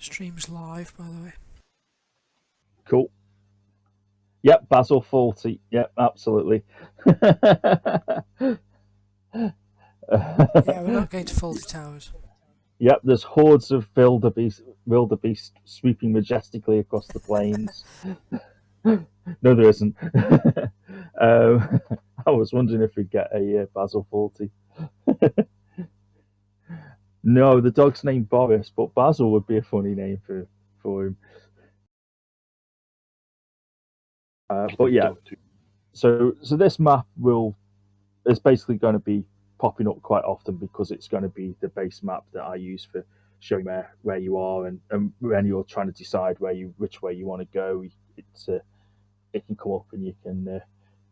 Stream's live, by the way. Cool. Yep, Basil faulty. Yep, absolutely. Yeah, we're not going to Faulty Towers. Yep, there's hordes of wildebeest sweeping majestically across the plains. No, there isn't. I was wondering if we'd get a Basil faulty. No, the dog's named Boris, but Basil would be a funny name for him. But yeah, so this map is basically going to be popping up quite often because it's going to be the base map that I use for showing where you are, and when you're trying to decide which way you want to go, it can come up and you can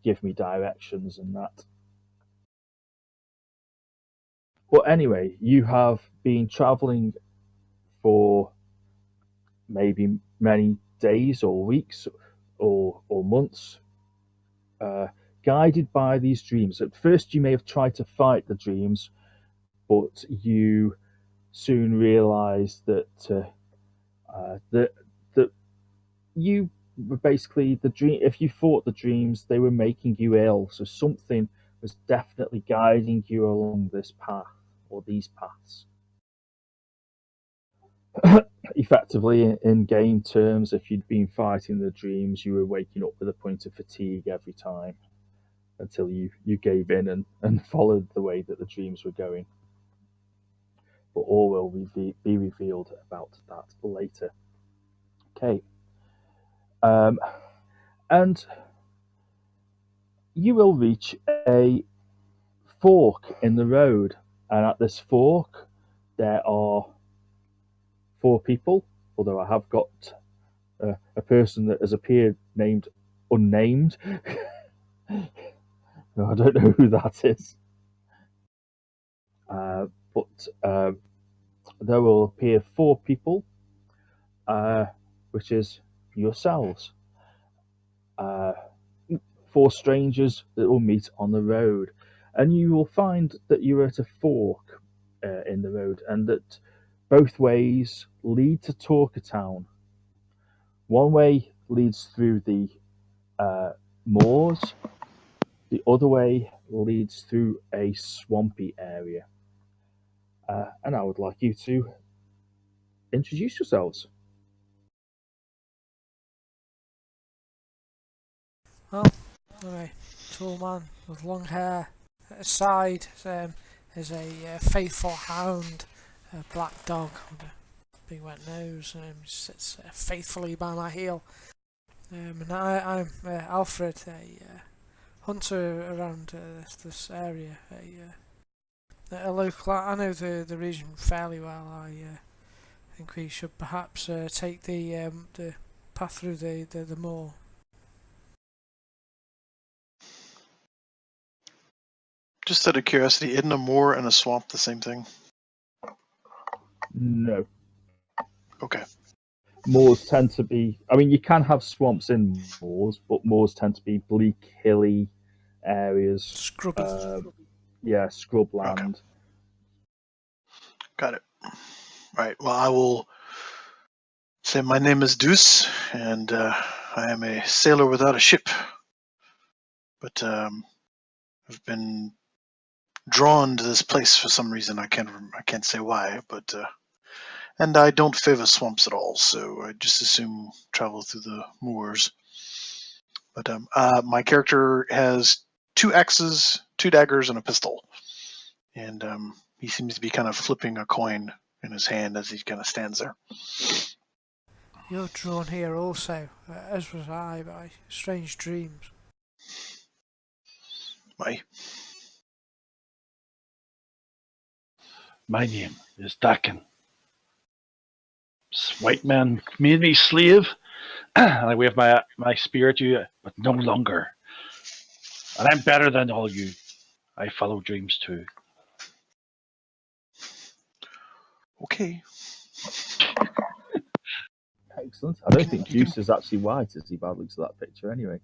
give me directions and that. But anyway, you have been traveling for maybe many days or weeks or months, guided by these dreams. At first, you may have tried to fight the dreams, but you soon realised that you were basically the dream. If you fought the dreams, they were making you ill. So something was definitely guiding you along this path or these paths. Effectively, in game terms, if you'd been fighting the dreams, you were waking up with a point of fatigue every time until you gave in and followed the way that the dreams were going. But all will be revealed about that later. Okay. And you will reach a fork in the road, and at this fork there are 4 people, although I have got a person that has appeared named unnamed. I don't know who that is. But there will appear 4 people, which is yourselves. 4 strangers that will meet on the road. And you will find that you're at a fork in the road, and that both ways lead to Talker Town. One way leads through the moors, the other way leads through a swampy area. And I would like you to introduce yourselves. Well, anyway, tall man with long hair. At his side is a faithful hound, a black dog with a big wet nose, sits faithfully by my heel. And I'm Alfred, a hunter around this area, a local. I know the region fairly well. I think we should perhaps take the path through the moor. Just out of curiosity, isn't a moor and a swamp the same thing? No. Okay. Moors tend to be. I mean, you can have swamps in moors, but moors tend to be bleak, hilly areas. Scrubby. Yeah, scrub land. Okay. Got it. Right. Well, I will say my name is Deuce, and I am a sailor without a ship. But I've been drawn to this place for some reason. I can't say why, but and I don't favor swamps at all, so I just assume travel through the moors. But my character has 2 axes, 2 daggers, and a pistol, and he seems to be kind of flipping a coin in his hand as he kind of stands there. You're drawn here also, as was I, by strange dreams. Why? My name is Dakin. This white man made me slave, and I wave my spear at you, but no longer. And I'm better than all you. I follow dreams too. Okay. Excellent. I don't think Juice is actually white, as he bad looks at that picture anyway.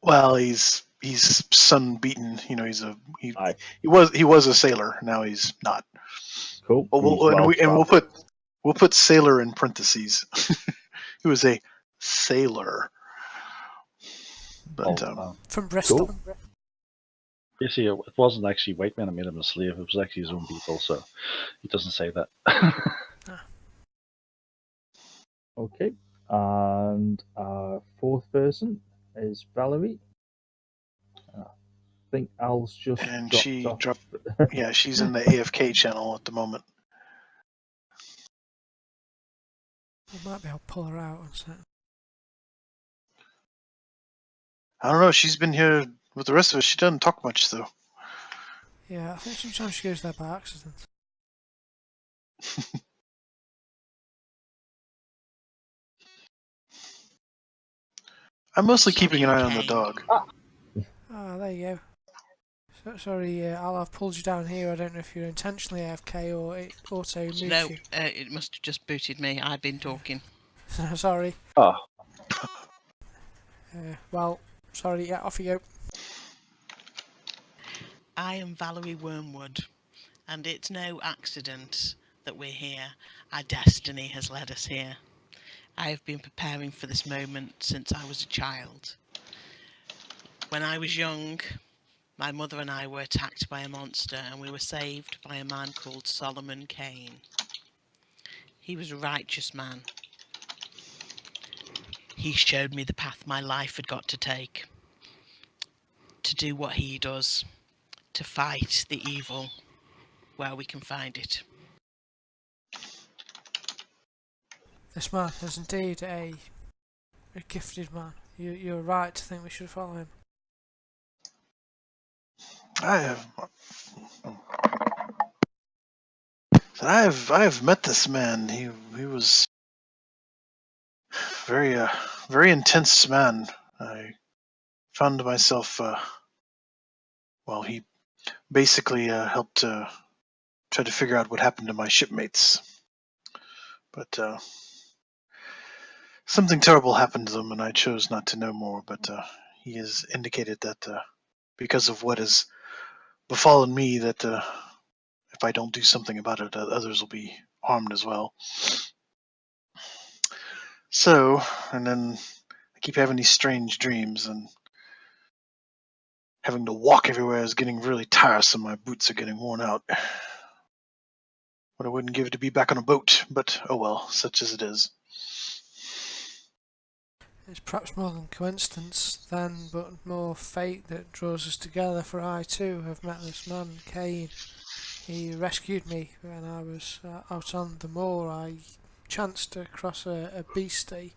Well, he's sun beaten. You know, he was a sailor. Now he's not. Cool. But we'll We'll put sailor in parentheses. He was a sailor. But From Bristol. Cool. You see, it wasn't actually white men that made him a slave. It was actually his own people, so he doesn't say that. Okay. And our fourth person is Valerie. I think Al's just and dropped she off. dropped. Yeah, she's in the AFK channel at the moment. I might be able to pull her out and set. I don't know. She's been here with the rest of us. She doesn't talk much, though. Yeah, I think sometimes she goes there by accident. I'm mostly Sorry, keeping an eye on the Kane. dog. Ah, there you go. Sorry, Al, I've pulled you down here. I don't know if you're intentionally AFK or it auto moves No, you. it must have just booted me. I've been talking. Sorry. Oh, Well, sorry, yeah, off you go. I am Valerie Wormwood, and it's no accident that we're here. Our destiny has led us here. I have been preparing for this moment since I was a child. When I was young, my mother and I were attacked by a monster, and we were saved by a man called Solomon Kane. He was a righteous man. He showed me the path my life had got to take. To do what he does. To fight the evil where we can find it. This man is indeed a gifted man. You're right to think we should follow him. I have met this man. He was very intense man. I found myself. He basically helped try to figure out what happened to my shipmates. But something terrible happened to them, and I chose not to know more. But he has indicated that because of what has befallen me, that if I don't do something about it, others will be harmed as well. So, and then I keep having these strange dreams, and having to walk everywhere is getting really tiresome. My boots are getting worn out. What I wouldn't give to be back on a boat, but oh well, such as it is. It's perhaps more than coincidence then, but more fate that draws us together, for I too have met this man, Kane. He rescued me when I was out on the moor. I chanced to cross a beast, a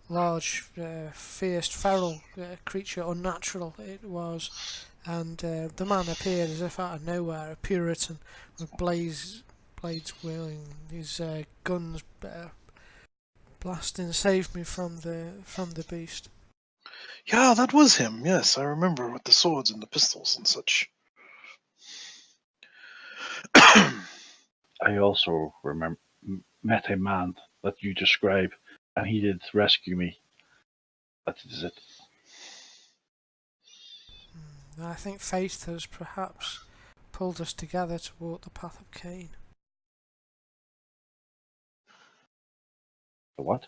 large, fierce, feral creature, unnatural it was, and the man appeared as if out of nowhere, a Puritan with blades wielding, his guns blasting, saved me from the beast. Yeah, that was him. Yes, I remember with the swords and the pistols and such. I also met a man that you describe, and he did rescue me. That is it. I think fate has perhaps pulled us together to walk the path of Kane. The what?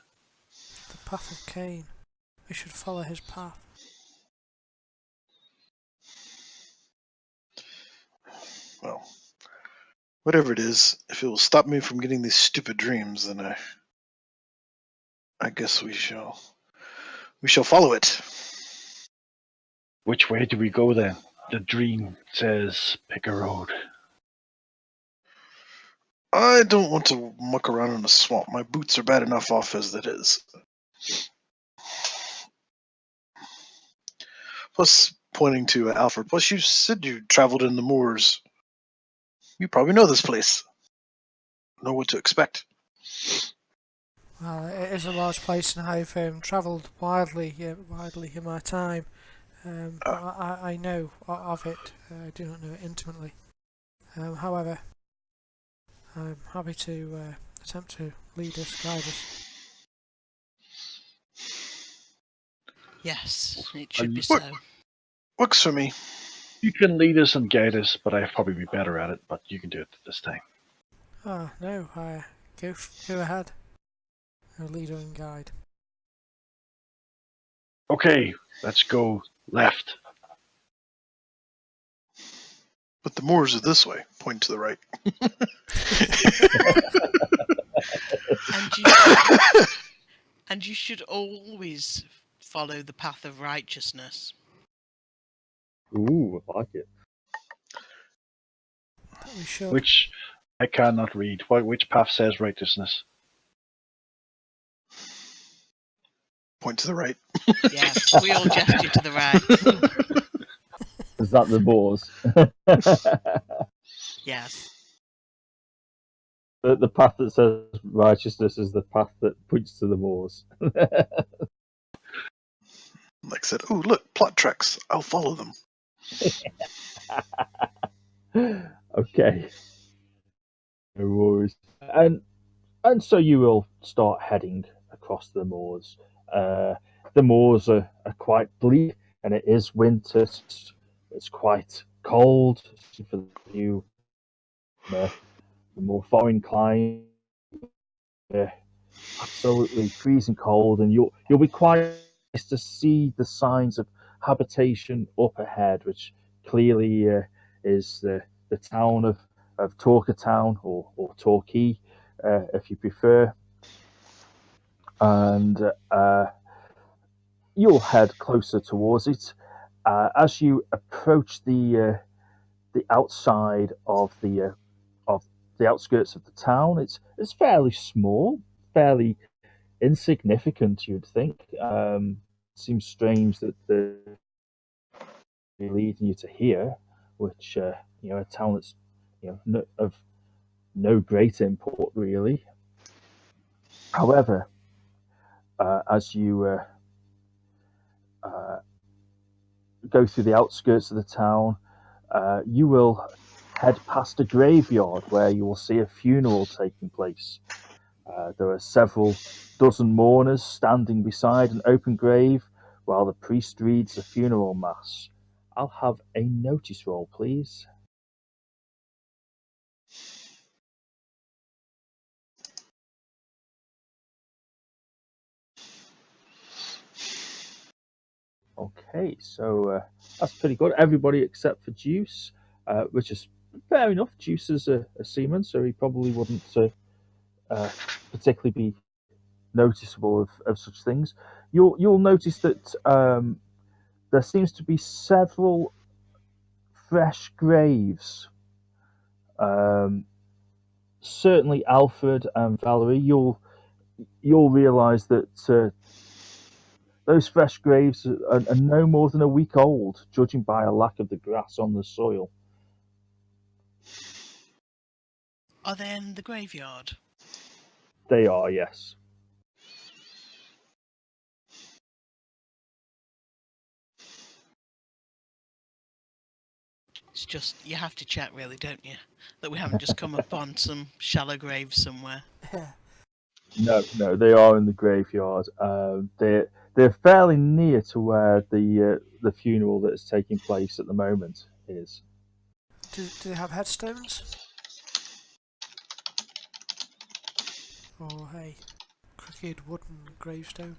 The path of Kane. We should follow his path. Well, whatever it is, if it will stop me from getting these stupid dreams, then I guess we shall follow it. Which way do we go then? The dream says pick a road. I don't want to muck around in a swamp. My boots are bad enough off as it is. Plus, pointing to Alfred, plus you said you traveled in the moors. You probably know this place. Know what to expect. Well, it is a large place, and I've travelled widely in my time. But I know of it. I do not know it intimately. However, I'm happy to attempt to lead us, guide us. Yes, it should And be so. Works for me. you can lead us and guide us, but I'd probably be better at it, but you can do it this time. Ah, no, I Go ahead. Our leader and guide. Okay, let's go left. But the moors are this way. Point to the right. And and you should always follow the path of righteousness. Ooh, I like it. We should. Which I cannot read. Which path says righteousness? Point to the right. Yes, we all gesture to the right. Is that the boars? Yes. The path that says righteousness is the path that points to the moors. Like I said, oh, look, plot tracks. I'll follow them. Okay. No worries. And so you will start heading across the moors. The moors are quite bleak, and it is winter. It's quite cold for you. The more foreign climate, absolutely freezing cold, and you'll be quite surprised to see the signs of habitation up ahead, which clearly is the town of Torquay Town or Torquay, if you prefer. And you'll head closer towards it. As you approach the outside of the outskirts of the town, it's fairly small, fairly insignificant. You'd think. Seems strange that they're leading you to here, which a town that's of no great import really. However, as you go through the outskirts of the town, you will head past a graveyard where you will see a funeral taking place. There are several dozen mourners standing beside an open grave while the priest reads the funeral mass. I'll have a notice roll, please. Okay, so that's pretty good. Everybody except for Juice, which is fair enough. Juice is a seaman, so he probably wouldn't particularly be noticeable of such things. You'll notice that there seems to be several fresh graves. Certainly, Alfred and Valerie, you'll realise that those fresh graves are no more than a week old, judging by a lack of the grass on the soil. Are they in the graveyard? They are, yes. It's just, you have to check really, don't you? That we haven't just come upon some shallow grave somewhere. No, they are in the graveyard. They're fairly near to where the funeral that is taking place at the moment is. Do they have headstones? Or a crooked wooden gravestone?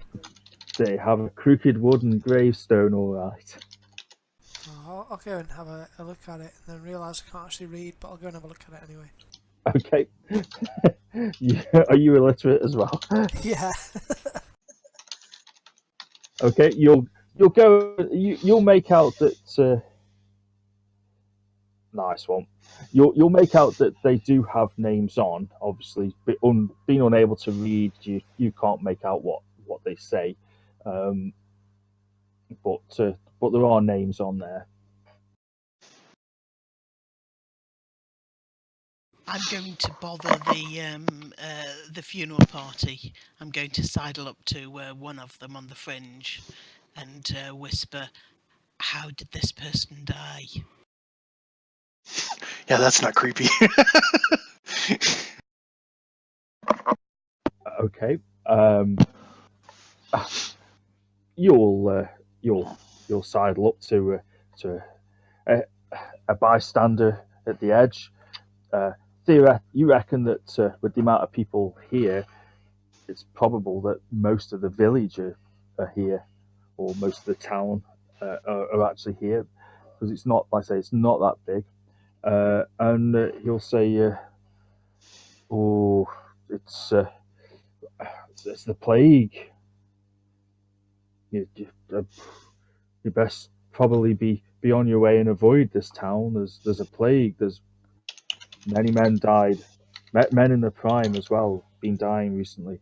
They have a crooked wooden gravestone, all right. Oh, I'll go and have a look at it and then realise I can't actually read, but I'll go and have a look at it anyway. Okay. Are you illiterate as well? Yeah. Okay, you'll go. You'll make out that. Nice one. You'll make out that they do have names on. Obviously, being unable to read, you can't make out what they say. But there are names on there. I'm going to bother the funeral party. I'm going to sidle up to one of them on the fringe and whisper, "How did this person die?" Yeah, that's not creepy. Okay. You'll sidle up to a bystander at the edge. you reckon that with the amount of people here, it's probable that most of the village are here, or most of the town are actually here, because it's not, like I say, it's not that big. And he'll say, "Oh, it's it's the plague. You best probably be on your way and avoid this town. There's a plague. There's many men died, men in their prime as well, been dying recently."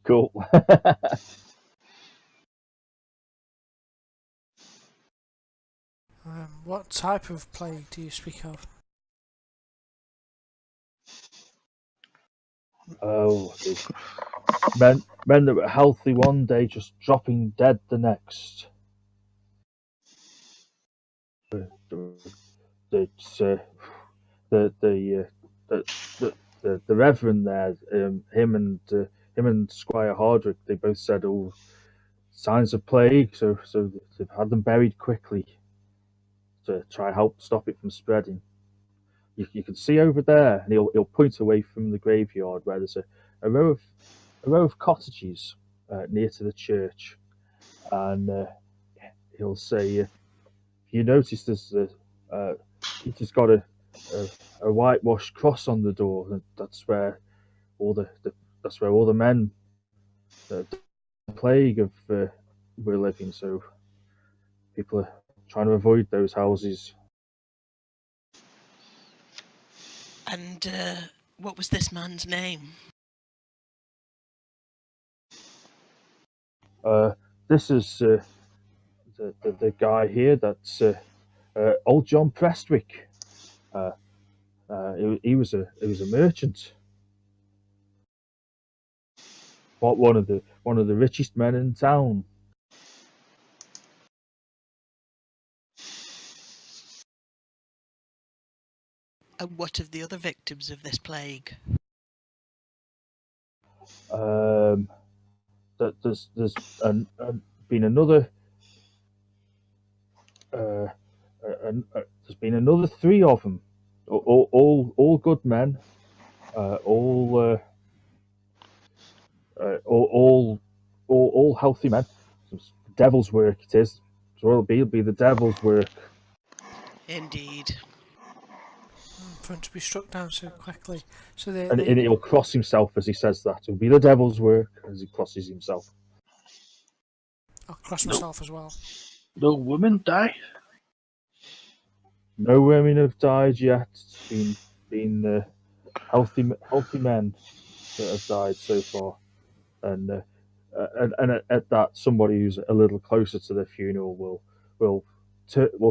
Cool. What type of plague do you speak of? Oh, men that were healthy one day just dropping dead the next. It's the the, the Reverend there, him and Squire Hardwick, they both said, "Oh, signs of plague." So they've had them buried quickly to try help stop it from spreading. You can see over there, and he'll point away from the graveyard where there's a row of cottages near to the church, and he'll say, "You notice there's he's just got a whitewashed cross on the door. And that's where all the men, the plague of were living. So people are trying to avoid those houses." And what was this man's name? This is the guy here. That's old John Prestwick. He was a merchant. One of the richest men in town. And what of the other victims of this plague? That there's been another there's been another three of them, all good men, all healthy men. It's devil's work it is. So it'll be the devil's work. Indeed. For him to be struck down so quickly. So And he'll cross himself as he says that. It'll be the devil's work as he crosses himself. I'll cross myself as well. No women die? No women have died yet. It's been healthy men that have died so far, and at that, somebody who's a little closer to the funeral will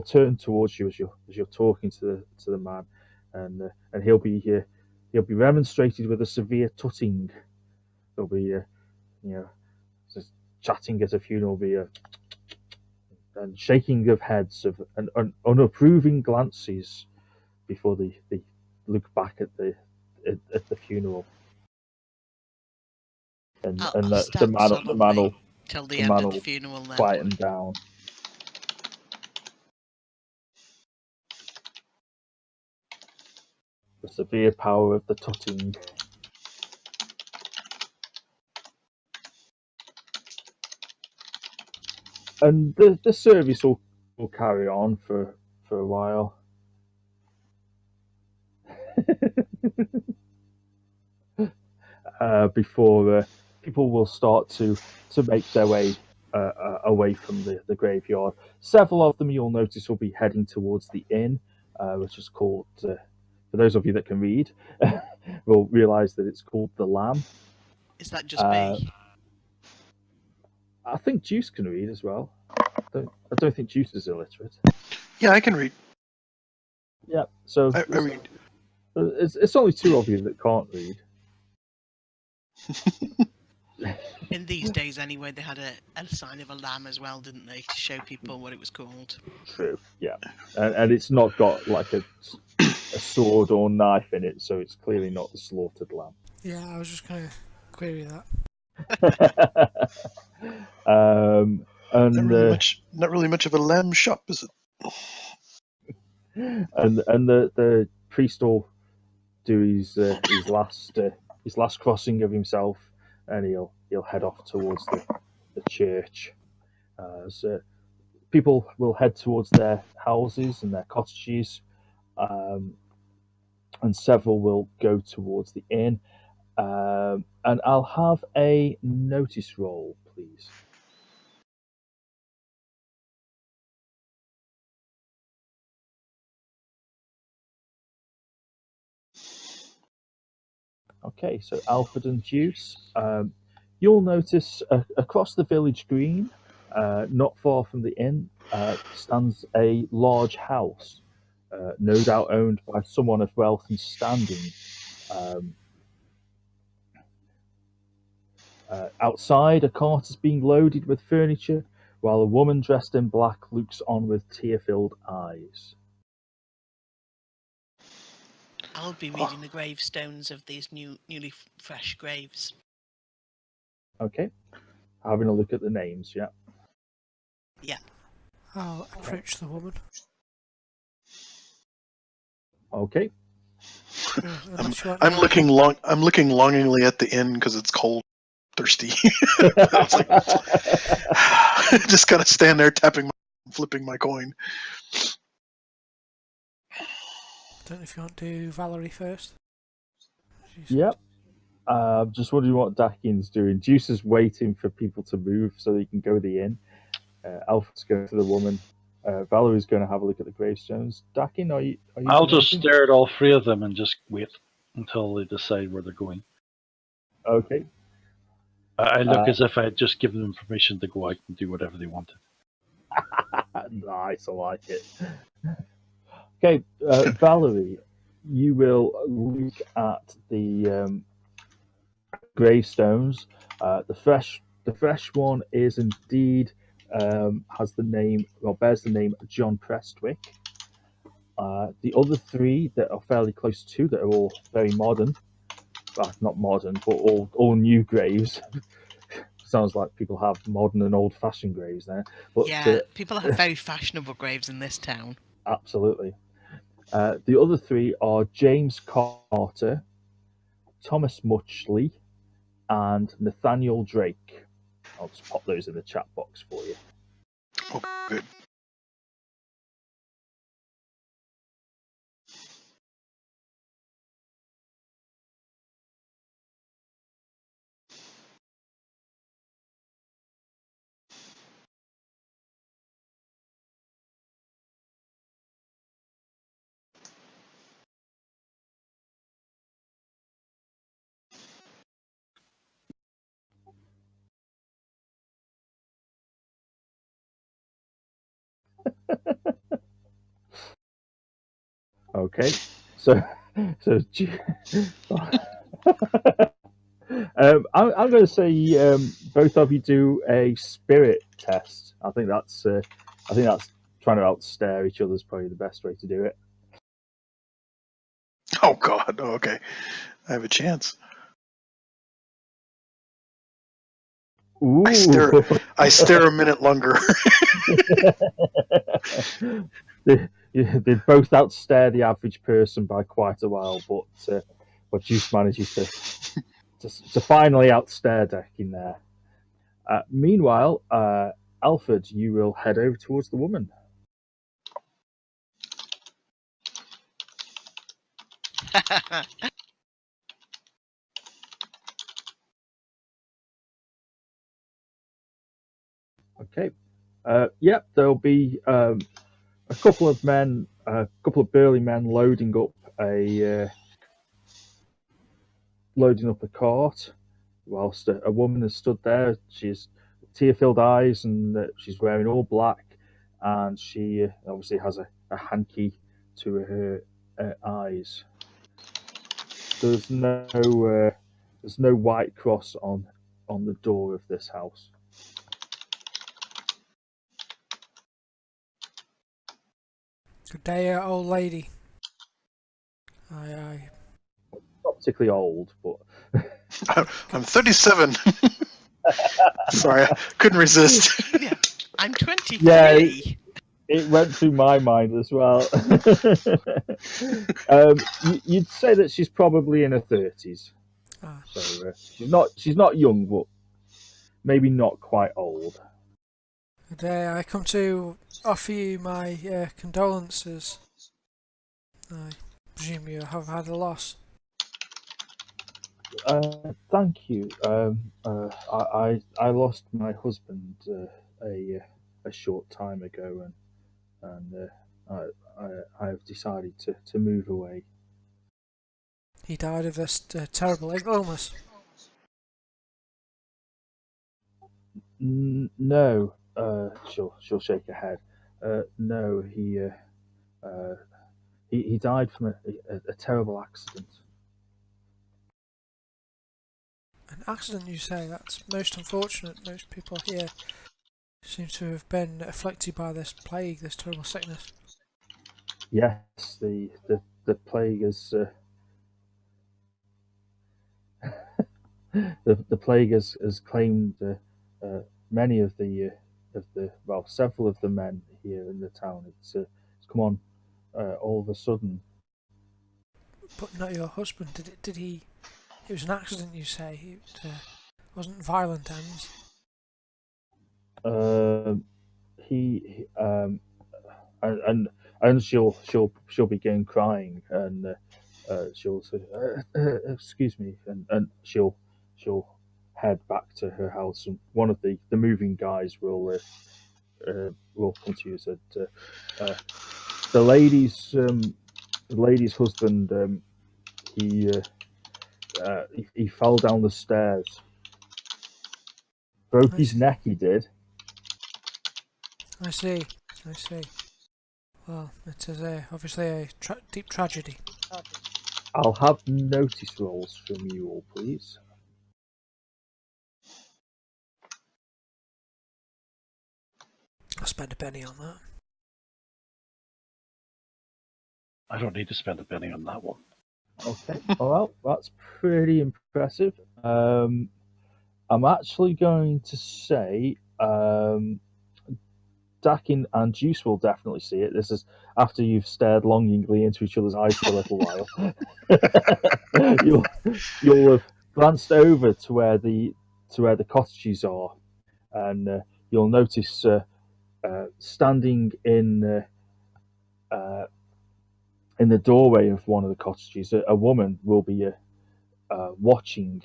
turn towards you as you're talking to the man, and he'll be remonstrated with a severe tutting. There'll be just chatting at a funeral, be and shaking of heads and unapproving glances before they look back at the funeral. And I'll the stand man will till the the end man of the will funeral then. quieten down. The severe power of the tutting. And the service will carry on for a while. Before people will start to make their way away from the graveyard. Several of them, you'll notice, will be heading towards the inn, which is called, for those of you that can read, will realise that it's called the Lamb. Is that just me? I think Juice can read as well. I don't think Juice is illiterate. Yeah, I can read. Yeah, so I read. it's only two of you that can't read. In these days, anyway, they had a sign of a lamb as well, didn't they, to show people what it was called? True, yeah, and it's not got like a sword or knife in it, so it's clearly not the slaughtered lamb. Yeah, I was just going to query that. And Not really much of a lamb shop, is it? and the priest will do his last crossing of himself, and he'll head off towards the church. So people will head towards their houses and their cottages, um, and several will go towards the inn. And I'll have a notice roll, please. Okay, so Alfred and Juice. You'll notice across the village green, not far from the inn, stands a large house, no doubt owned by someone of wealth and standing. Um, Outside, a cart is being loaded with furniture, while a woman dressed in black looks on with tear-filled eyes. I'll be reading the gravestones of these newly fresh graves. Okay, having a look at the names, yeah. Yeah. I'll approach the woman. Okay. Unless you want I'm to- looking longingly at the inn because it's cold, thirsty. I was like, just gotta stand there flipping my coin. don't know if you want to do Valerie first. Yep. Just wondering what Dakin's doing. Juice is waiting for people to move so they can go to the inn. Alfred's going to the woman. Valerie's going to have a look at the gravestones. Dakin, are you I'll doing just anything? stare at all three of them and just wait until they decide where they're going. Okay. I look as if I had just given them permission to go out and do whatever they wanted. Nice, I like it. Okay, Valerie, you will look at the gravestones. The fresh one is indeed bears the name John Prestwick. The other three that are fairly close to that are all very modern, well, not modern, but all new graves. Sounds like people have modern and old-fashioned graves there. But Yeah, people have very fashionable graves in this town. absolutely. The other three are James Carter, Thomas Muchley, and Nathaniel Drake. I'll just pop those in the chat box for you. Oh, good. Okay, so I'm going to say both of you do a spirit test. I think that's trying to outstare each other is probably the best way to do it. Oh God. Oh, okay. I have a chance. Ooh. I stare a minute longer. They both outstare the average person by quite a while, but Juice manages to finally outstare Deck in there. Meanwhile, Alfred, you will head over towards the woman. Okay. Yep, there'll be a couple of burly men loading up a cart, whilst a woman has stood there. She's tear-filled eyes, and she's wearing all black, and she obviously has a hanky to her eyes. There's no white cross on the door of this house. Good day, old lady. Aye. Not particularly old, but I'm 37. Sorry, I couldn't resist. Yeah, I'm 23. Yeah, it went through my mind as well. You'd say that she's probably in her 30s, Ah, so she's not young, but maybe not quite old. today I come to offer you my condolences. I presume you have had a loss. Thank you. I lost my husband a short time ago, and I've decided to move away. He died of this terrible illness. No, she'll shake her head. No, uh, he died from a terrible accident. An accident, you say? That's most unfortunate. Most people here seem to have been afflicted by this plague, this terrible sickness. Yes, the plague the plague has claimed many of the well, several of the men here in the town. It's come on all of a sudden. But not your husband. Did it? Did he? It was an accident, you say. It wasn't violent ends. Um, he and and she'll begin crying, and she'll say, "Excuse me," and she'll head back to her house, and one of the moving guys will come to you and said, "The lady's husband, he, he fell down the stairs, broke I his see. neck. He did." I see. I see. Well, it is obviously a deep tragedy. I'll have notice rolls from you all, please. I'll spend a penny on that. I don't need to spend a penny on that one. Okay. Well, that's pretty impressive. I'm actually going to say Dakin and Juice will definitely see it. This is after you've stared longingly into each other's eyes for a little while. You'll have glanced over to where the cottages are, and you'll notice standing in the doorway of one of the cottages, a woman will be watching,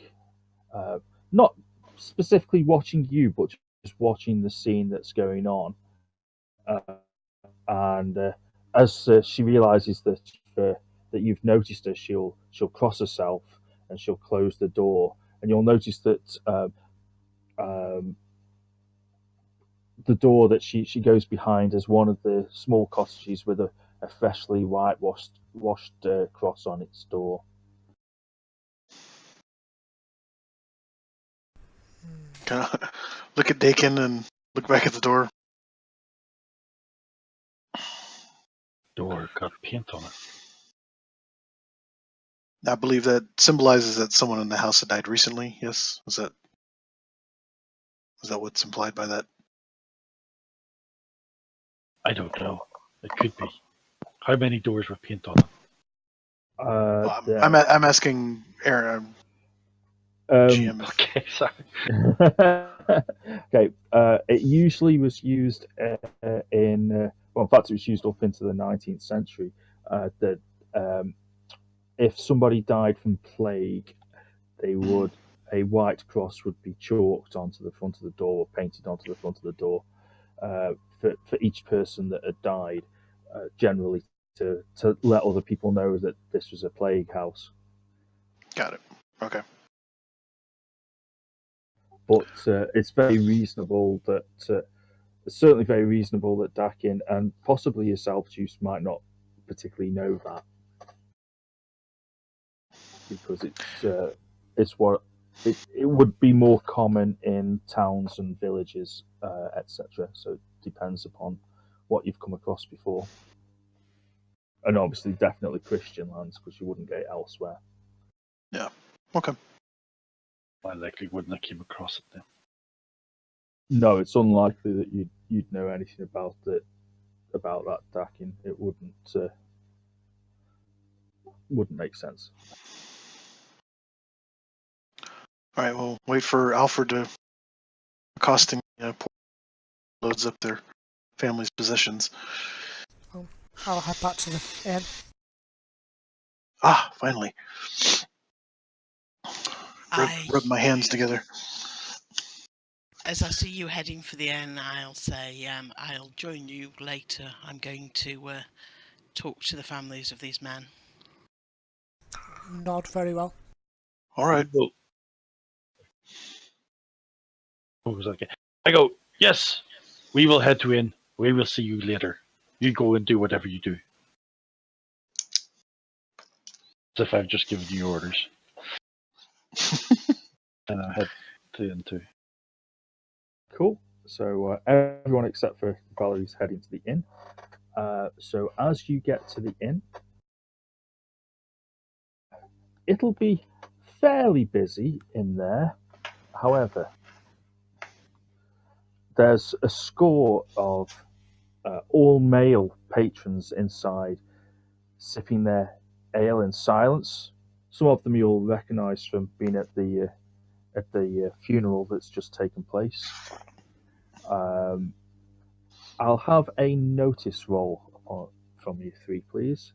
uh, not specifically watching you, but just watching the scene that's going on. Uh, and as she realizes that you've noticed her, she'll cross herself and she'll close the door. And you'll notice that um, the door that she goes behind is one of the small cottages with a freshly washed cross on its door. Hmm. Kind of look at Dakin and look back at the door. Door got paint on it. I believe that symbolizes that someone in the house had died recently. Yes, is that what's implied by that? I don't know. It could be. How many doors were paint on it? I'm asking Aaron, Um, GM. Okay, sorry. okay. It usually was used well, in fact, it was used up into the 19th century. That if somebody died from plague, they would a white cross would be chalked onto the front of the door, or painted onto the front of the door, for each person that had died, generally to let other people know that this was a plague house. Got it. Okay. But it's very reasonable that it's certainly very reasonable that Dakin and possibly yourself, Juice, might not particularly know that because it's what it would be more common in towns and villages, etc. So it depends upon what you've come across before, and obviously definitely Christian lands because you wouldn't get it elsewhere. Yeah. Okay. I likely wouldn't have came across it then. No, it's unlikely that you'd know anything about it, about that Dakin. It wouldn't make sense. All right, we'll wait for Alfred to accosting loads up their family's possessions. I'll head back to the inn. Ah, finally. I, Rub my hands together. as I see you heading for the inn, I'll say I'll join you later. I'm going to talk to the families of these men. Nod very well. All right. Well, what was that again? I go, yes, we will head to inn. We will see you later. You go and do whatever you do. As if I've just given you orders. And I head to inn too. Cool. So everyone except for Valerie's heading to the inn. So as you get to the inn, it'll be fairly busy in there. However, there's a score of all male patrons inside, sipping their ale in silence. Some of them you'll recognise from being at the funeral that's just taken place. I'll have a notice roll from you three, please.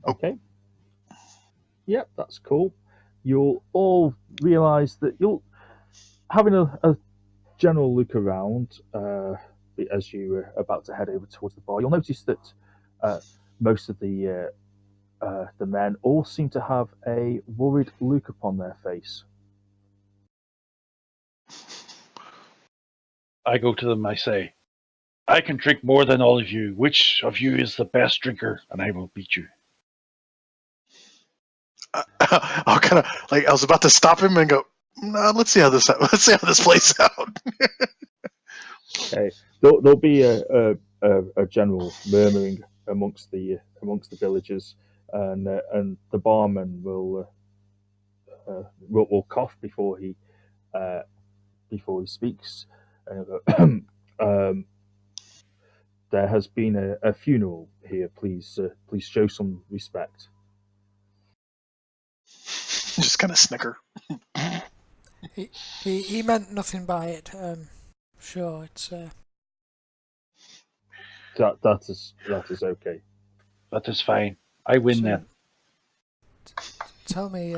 Okay. Yep, that's cool. You'll all realise that you'll having a general look around as you were about to head over towards the bar. You'll notice that most of the men all seem to have a worried look upon their face. I go to them, I say, I can drink more than all of you. Which of you is the best drinker? And I will beat you. I'll kind of I was about to stop him and go. No, let's see how this plays out. Okay, there'll be a general murmuring amongst the villagers, and the barman will cough before he speaks. And there has been a funeral here. Please show some respect. Just kind of snicker. He meant nothing by it. Sure, it's That is okay. That is fine. I win so, then. Tell me,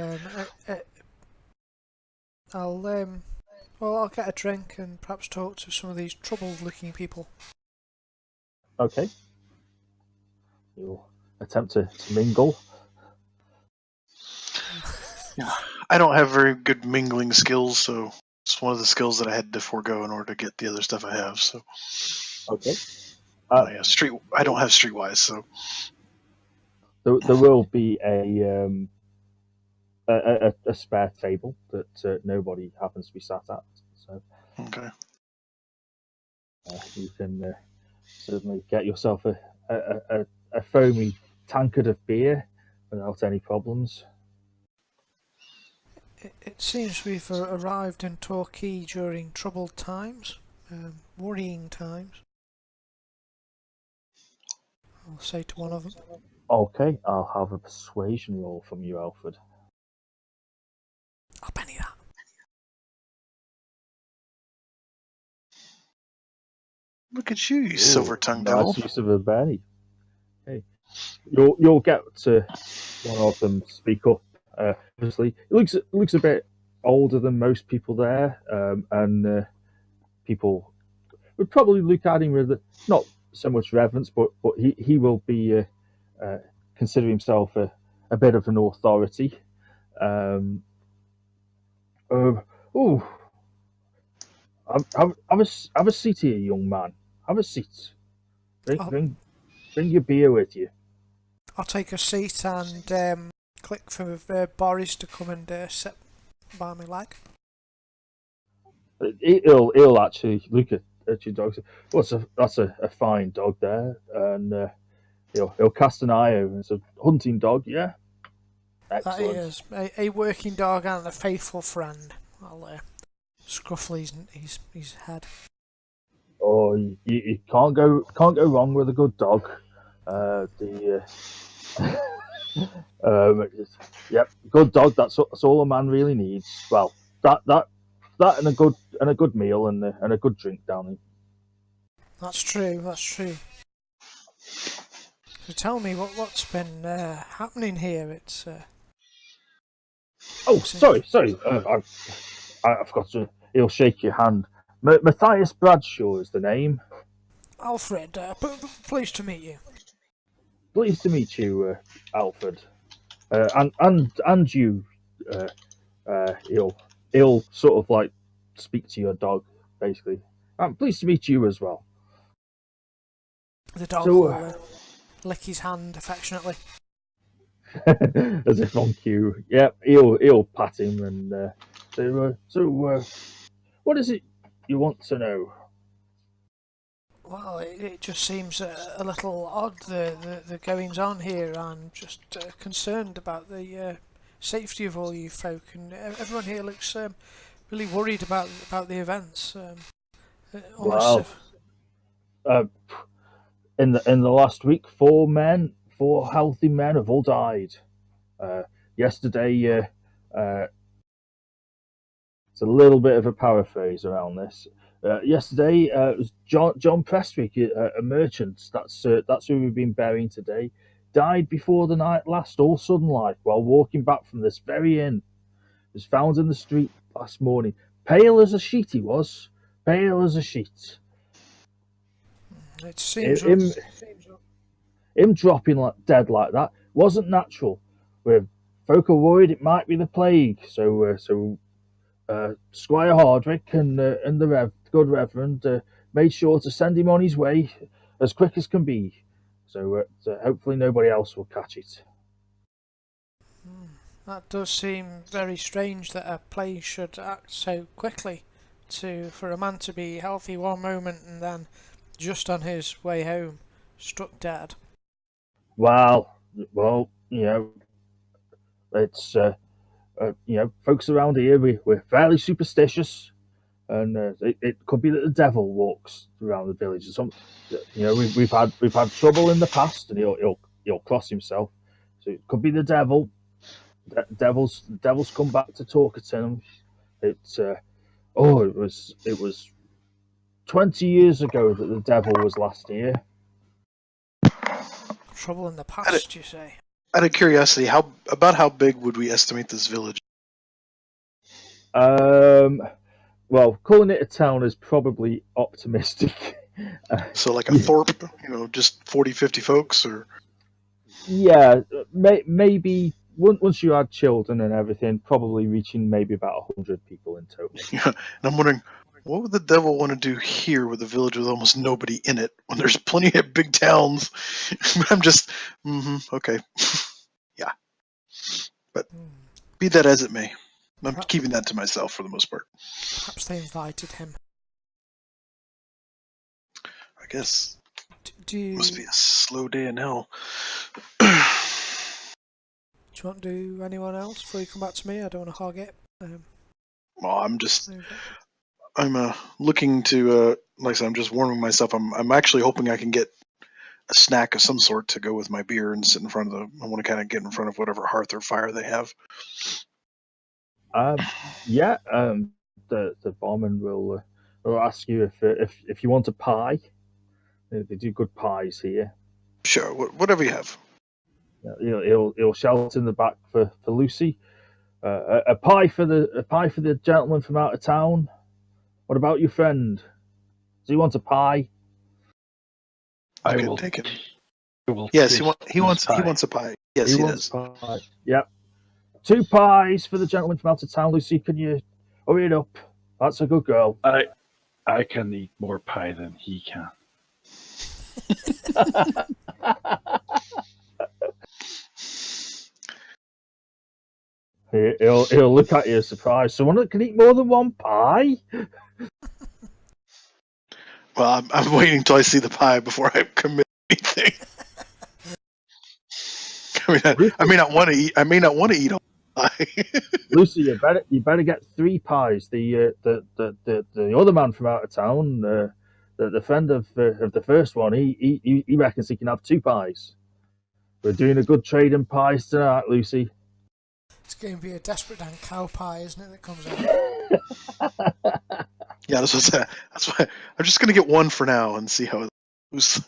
I'll get a drink and perhaps talk to some of these troubled-looking people. Okay. You'll attempt to mingle. Yeah, I don't have very good mingling skills, so it's one of the skills that I had to forego in order to get the other stuff I have. So, Okay. yeah, I don't have streetwise, so There will be a spare table that nobody happens to be sat at, so okay. you can certainly get yourself a foamy tankard of beer without any problems. It seems we've arrived in Torquay during troubled times, worrying times. I'll say to one of them. Okay, I'll have a persuasion roll from you, Alfred. I'll penny that. Look at you, you silver-tongued devil. Nice use of a penny. Okay, you'll get to one of them speak up. Obviously, it looks a bit older than most people there, and people would probably look at him with not so much reverence, but he will be consider himself a bit of an authority. Oh, have a seat here, young man. Have a seat. Bring your beer with you. I'll take a seat and click for Boris to come and sit by my leg. He'll actually look at your dog. And say, well, that's a fine dog there, and he'll cast an eye over and say, hunting dog, yeah. That he Excellent. is a working dog and a faithful friend. I'll scruffle his head. Oh, you can't go wrong with a good dog. The yep, good dog. That's all a man really needs. Well, that and a good meal and a good drink down there. That's true. That's true. So tell me what's been happening here. It's Oh, seems sorry. I forgot to. He'll shake your hand. Matthias Bradshaw is the name. Alfred. Pleased to meet you. Pleased to meet you, Alfred. And you. Uh, he'll sort of like speak to your dog, basically. I'm pleased to meet you as well. The dog So, will lick his hand affectionately. as if on cue. Yep, he'll pat him and what is it you want to know? Well, it just seems a little odd, the goings on here. I'm just concerned about the safety of all you folk, and everyone here looks really worried about the events. Almost. Well, uh, in the last week, four healthy men have all died. Yesterday, it's a little bit of a paraphrase around this. Yesterday, it was John Prestwick, a merchant. That's who we've been burying today. Died before the night last, all sudden like, while walking back from this very inn. Was found in the street last morning. Pale as a sheet he was. Pale as a sheet. It seems. Him dropping like dead like that wasn't natural. We're folk are worried it might be the plague. So Squire Hardwick and the good Reverend made sure to send him on his way as quick as can be. So hopefully nobody else will catch it. That does seem very strange that a plague should act so quickly. For a man to be healthy one moment and then just on his way home, struck dead. Well, it's folks around here we're fairly superstitious, and it could be that the devil walks around the village. Or some, we've had trouble in the past, and he'll cross himself. So it could be the devil. Devils come back to talk to him. It's it was 20 years ago that the devil was last here. Trouble in the past, you say? Out of curiosity, how big would we estimate this village? Well, calling it a town is probably optimistic. So like a Thorpe, just 40, 50 folks, or yeah, maybe once you add children and everything, probably reaching maybe about 100 people in total. and I'm wondering, what would the devil want to do here with a village with almost nobody in it when there's plenty of big towns? I'm just, okay, yeah. But be that as it may, I'm keeping that to myself for the most part. Perhaps they invited him. I guess. Do Must be a slow day in hell. Do you want to do anyone else before you come back to me? I don't want to hog it. Well, I'm looking to, like I said, I'm just warming myself. I'm actually hoping I can get a snack of some sort to go with my beer and sit in front of I want to kind of get in front of whatever hearth or fire they have. The barman will ask you if you want a pie. They do good pies here. Sure, whatever you have. He'll shout in the back for Lucy. A pie for the gentleman from out of town. What about your friend? Does he want a pie? I will take it. Will yes, he wants a pie. Yes, he wants does. Pie. Yep. 2 pies for the gentleman from out of town. Lucy, can you hurry it up? That's a good girl. I can eat more pie than he can. He'll look at you surprised. Someone that can eat more than 1 pie? Well, I'm waiting until I see the pie before I commit anything. I may not want to eat. I may not want to eat a pie. Lucy, you better get 3 pies. The other man from out of town, the friend of the first one, he reckons he can have 2 pies. We're doing a good trade in pies tonight, Lucy. It's going to be a desperate Dan cow pie, isn't it, that comes out? Yeah, that's why I'm just gonna get one for now and see how it goes.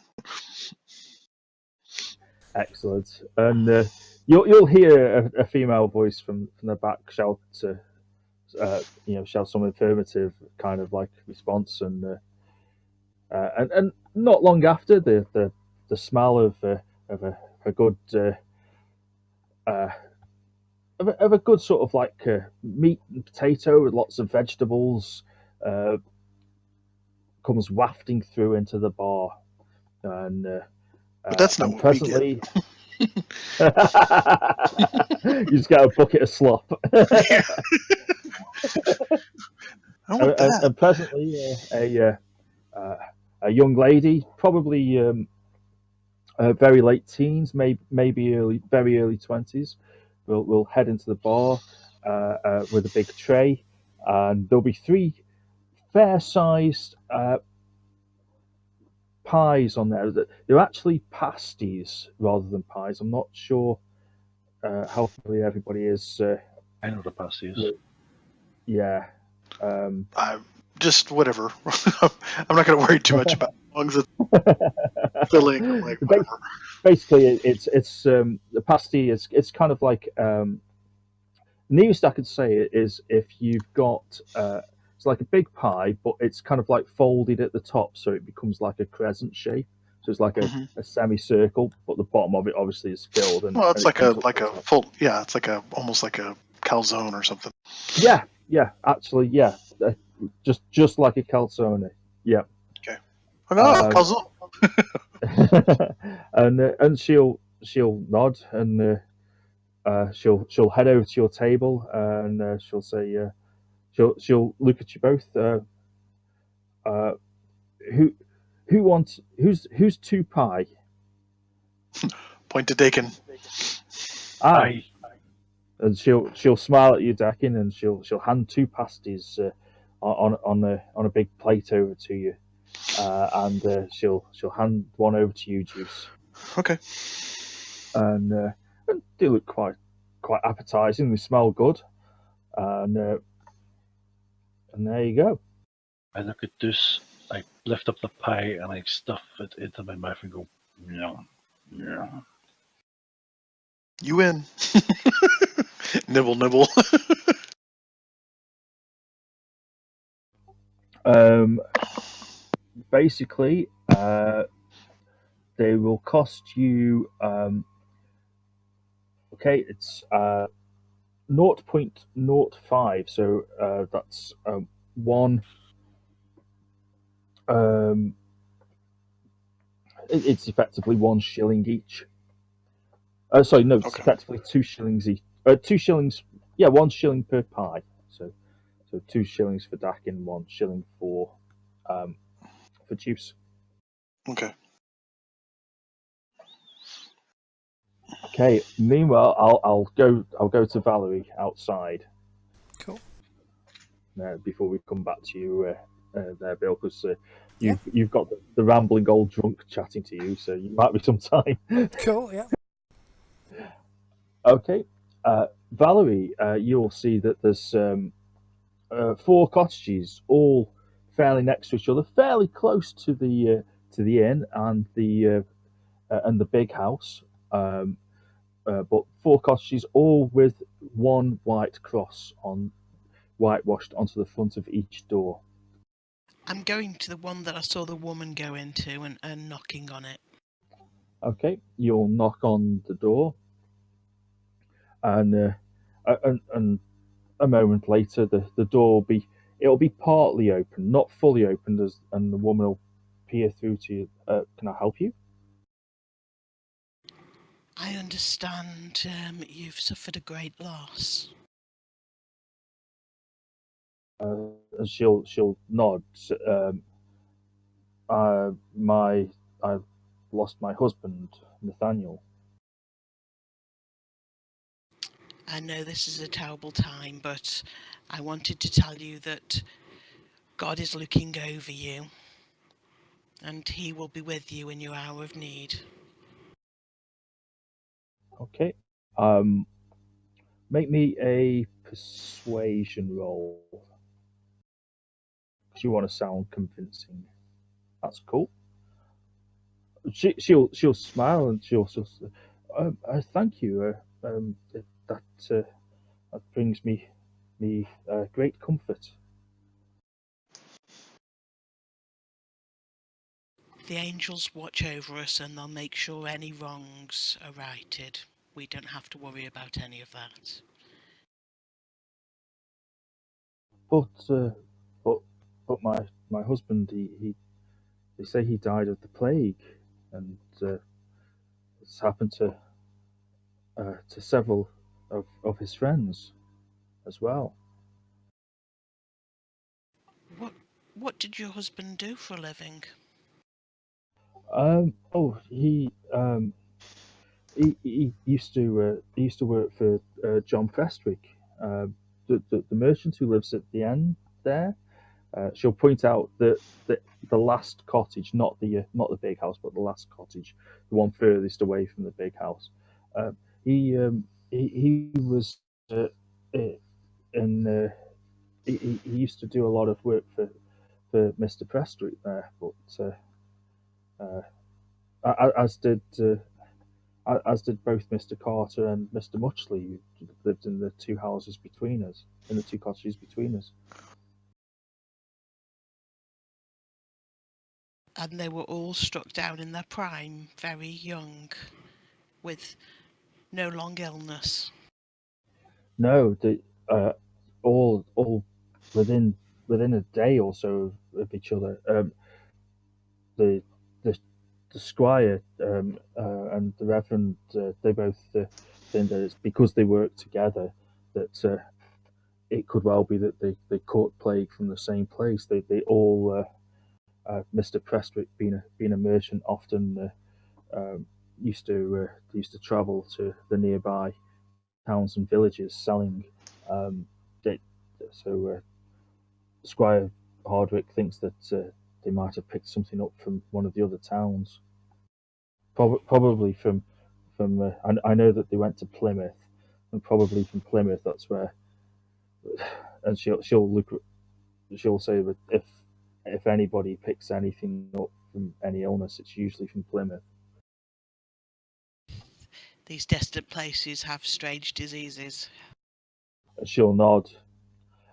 Excellent. And you'll hear a female voice from the back shout, shout some affirmative kind of like response, and not long after the smell of a good of a good sort of like meat and potato with lots of vegetables uh, comes wafting through into the bar, and But that's not and what we get. presently you just get a bucket of slop. Yeah, I want and, that. and presently a young lady, probably very late teens, maybe very early 20s, will head into the bar with a big tray, and there'll be 3 fair-sized pies on there. They're actually pasties rather than pies. I'm not sure how familiar everybody is. I know the pasties. Yeah. I just whatever. I'm not gonna worry too much about it, as long as it's filling. I'm like whatever. Basically, it's the pasty is it's kind of like nearest I could say it is if you've got it's like a big pie, but it's kind of like folded at the top, so it becomes like a crescent shape. So it's like Hmm. a semicircle, but the bottom of it obviously is filled, Well, and it's it like a comes up the top. full. Yeah, it's like a almost like a calzone or something. Yeah, actually, yeah, just like a calzone. Yeah, Okay. Oh, um, calzone. and she'll nod, and she'll head over to your table, and she'll say she'll look at you both. Uh, who who's 2 pie? Point to Dakin. Ah, I and she'll smile at you, Dakin, and she'll hand 2 pasties on a big plate over to you, and she'll hand one over to you, Juice, Okay. and they look quite appetizing. They smell good, and there you go. I look at this. I lift up the pie and I stuff it into my mouth and go, yeah, yeah. You win. Nibble, nibble. Um, Basically, they will cost you. Okay, it's 0.05, so that's one. Um, it's effectively 1 shilling each. Sorry, no, it's Okay. effectively 2 shillings each. 2 shillings, yeah, 1 shilling per pie. So 2 shillings for Dakin, 1 shilling um, for Juice. Okay. Okay. Meanwhile, I'll go to Valerie outside Cool. before we come back to you there, Bill, because Yeah. you've got the rambling old drunk chatting to you, so you might be some time. Cool, yeah. Okay. Valerie, you'll see that there's 4 cottages, all fairly next to each other, fairly close to the inn and the big house. But 4 cottages, all with one white cross on whitewashed onto the front of each door. I'm going to the one that I saw the woman go into and knocking on it. Okay, you'll knock on the door, and a moment later, the door it'll be partly open, not fully opened, and the woman will peer through to you. Can I help you? I understand you've suffered a great loss. And she'll nod. My I lost my husband, Nathaniel. I know this is a terrible time, but I wanted to tell you that God is looking over you, and He will be with you in your hour of need. Okay. Make me a persuasion roll. 'Cause you want to sound convincing. That's cool. She'll smile and she'll say, thank you. That that brings me great comfort. The angels watch over us and they'll make sure any wrongs are righted. We don't have to worry about any of that. But but but my husband he they say he died of the plague, and it's happened to several of his friends as well. What what did your husband do for a living? Oh, he used to work for John Prestwick, the merchant who lives at the end there. She'll point out the last cottage, not the big house, but the last cottage, the one furthest away from the big house. Uh, he was uh, in he used to do a lot of work for Mr. Prestwick there, but as did as did both Mr. Carter and Mr. Muchley, who lived in the two houses between us, in the two cottages between us. And they were all struck down in their prime, very young, with no long illness. No, uh, all within within a day or so of each other. The the the squire and the reverend, they both think that it's because they work together that it could well be that they caught plague from the same place. They all Mr. Prestwick, being a merchant, often used to travel to the nearby towns and villages selling. Um, they, so Squire Hardwick thinks that they might have picked something up from one of the other towns, probably from. I know that they went to Plymouth, and probably from Plymouth. That's where. And she'll say that if anybody picks anything up from any illness, it's usually from Plymouth. These distant places have strange diseases. And she'll nod,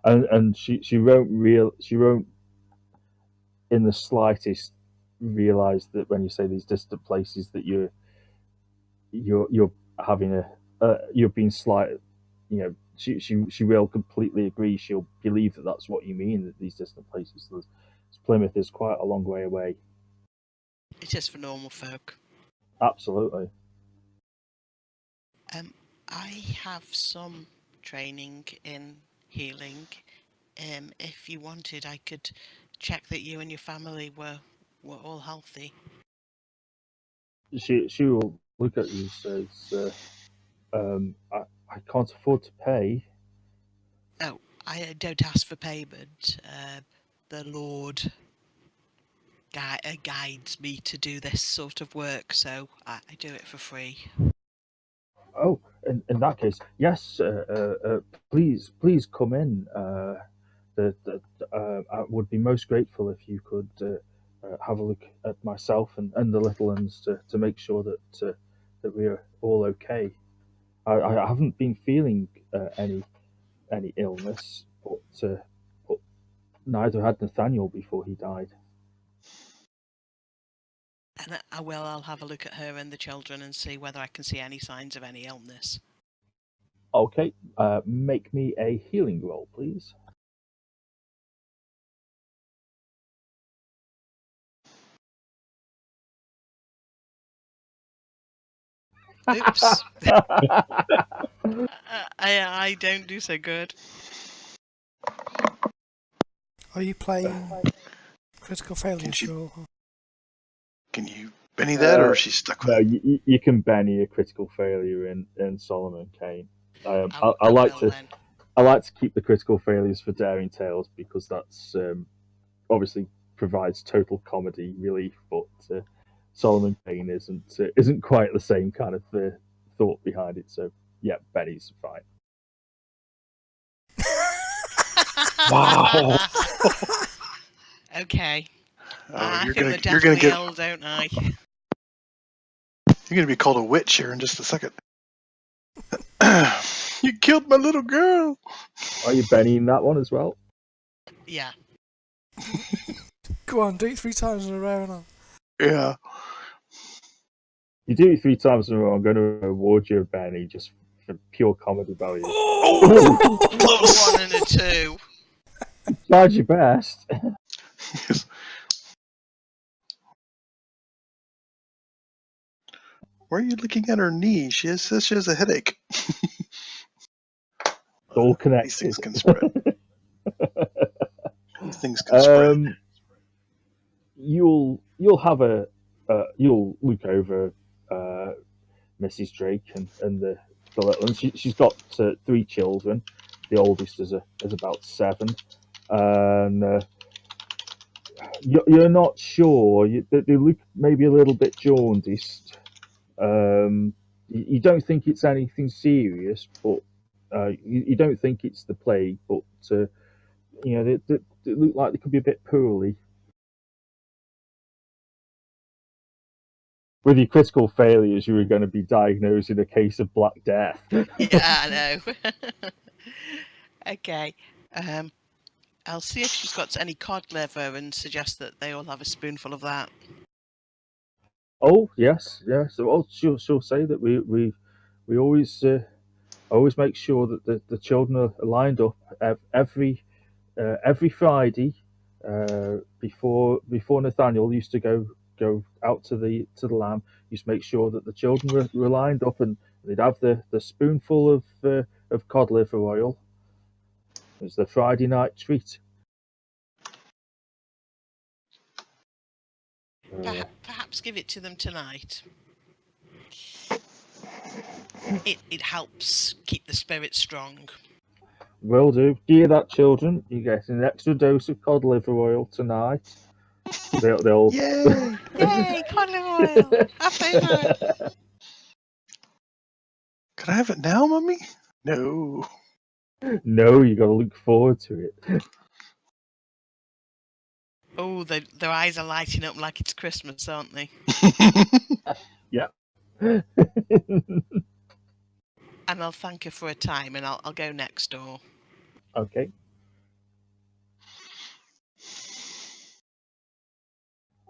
and she won't in the slightest realize that when you say these distant places that you're having you're being slight. She will completely agree. She'll believe that that's what you mean, that these distant places. Plymouth is quite a long way away. It is for normal folk. Absolutely. I have some training in healing. If you wanted, I could check that you and your family were all healthy. She will look at you and says, I can't afford to pay. Oh, I don't ask for payment. The Lord guides me to do this sort of work, so I do it for free. Oh, in that case, yes. Please come in. I would be most grateful if you could have a look at myself and the little ones to make sure that we are all okay. I haven't been feeling any illness, but neither had Nathaniel before he died. And I'll have a look at her and the children and see whether I can see any signs of any illness. Okay, make me a healing roll, please. Oops. I don't do so good. Are you playing critical Can failure, she? sure? Can you Benny that, or Uh, is she stuck with no, it? you can Benny a critical failure in Solomon Kane. I like will to then. I like to keep the critical failures for daring tales because that's obviously provides total comedy relief, but Solomon Kane isn't quite the same kind of thought behind it. So yeah, Benny's fine. Wow. Okay. Oh, I you're feel gonna the you're death gonna get wheel, don't I? you're gonna be called a witch here in just a second. You killed my little girl. Are you Benny in that one as well? Yeah. Go on, do it 3 times in a row now. Yeah. You do it 3 times in a row. I'm going to award you a Benny just for pure comedy value. Oh, A close. 1 and a 2. Tried your best. Yes. Why are you looking at her knee? Says she has a headache. It's all These things connected. can spread. These things can spread. You'll have you'll look over Mrs. Drake and the little one. She's got 3 children. The oldest is about 7, and you're not sure. They look maybe a little bit jaundiced. You don't think it's anything serious, but you don't think it's the plague. But they look like they could be a bit poorly. With your critical failures, you were going to be diagnosed in a case of Black Death. Yeah, I know. Okay. I'll see if she's got any cod liver and suggest that they all have a spoonful of that. Oh yes, yes. So she'll say that we always make sure that the children are lined up every Friday before Nathaniel used to go out to the lamb. Used to make sure that the children were lined up and they'd have the spoonful of cod liver oil as the Friday night treat. Perhaps give it to them tonight. It helps keep the spirit strong. Will do. Do you hear that, children? You get an extra dose of cod liver oil tonight. They'll Yay! Yay, cod liver oil! Our favourite! Can I have it now, Mummy? No. No, you got to look forward to it. Oh, their eyes are lighting up like it's Christmas, aren't they? Yeah. And I'll thank her for her time, and I'll go next door. Okay.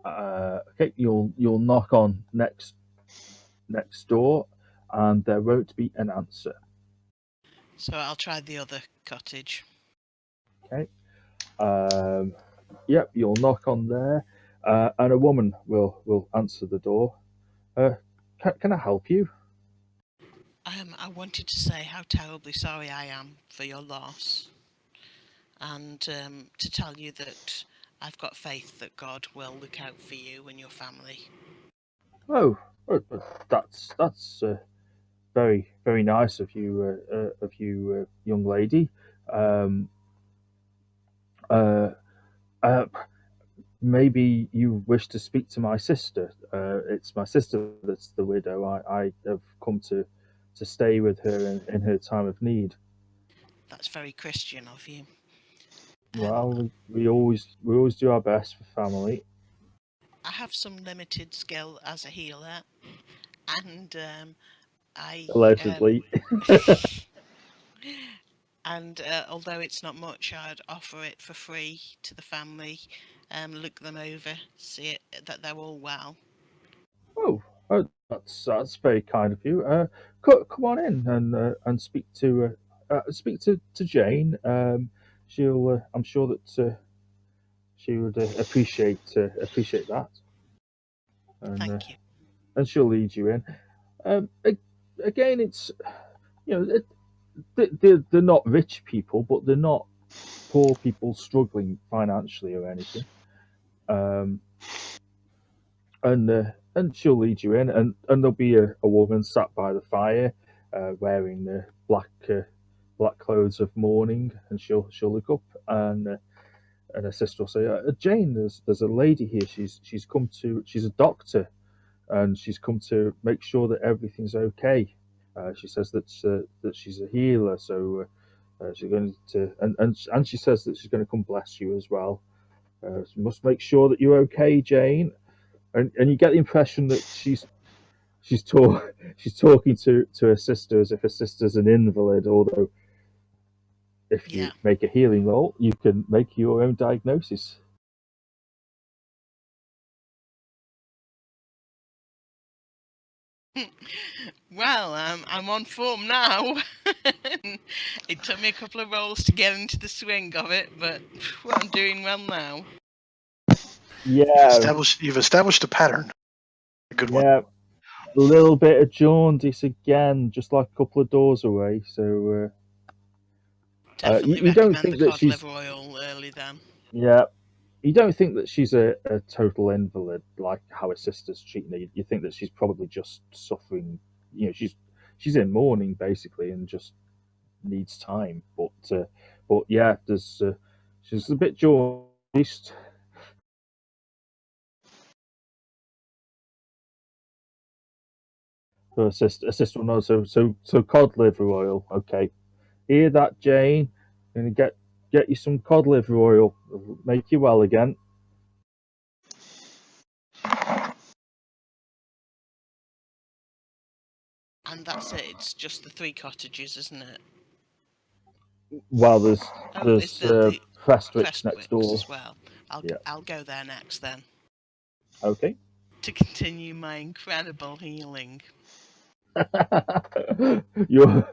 Okay. You'll knock on next door, and there won't be an answer. So I'll try the other cottage. Okay. Yep. You'll knock on there, and a woman will answer the door. Can I help you? I wanted to say how terribly sorry I am for your loss, and to tell you that I've got faith that God will look out for you and your family. Oh, that's very very nice of you, young lady. Um, uh, uh, Maybe you wish to speak to my sister. It's my sister that's the widow. I have come to stay with her in her time of need. That's very Christian of you. Well, we always do our best for family. I have some limited skill as a healer, and I Allegedly. and although it's not much, I'd offer it for free to the family. Look them over, see that they're all well. That's very kind of you. Come on in and speak to Jane. She'll I'm sure that she would appreciate that, and Thank you. and she'll lead you in. Again, it's they're not rich people, but they're not poor people struggling financially or anything. Um, and she'll lead you in, and there'll be a woman sat by the fire, wearing the black clothes of mourning, and she'll look up, and her sister will say, "Jane, there's a lady here. She's come to. She's a doctor, and she's come to make sure that everything's okay. She says that she's a healer, so she's going to, and she says that she's going to come bless you as well. She must make sure that you're okay, Jane." And you get the impression that she's talk she's talking to her sister as if her sister's an invalid. Although, if you Yeah. make a healing roll, you can make your own diagnosis. Well, I'm on form now. It took me a couple of rolls to get into the swing of it, but I'm doing well now. Yeah, You've established a pattern. A good one. yeah. A little bit of jaundice again, just like a couple of doors away. So Definitely you don't recommend the think that cod she's liver oil early then. yeah. You don't think that she's a total invalid, like how her sister's treating her. You think that she's probably just suffering. She's in mourning basically, and just needs time. But yeah, there's she's a bit jaundiced. Her sister will know. So cod liver oil. Okay, hear that, Jane? Gonna get you some cod liver oil. It'll make you well again. And that's it. It's just the 3 cottages, isn't it? Well, there's Oh, there's there's the Prestwicks next Prestwicks door. as well. Yeah. I'll go there next then Okay. to continue my incredible healing. your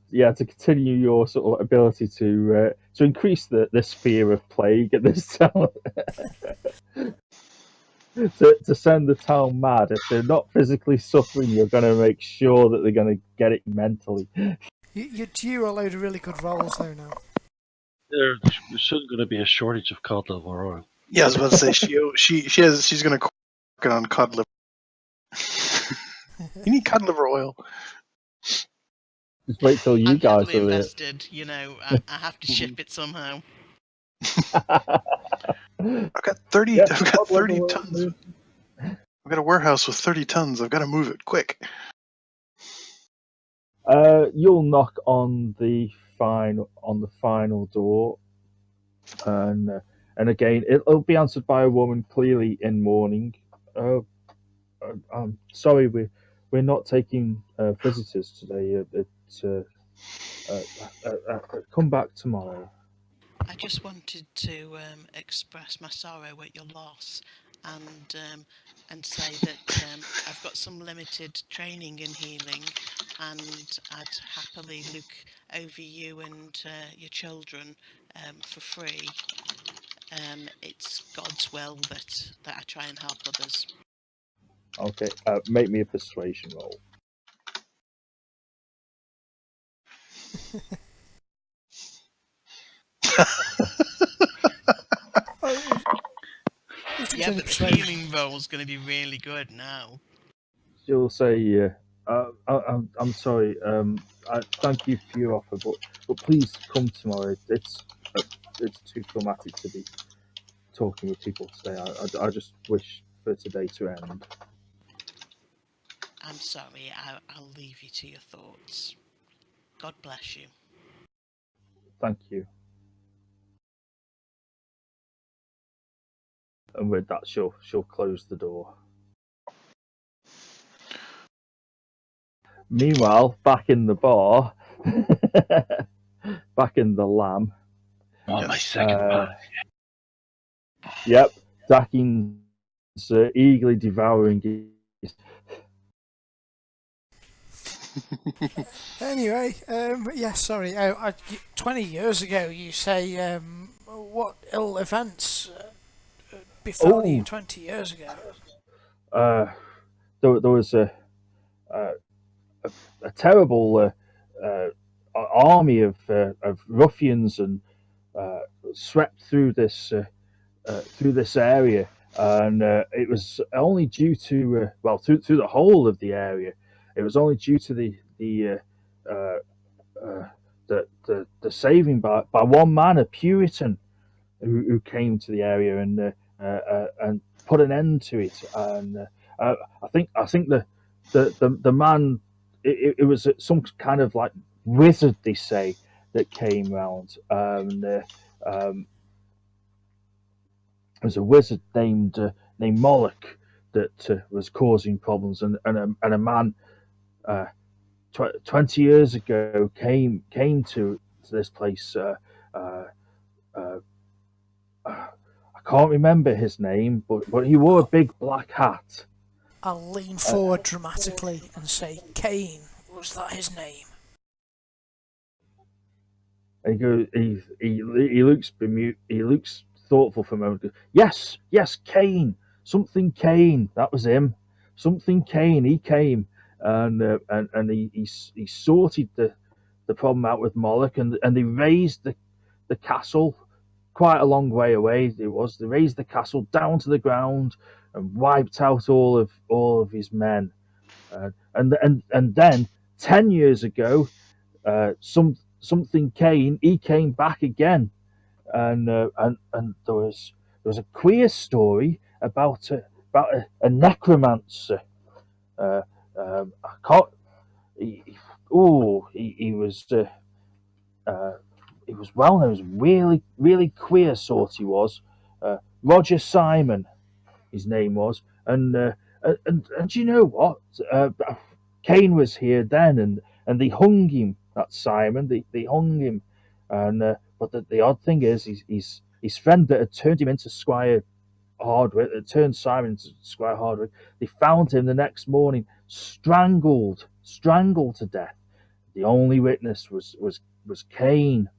yeah, to continue your sort of ability to increase the sphere of plague at this town. To send the town mad. If they're not physically suffering, you're going to make sure that they're going to get it mentally. You're due a load of really good rolls though now. There's soon going to be a shortage of cod liver oil. Yeah, I was about to say she's going to work on cod liver. You need cod liver oil. Just wait till you I'm guys heavily are there. invested. I have to ship it somehow. I've got 30. Yeah, I've got cod liver 30 oil, tons. dude. I've got a warehouse with 30 tons. I've got to move it quick. You'll knock on the final door, and again it'll be answered by a woman clearly in mourning. I'm sorry, we're not taking visitors today. Come back tomorrow. I just wanted to express my sorrow at your loss, and say that I've got some limited training in healing, and I'd happily look over you and your children for free. It's God's will that I try and help others. Okay, make me a persuasion roll. Oh, it's Yeah, only but the persuasion. healing roll's going to be really good now. She'll say, I'm sorry. I thank you for your offer, but please come tomorrow. It's too traumatic to be talking with people today. I just wish for today to end. I'm sorry, I'll leave you to your thoughts. God bless you. Thank you. And with that, she'll close the door. Meanwhile, back in the bar, back in the Lamb. Oh, my Yes. second one. Yep, Dakin's eagerly devouring his. Anyway, yeah, sorry. 20 years ago, you say, what ill events befell you Oh, 20 years ago? there was a, a terrible army of ruffians and swept through this area, and it was only due to through the whole of the area. it was only due to uh, the saving by one man, a Puritan, who came to the area and put an end to it. And I think the man, it was some kind of like wizard, they say, that came round. There was a wizard named Moloch that was causing problems, and a man 20 years ago came to this place. Uh, uh, I can't remember his name, but he wore a I'll, big black hat. I'll lean Uh, forward dramatically and say, Kane, was that his name? and he goes, he looks he looks thoughtful for a moment. Goes, yes, Kane, something Kane. That was him. Something Kane. He came and he sorted the problem out with Moloch, and they raised the castle quite a long way away. It was, they raised the castle down to the ground and wiped out all of his men. And then 10 years ago, something Kane, he came back again, and there was a queer story about a necromancer. Uh, I can't. He was. He was well known. He was really queer sort. He was. Roger Simon, his name was, and you know what? Kane was here then, and they hung him. That Simon, they hung him, and but the odd thing is, his friend that had turned him into Squire Hardwick, that turned Simon into Squire Hardwick. They found him the next morning, strangled to death. The only witness was Kane.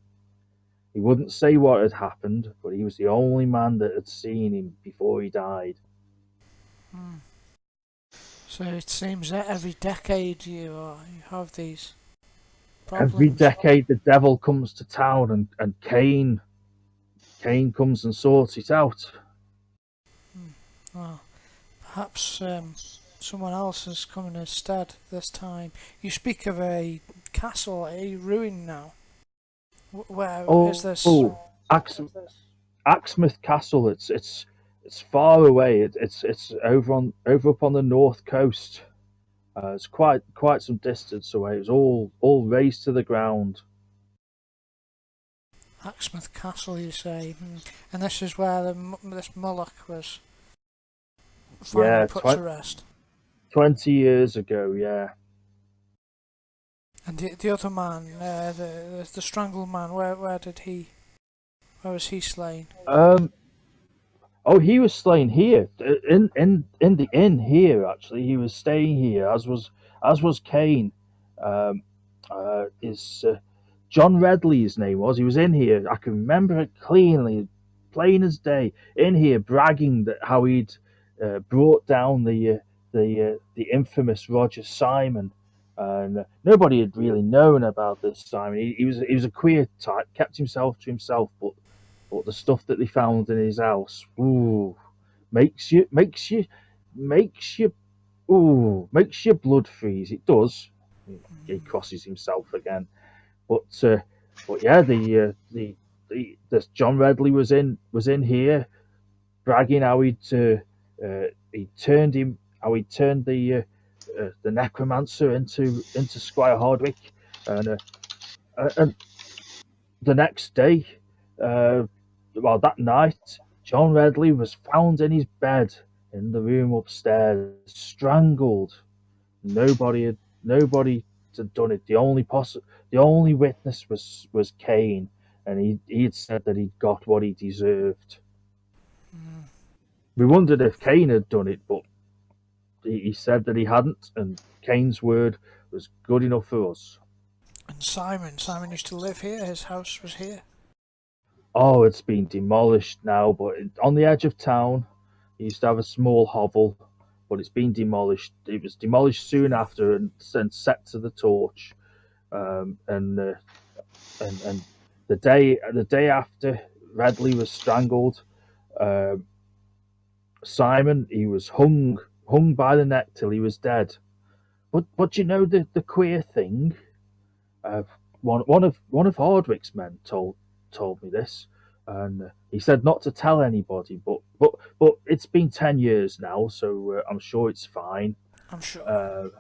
He wouldn't say what had happened, but he was the only man that had seen him before he died. Hmm. So it seems that every decade you have these Every problems. decade, the devil comes to town, and Kane comes and sorts it out. Well, perhaps someone else has come in his stead this time. You speak of a castle, a ruin now. Where is this? Oh, Axe, Axmouth Castle. It's far away. It's over up on the north coast. It's quite some distance away. It was all razed to the ground. Axmouth Castle, you say? And this is where this Moloch was finally Yeah, put to rest. 20 years ago. Yeah. And the other man, the strangled man, where was he slain? Um. Oh, he was slain here in the inn here. Actually, he was staying here, as was Kane. Um. Is John Redley, his name was. He was in here. I can remember it cleanly, plain as day. In here, bragging that how he'd brought down the infamous Roger Simon, and nobody had really known about this Simon. He was a queer type, kept himself to himself, but the stuff that they found in his house, ooh, makes you makes your blood freeze. It does. He crosses himself again. But yeah, the John Redley was in here bragging how he turned the necromancer into Squire Hardwick, and the next day, uh, well, that night, John Redley was found in his bed in the room upstairs, strangled. Nobody had done it. The only witness was Kane, and he had said that he'd got what he deserved. Mm. We wondered if Kane had done it, but he said that he hadn't, and Kane's word was good enough for us. And Simon used to live here. His house was here. Oh, it's been demolished now, but on the edge of town, he used to have a small hovel, but it's been demolished. It was demolished soon after and set to the torch. And the day after Redley was strangled, uh, Simon, he was hung by the neck till he was dead. But you know the queer thing. Uh, one of Hardwick's men told me this, and he said not to tell anybody. But it's been 10 years now, so I'm sure it's fine. I'm sure.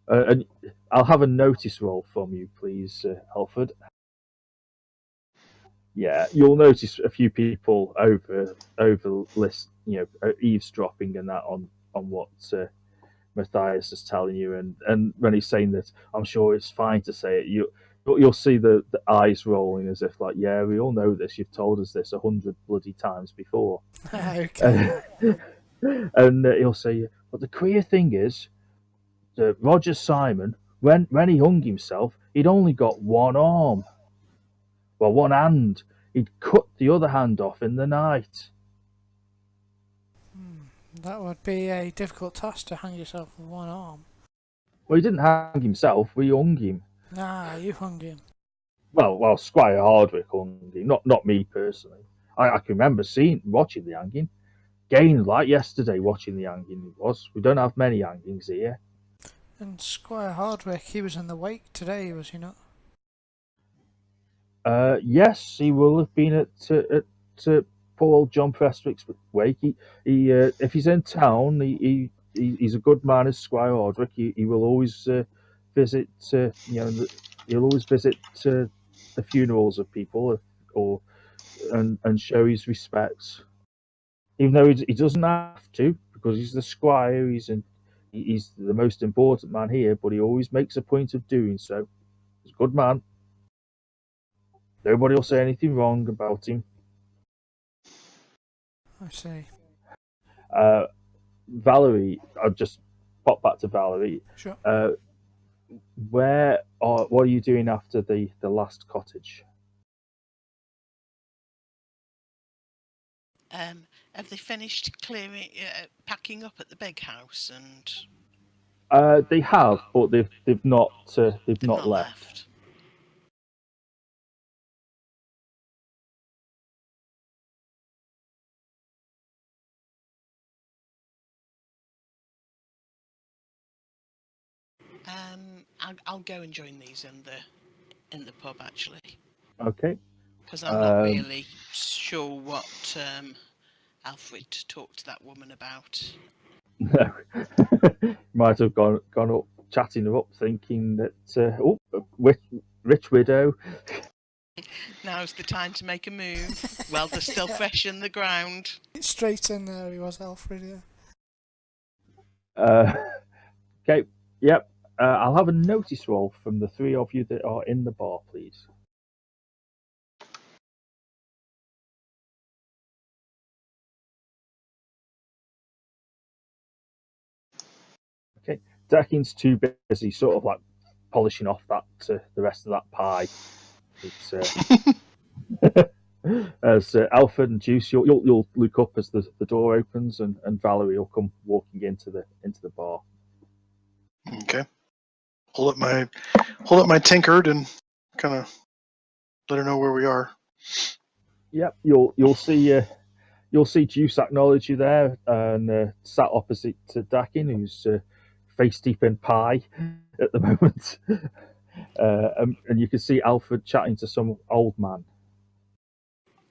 And I'll have a notice roll from you, please, Alfred. Yeah, you'll notice a few people over list, eavesdropping and that on what Matthias is telling you, and when he's saying that, I'm sure it's fine to say it. You'll see the eyes rolling as if like, yeah, we all know this. You've told us this 100 bloody times before. Okay. And he'll say, but the queer thing is, Roger Simon, when he hung himself, he'd only got one arm, well, one hand. He'd cut the other hand off in the night. That would be a difficult task to hang yourself with one arm. Well, he didn't hang himself. We hung him. Nah, you hung him. Well, Squire Hardwick hung him, not me personally. I can remember watching the hanging. Kane, like yesterday, watching the hanging. It was. We don't have many hangings here. And Squire Hardwick, he was in the wake today, was he not? Yes, he will have been at poor old John Prestwick's wake. If he's in town, he's a good man as Squire Hardwick. He will always visit. He'll always visit the funerals of people, and show his respects. Even though he doesn't have to, because he's the squire. He's the most important man here, but he always makes a point of doing so. He's a good man. Nobody will say anything wrong about him. I see. Valerie, I'll just pop back to Valerie. Sure. What are you doing after the last cottage? Have they finished clearing, packing up at the big house, and They have, but they've not they've not left. I'll go and join these in the pub actually, Okay. because I'm not really sure what Alfred talked to that woman about. No. Might have gone up, chatting her up, thinking that rich widow. Now's the time to make a move while they're still fresh in the ground. Straight in there he was, Alfred, yeah. Okay. Yep. I'll have a notice roll from the three of you that are in the bar, please. Okay. Deckin's too busy, sort of like polishing off the rest of that pie. It's as Alfred and Juice, you'll look up as the door opens, and Valerie will come walking into the bar. Okay. Hold up my tankard and kind of let her know where we are. Yep, you'll see Juice acknowledge you there, and sat opposite to Dakin, who's face deep in pie at the moment, and you can see Alfred chatting to some old man.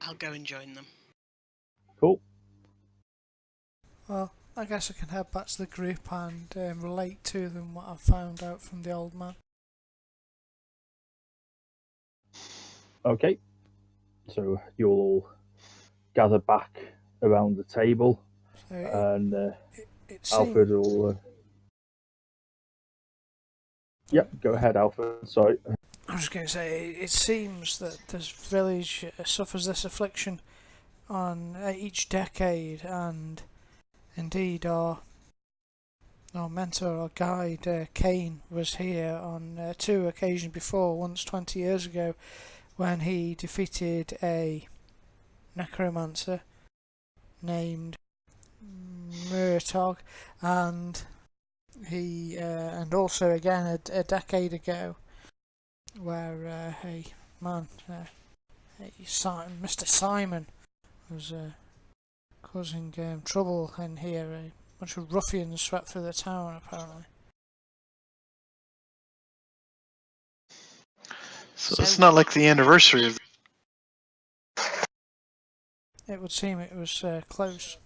I'll go and join them. Cool. Well, I guess I can head back to the group and relate to them what I've found out from the old man. Okay. So you'll all gather back around the table, So and it Alfred will. Yep, go ahead, Alfred. Sorry. I was going to say, it seems that this village suffers this affliction on each decade, and indeed our mentor, our guide, Kane, was here on 2 occasions before, once 20 years ago, when he defeated a necromancer named Murtog, and he and also again a decade ago, where a man, Mr. Simon, was causing trouble in here. A bunch of ruffians swept through the town, apparently. So it's not like the anniversary of. It would seem it was close.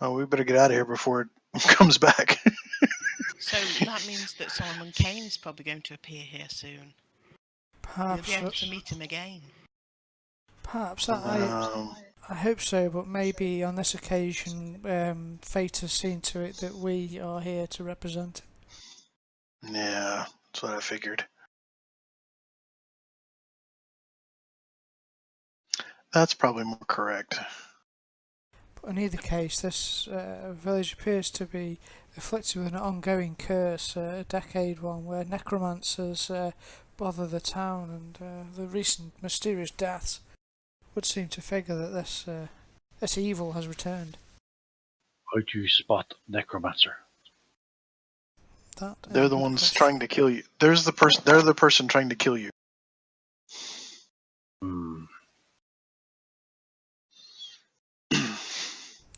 Oh, we better get out of here before it comes back. So that means that Solomon Kane is probably going to appear here soon. You'll be Perhaps, able to meet him again. perhaps Um, I hope so, but maybe on this occasion, fate has seen to it that we are here to represent him. yeah, that's what I figured. That's probably more correct. But in either case, this village appears to be afflicted with an ongoing curse, a decade one, where necromancers bother the town, and the recent mysterious deaths would seem to figure that this evil has returned. How do you spot necromancer? That They're the ones trying to kill you. They're the person trying to kill you. Hmm.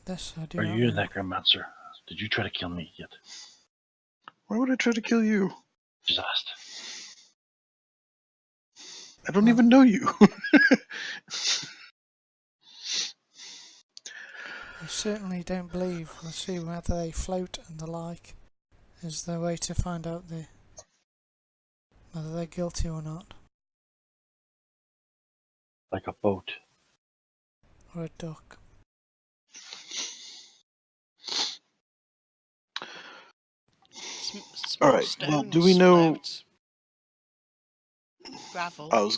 This I do Are not you a know. necromancer? Did you try to kill me yet? Why would I try to kill you? Just asked. I don't Well- even know you. I certainly don't believe we'll see whether they float and the like is the way to find out whether they're guilty or not, Like a boat. or a duck. All right. Well, do we know? Float. Gravel.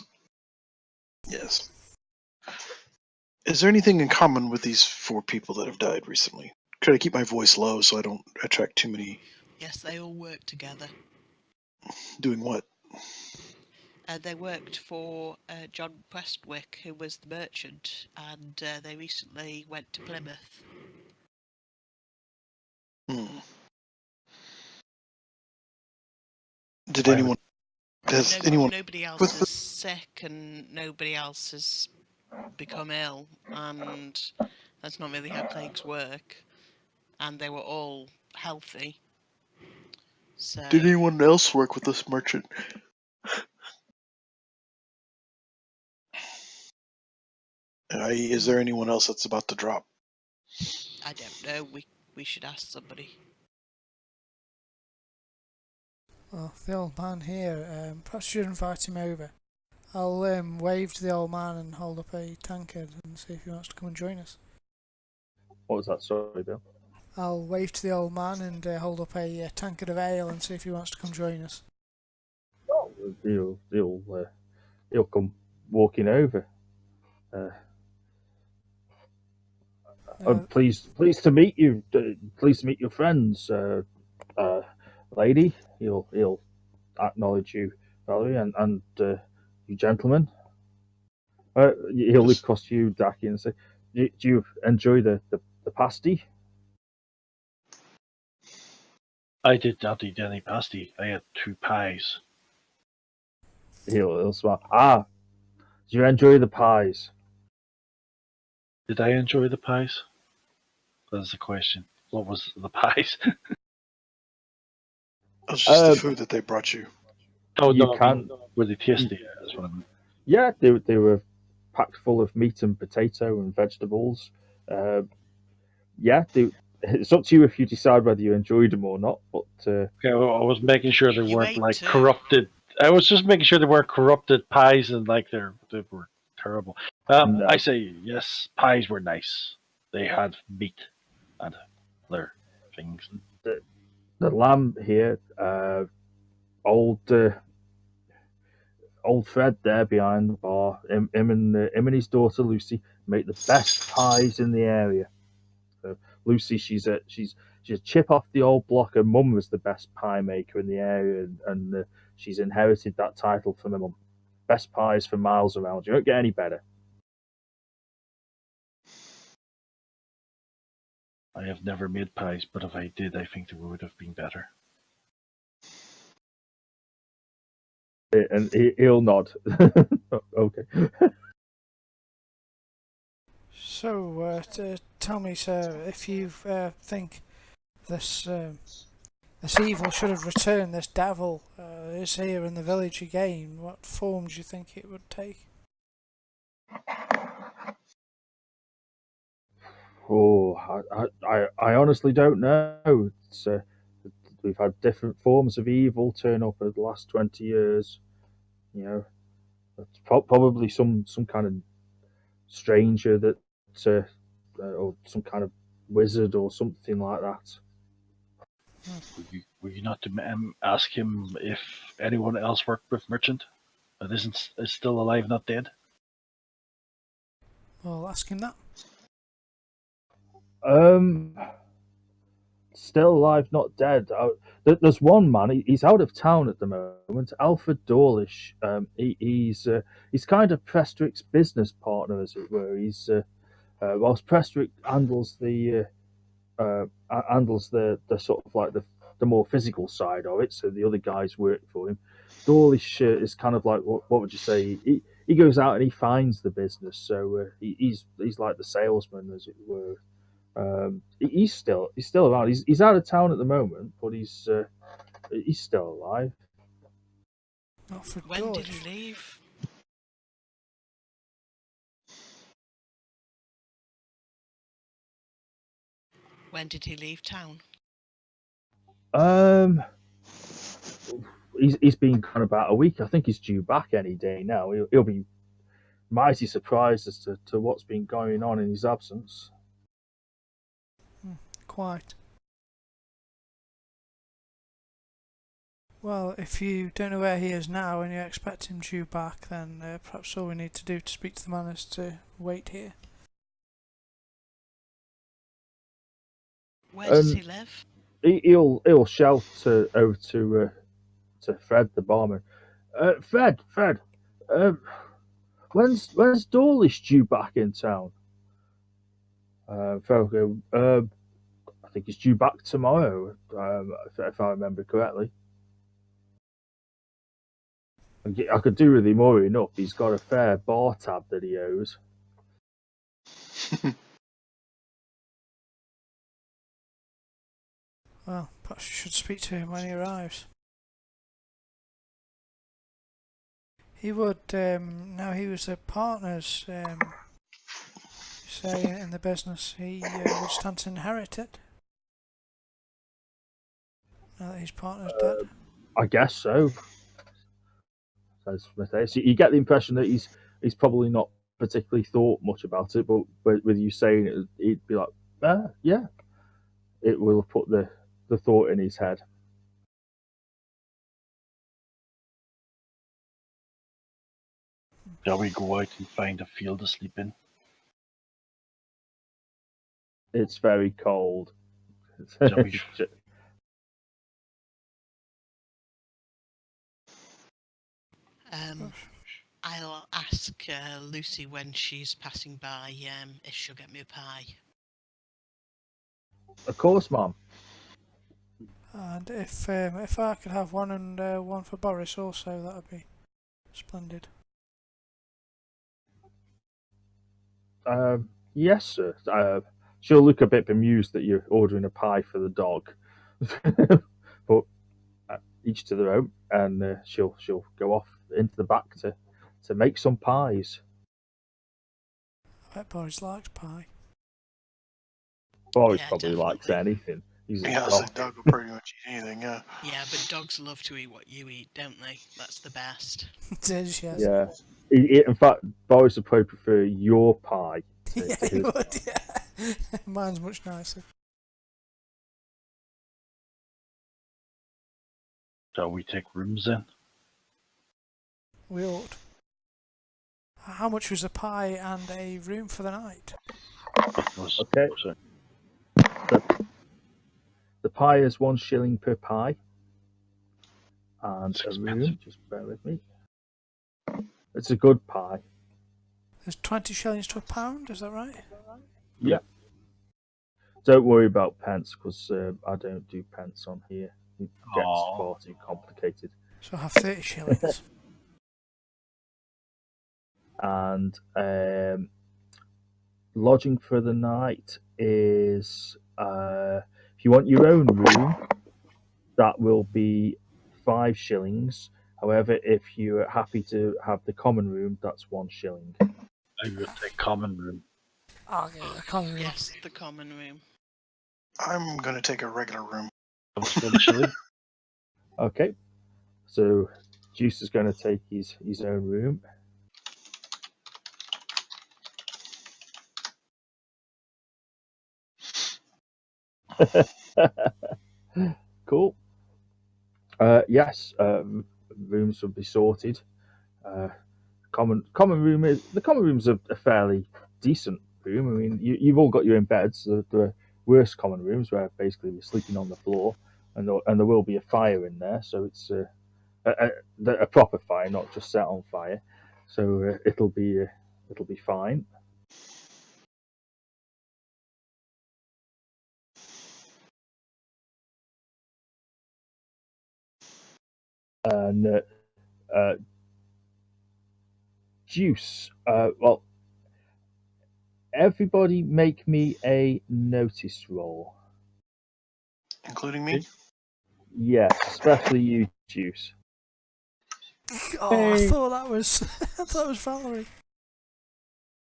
Yes. Is there anything in common with these 4 people that have died recently? Try to keep my voice low so I don't attract too many. Yes, they all work together. Doing what? They worked for John Prestwick, who was the merchant, and they recently went to Plymouth. Hmm. Did anyone? Has anyone? Nobody else with is sick, and nobody else has become ill, and that's not really how plagues work. And they were all healthy. So Did anyone else work with this merchant? Is there anyone else that's about to drop? I don't know. We should ask somebody. Well, the old man here, perhaps you should invite him over. I'll wave to the old man and hold up a tankard and see if he wants to come and join us. What was that? Sorry, Bill. I'll wave to the old man and hold up a tankard of ale and see if he wants to come join us. He'll come walking over. Pleased to meet you. Pleased to meet your friends, lady. He'll acknowledge you, Valerie, and you gentlemen. He'll look across to you, Daki, and say, "Do you enjoy the pasty?" I did not eat any pasty. I had 2 pies. He'll smile. Ah, do you enjoy the pies? Did I enjoy the pies? That's the question. What was the pies? It was just the food that they brought you. Oh, You no, can. were they tasty? That's what I mean. Yeah, they were packed full of meat and potato and vegetables. Yeah, it's up to you if you decide whether you enjoyed them or not. But Okay, well, I was making sure they You weren't ate like 2. corrupted. I was just making sure they weren't corrupted pies and like they were terrible. No. I say yes, pies were nice. They had meat and other things. the lamb here, old Fred there behind the bar, him and his daughter Lucy make the best pies in the area. Lucy, she's a chip off the old block. Her mum was the best pie maker in the area, and she's inherited that title from her mum. Best pies for miles around. You don't get any better. I have never made pies, but if I did, I think they would have been better. And he'll nod. Okay. So, tell me, sir, if you think this This evil should have returned. This devil is here in the village again. What form do you think it would take? Oh, I honestly don't know. We've had different forms of evil turn up over the last 20 years. You know, it's probably some kind of stranger that, or some kind of wizard or something like that. Were you not to ask him if anyone else worked with Merchant that is still alive, not dead? Well, ask him that. Um, Still alive, not dead. There's one man. He's out of town at the moment. Alfred Dawlish. He's kind of Prestrick's business partner, as it were. Whilst Prestrick handles the sort of like the more physical side of it, so the other guys work for him. Dawlish is kind of like what would you say? He goes out and he finds the business, so he's like the salesman, as it were. He's still around. He's out of town at the moment, but he's still alive. Not for When did George. he leave? When did he leave town? Um, he's been gone about a week. I think he's due back any day now. He'll be mighty surprised as to what's been going on in his absence. Quite. Well, if you don't know where he is now and you expect him due back, then perhaps all we need to do to speak to the man is to wait here. Where does he live? He'll shout over to Fred the barman. Fred, when's Dawlish due back in town? Fred will go. I think he's due back tomorrow, if I remember correctly. I could do with him hurrying up. He's got a fair bar tab that he owes. Well, perhaps you should speak to him when he arrives. He would, now he was a partners, say, in the business, he would stand to inherit it. Now that his partner's dead. I guess so. Says Matthias. You get the impression that he's probably not particularly thought much about it, but with you saying it, he'd be like, yeah. It will put the thought in his head. Shall we go out and find a field to sleep in? It's very cold. Shall we? I'll ask Lucy when she's passing by if she'll get me a pie. Of course, Mum. And if I could have one and one for Boris also, that would be splendid. Yes, sir. She'll look a bit bemused that you're ordering a pie for the dog, but each to their own, and she'll go off into the back to make some pies. I bet Boris likes pie. Boris Yeah, probably likes definitely. anything. He's a Yeah, dog. the dog will pretty much eat anything. Yeah. Yeah, but dogs love to eat what you eat, don't they? That's the best. It is, yes. Yeah. In fact, Boris would probably prefer your pie. Yeah, he would, yeah. Mine's much nicer. Shall we take rooms then? We ought. How much was a pie and a room for the night? Okay. Sorry. The pie is £1 per pie, and It's a expensive. room. Just bear with me. It's a good pie. There's 20 shillings to a pound, is that right? Yeah. Don't worry about pence, because I don't do pence on here. It gets Aww. far too complicated. So I have 30 shillings. And lodging for the night is if you want your own room, that will be 5 shillings. However, if you're happy to have the common room, that's 1 shilling. I would take common room. Okay, I can't remember. Yes, the common room. I'm going to take a regular room. That was 1 shilling. Okay, so Juice is going to take his own room. Cool. Yes, rooms will be sorted. Uh, common room is the common room's a fairly decent room. I mean, you've all got your own beds. There are worse common rooms where basically you're sleeping on the floor, and there will be a fire in there. So it's a proper fire, not just set on fire. So it'll be fine. And uh, Juice. Well, everybody make me a notice roll. Including me? Okay. Yes, especially you, Juice. Oh, I Hey. thought that was I thought it was Valerie.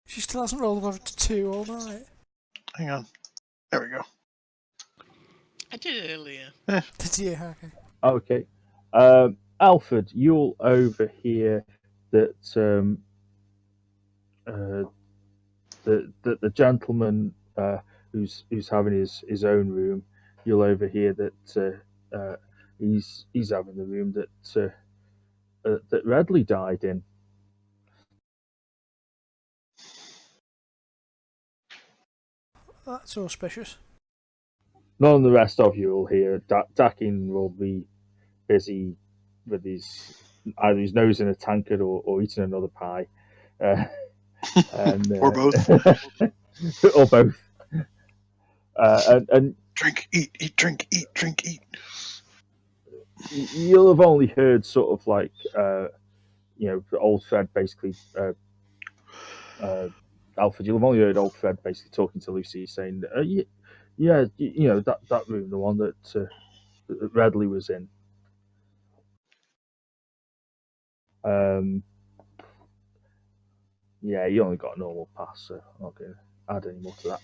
She still hasn't rolled above 2 all night. Hang on. There we go. I did earlier. Did you? Okay. Okay. Alfred, you'll overhear that uh, the gentleman who's having his own room. You'll overhear that he's having the room that Redley died in. That's auspicious. None of the rest of you will hear. Dakin will be busy with either his nose in a tankard or eating another pie, and Or both. or both. And Drink, eat, drink, eat, drink, eat. you'll have only heard sort of like old Fred basically. Alfred, you'll have only heard old Fred basically talking to Lucy, saying, "Yeah, that room, the one that Redley was in." Um, yeah, you only got a normal pass, so I'm not going to add any more to that.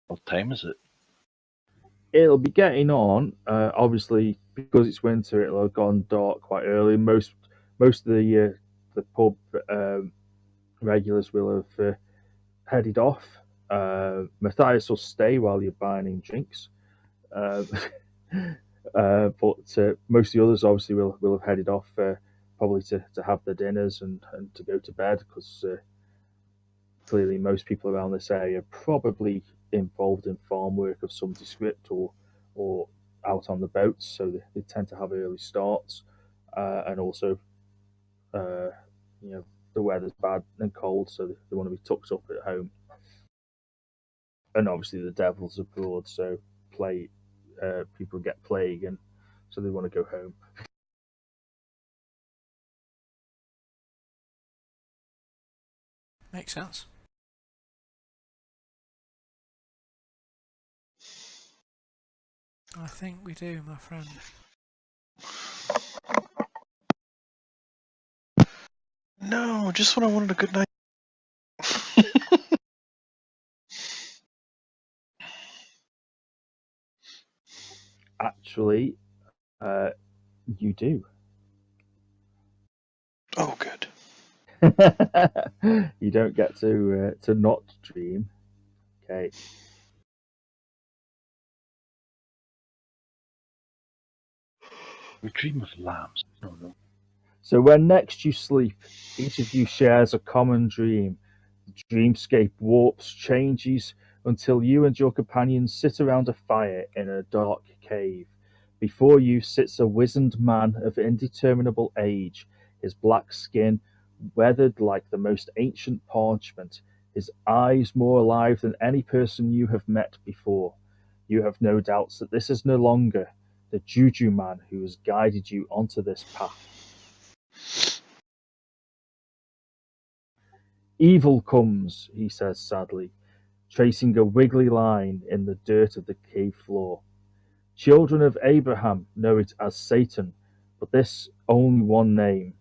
What time is it? It'll be getting on. Obviously, because it's winter, it'll have gone dark quite early. Most of the pub regulars will have headed off. Matthias will stay while you're buying him drinks. Uh, but most of the others obviously will have headed off probably to have their dinners and to go to bed because clearly most people around this area are probably involved in farm work of some descript or out on the boats, so they tend to have early starts, and also uh, you know the weather's bad and cold, so they want to be tucked up at home. And obviously the devil's abroad, so people get plague, and so they want to go home. Makes sense. I think we do, my friend. No, just when I wanted a good night. Actually, you do. Oh, good. You don't get to not dream. Okay. We dream of lambs. No. So when next you sleep, each of you shares a common dream. The dreamscape warps, changes until you and your companions sit around a fire in a dark cave. Before you sits a wizened man of indeterminable age, his black skin weathered like the most ancient parchment, his eyes more alive than any person you have met before. You have no doubts that this is no longer the juju man who has guided you onto this path. Evil comes, he says sadly, tracing a wiggly line in the dirt of the cave floor. Children of Abraham know it as Satan, but this only one name.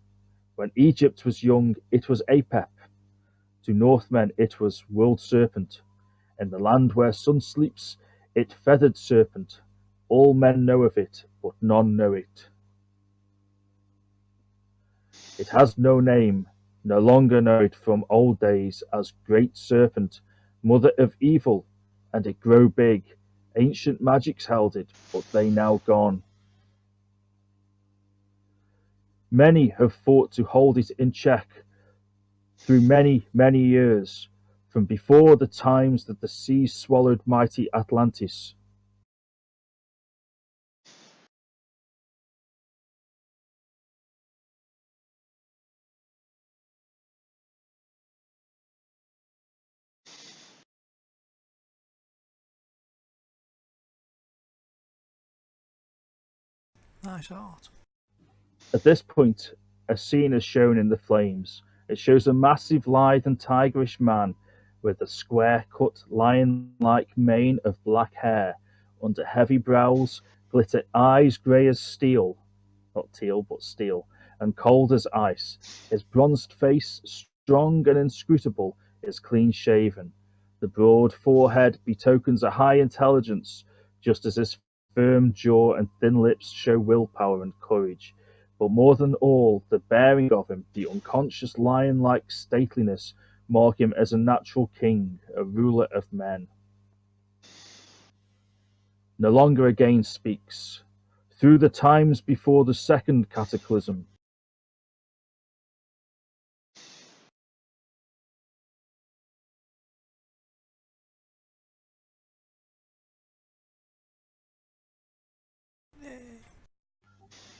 When Egypt was young, it was Apep. To Northmen, it was World Serpent. In the land where sun sleeps, it Feathered Serpent. All men know of it, but none know it. It has no name, no longer know it from old days as Great Serpent, Mother of Evil, and it grow big. Ancient magics held it, but they now gone. Many have fought to hold it in check through many, many years, from before the times that the sea swallowed mighty Atlantis. Nice art. At this point, a scene is shown in the flames. It shows a massive, lithe and tigerish man with a square-cut, lion-like mane of black hair. Under heavy brows glitter eyes grey as steel, not teal, but steel, and cold as ice. His bronzed face, strong and inscrutable, is clean-shaven. The broad forehead betokens a high intelligence, just as his firm jaw and thin lips show willpower and courage. But more than all, the bearing of him, the unconscious lion-like stateliness, mark him as a natural king, a ruler of men. No longer again speaks. Through the times before the second cataclysm,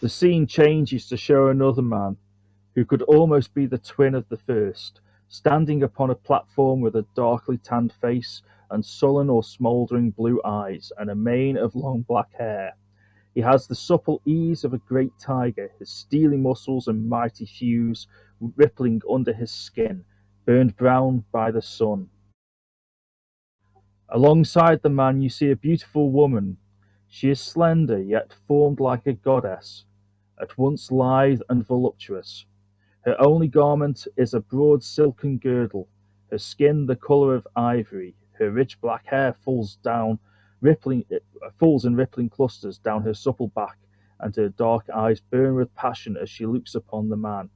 the scene changes to show another man, who could almost be the twin of the first, standing upon a platform with a darkly tanned face and sullen or smouldering blue eyes and a mane of long black hair. He has the supple ease of a great tiger, his steely muscles and mighty thews rippling under his skin, burned brown by the sun. Alongside the man you see a beautiful woman. She is slender, yet formed like a goddess, at once lithe and voluptuous. Her only garment is a broad silken girdle, her skin the colour of ivory, her rich black hair falls in rippling clusters down her supple back, and her dark eyes burn with passion as she looks upon the man.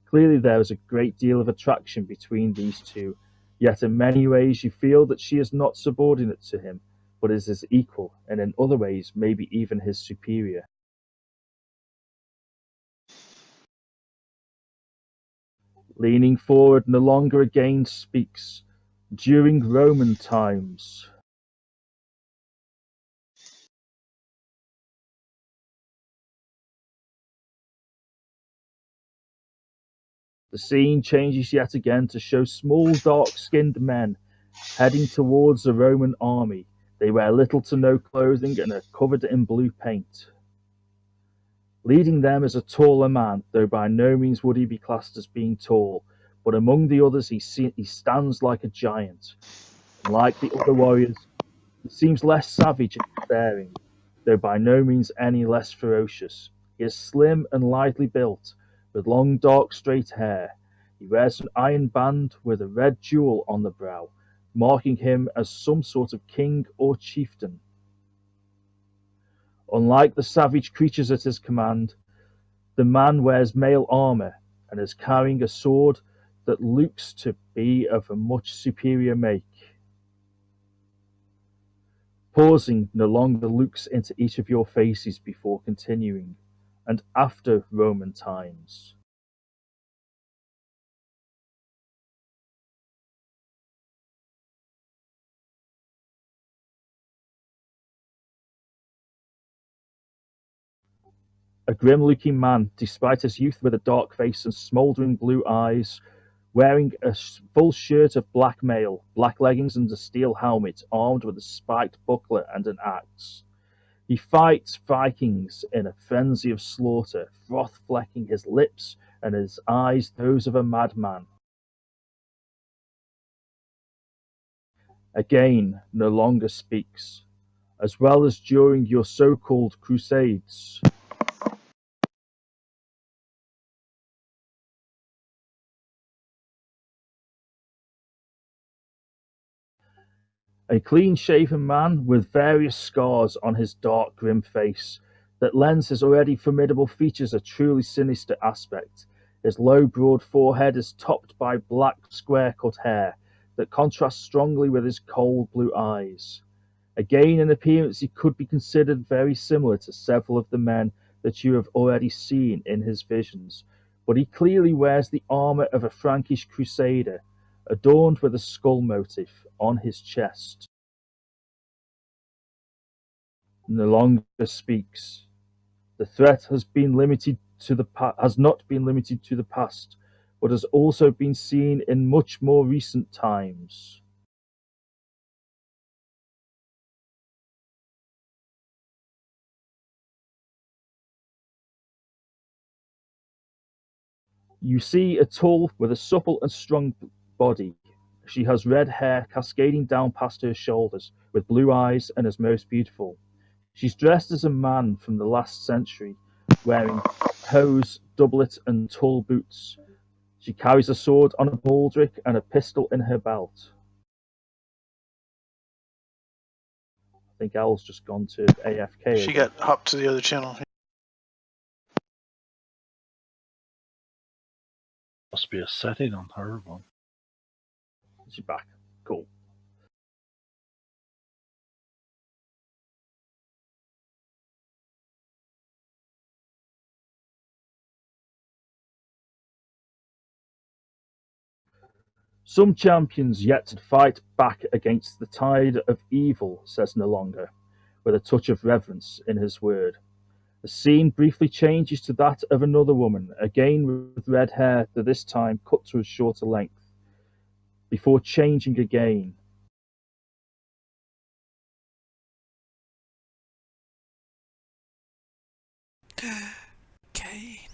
Clearly there is a great deal of attraction between these two, yet in many ways you feel that she is not subordinate to him, but is his equal, and in other ways maybe even his superior. Leaning forward, no longer again speaks. During Roman times, the scene changes yet again to show small, dark-skinned men heading towards the Roman army. They wear little to no clothing and are covered in blue paint. Leading them is a taller man, though by no means would he be classed as being tall, but among the others he stands like a giant. And like the other warriors, he seems less savage and staring, though by no means any less ferocious. He is slim and lightly built, with long dark straight hair. He wears an iron band with a red jewel on the brow, marking him as some sort of king or chieftain. Unlike the savage creatures at his command, the man wears mail armor and is carrying a sword that looks to be of a much superior make. Pausing no longer looks into each of your faces before continuing, and after Roman times. A grim-looking man, despite his youth, with a dark face and smouldering blue eyes, wearing a full shirt of black mail, black leggings and a steel helmet, armed with a spiked buckler and an axe. He fights Vikings in a frenzy of slaughter, froth flecking his lips and his eyes those of a madman. Again no longer speaks, as well as during your so-called crusades. A clean-shaven man with various scars on his dark, grim face that lends his already formidable features a truly sinister aspect. His low, broad forehead is topped by black, square-cut hair that contrasts strongly with his cold blue eyes. Again, in appearance, he could be considered very similar to several of the men that you have already seen in his visions, but he clearly wears the armour of a Frankish crusader, adorned with a skull motif on his chest. No longer speaks. The threat has not been limited to the past, but has also been seen in much more recent times. You see a tall with a supple and strong body. She has red hair cascading down past her shoulders, with blue eyes, and is most beautiful. She's dressed as a man from the last century, wearing hose, doublet, and tall boots. She carries a sword on a baldric and a pistol in her belt. I think Al's just gone to AFK She again. got hopped to the other channel. Must be a setting on her one. She's back. Cool. Some champions yet to fight back against the tide of evil, says Nalonga, with a touch of reverence in his word. The scene briefly changes to that of another woman, again with red hair that this time cut to a shorter length, before changing again. Kane.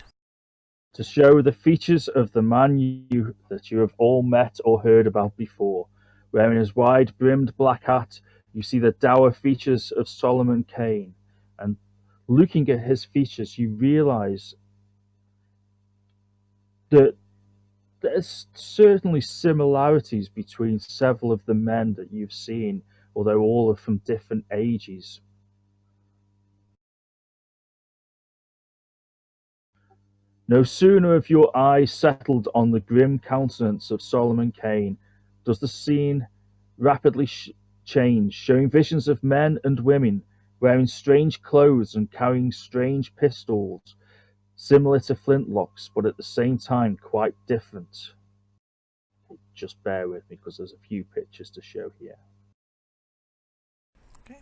To show the features of the man that you have all met or heard about before. Wearing his wide-brimmed black hat, you see the dour features of Solomon Kane, and looking at his features, you realize that there's certainly similarities between several of the men that you've seen, although all are from different ages. No sooner have your eyes settled on the grim countenance of Solomon Kane does the scene rapidly change, showing visions of men and women wearing strange clothes and carrying strange pistols, similar to flintlocks, but at the same time quite different. Just bear with me because there's a few pictures to show here. Okay.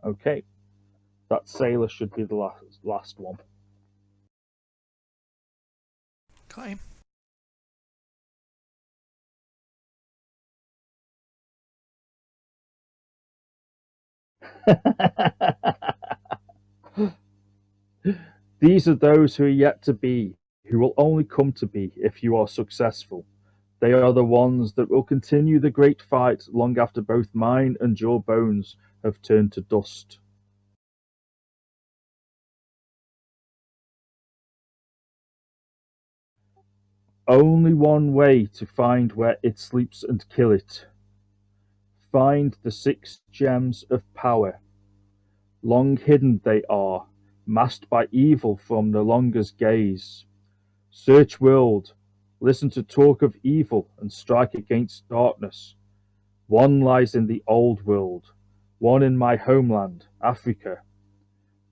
Okay, that sailor should be the last one. Got him. These are those who are yet to be, who will only come to be if you are successful. They are the ones that will continue the great fight long after both mine and your bones have turned to dust. Only one way to find where it sleeps and kill it. Find the 6 gems of power. Long hidden they are, masked by evil from no longer's gaze. Search world, listen to talk of evil and strike against darkness. One lies in the old world, one in my homeland, Africa.